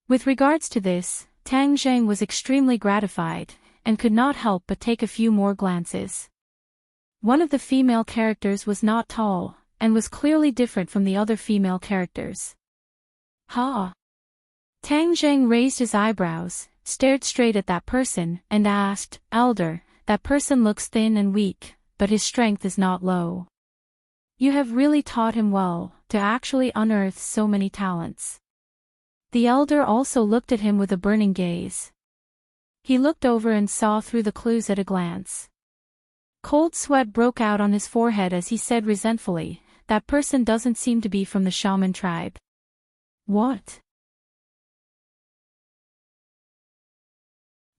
With regards to this, Tang Zheng was extremely gratified, and could not help but take a few more glances. One of the female characters was not tall, and was clearly different from the other female characters. Ha! Tang Zheng raised his eyebrows, stared straight at that person, and asked, "Elder, that person looks thin and weak, but his strength is not low. You have really taught him well, to actually unearth so many talents." The elder also looked at him with a burning gaze. He looked over and saw through the clues at a glance. Cold sweat broke out on his forehead as he said resentfully, "That person doesn't seem to be from the shaman tribe." What?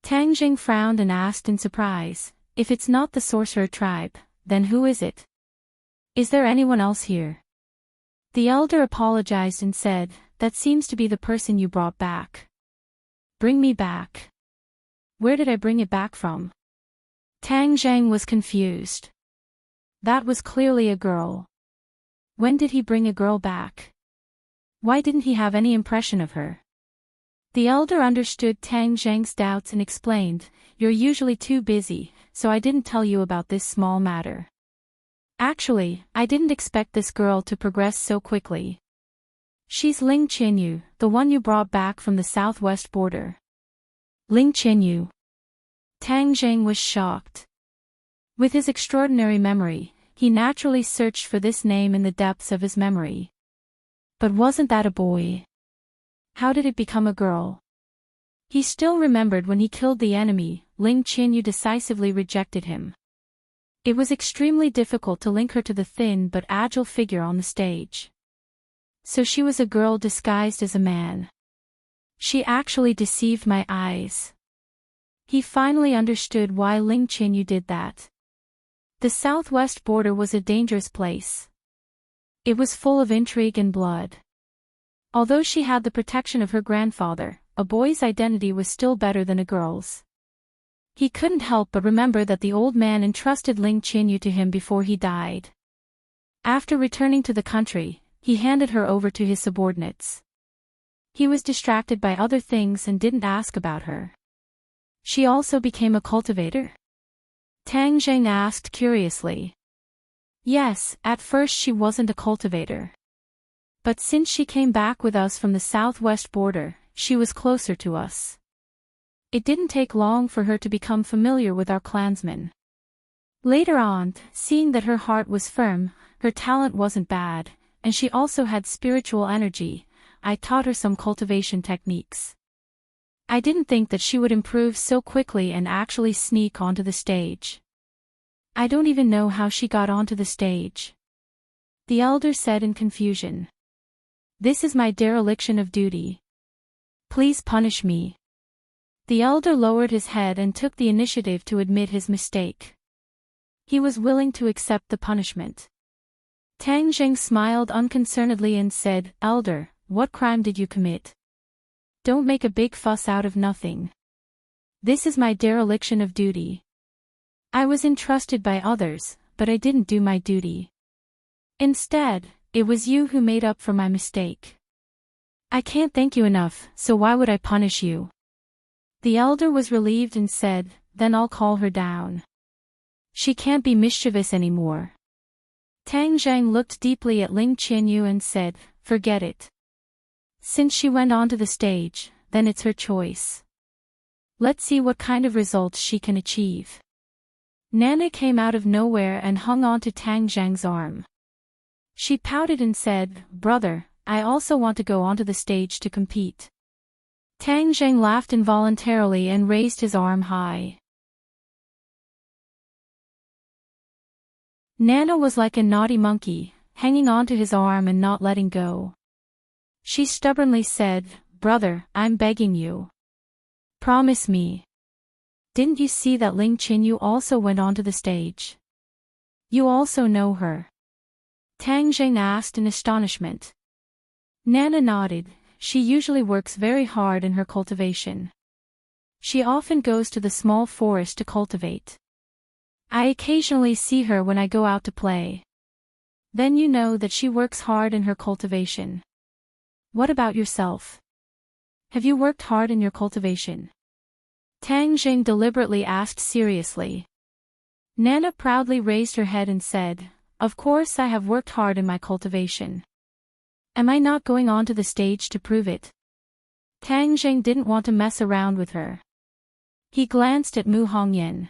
Tang Jing frowned and asked in surprise, "If it's not the sorcerer tribe, then who is it? Is there anyone else here?" The elder apologized and said, "That seems to be the person you brought back." "Bring me back? Where did I bring it back from?" Tang Zheng was confused. That was clearly a girl. When did he bring a girl back? Why didn't he have any impression of her? The elder understood Tang Zheng's doubts and explained, "You're usually too busy, so I didn't tell you about this small matter. Actually, I didn't expect this girl to progress so quickly. She's Ling Qinyu, the one you brought back from the southwest border." Ling Qinyu. Tang Zheng was shocked. With his extraordinary memory, he naturally searched for this name in the depths of his memory. But wasn't that a boy? How did it become a girl? He still remembered when he killed the enemy, Ling Qinyu decisively rejected him. It was extremely difficult to link her to the thin but agile figure on the stage. So she was a girl disguised as a man. She actually deceived my eyes. He finally understood why Ling Qinyu did that. The southwest border was a dangerous place. It was full of intrigue and blood. Although she had the protection of her grandfather, a boy's identity was still better than a girl's. He couldn't help but remember that the old man entrusted Ling Qinyu to him before he died. After returning to the country, he handed her over to his subordinates. He was distracted by other things and didn't ask about her. She also became a cultivator? Tang Zheng asked curiously. Yes, at first she wasn't a cultivator. But since she came back with us from the southwest border, she was closer to us. It didn't take long for her to become familiar with our clansmen. Later on, seeing that her heart was firm, her talent wasn't bad, and she also had spiritual energy, I taught her some cultivation techniques. I didn't think that she would improve so quickly and actually sneak onto the stage. I don't even know how she got onto the stage. The elder said in confusion. This is my dereliction of duty. Please punish me. The elder lowered his head and took the initiative to admit his mistake. He was willing to accept the punishment. Tang Zheng smiled unconcernedly and said, Elder, what crime did you commit? Don't make a big fuss out of nothing. This is my dereliction of duty. I was entrusted by others, but I didn't do my duty. Instead, it was you who made up for my mistake. I can't thank you enough, so why would I punish you? The elder was relieved and said, Then I'll call her down. She can't be mischievous anymore. Tang Zheng looked deeply at Ling Qianyu and said, Forget it. Since she went onto the stage, then it's her choice. Let's see what kind of results she can achieve. Nana came out of nowhere and hung onto Tang Zheng's arm. She pouted and said, Brother, I also want to go onto the stage to compete. Tang Zheng laughed involuntarily and raised his arm high. Nana was like a naughty monkey, hanging onto his arm and not letting go. She stubbornly said, Brother, I'm begging you. Promise me. Didn't you see that Ling Qianyu also went onto the stage? You also know her. Tang Zheng asked in astonishment. Nana nodded. She usually works very hard in her cultivation. She often goes to the small forest to cultivate. I occasionally see her when I go out to play. Then you know that she works hard in her cultivation. What about yourself? Have you worked hard in your cultivation? Tang Zheng deliberately asked seriously. Nana proudly raised her head and said, Of course I have worked hard in my cultivation. Am I not going onto the stage to prove it? Tang Zheng didn't want to mess around with her. He glanced at Mu Hongyan.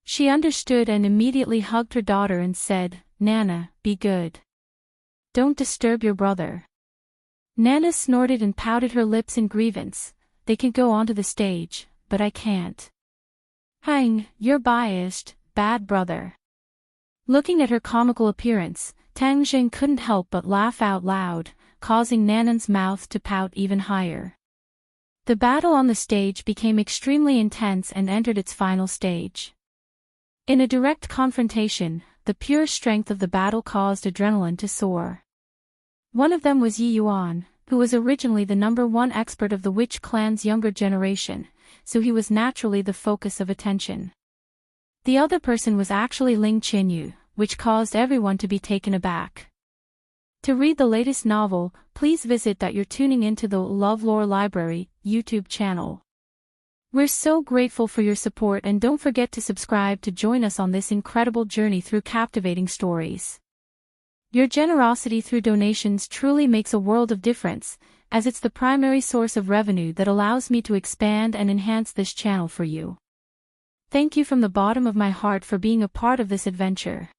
She understood and immediately hugged her daughter and said, Nana, be good. Don't disturb your brother. Nana snorted and pouted her lips in grievance. They can go onto the stage, but I can't. Hang, you're biased, bad brother. Looking at her comical appearance, Tang Zheng couldn't help but laugh out loud, causing Nanan's mouth to pout even higher. The battle on the stage became extremely intense and entered its final stage. In a direct confrontation, the pure strength of the battle caused adrenaline to soar. One of them was Yi Yuan, who was originally the #1 expert of the Witch clan's younger generation, so he was naturally the focus of attention. The other person was actually Ling Qianyu, which caused everyone to be taken aback. To read the latest novel, please visit that you're tuning into the LoveLore Library YouTube channel. We're so grateful for your support and don't forget to subscribe to join us on this incredible journey through captivating stories. Your generosity through donations truly makes a world of difference, as it's the primary source of revenue that allows me to expand and enhance this channel for you. Thank you from the bottom of my heart for being a part of this adventure.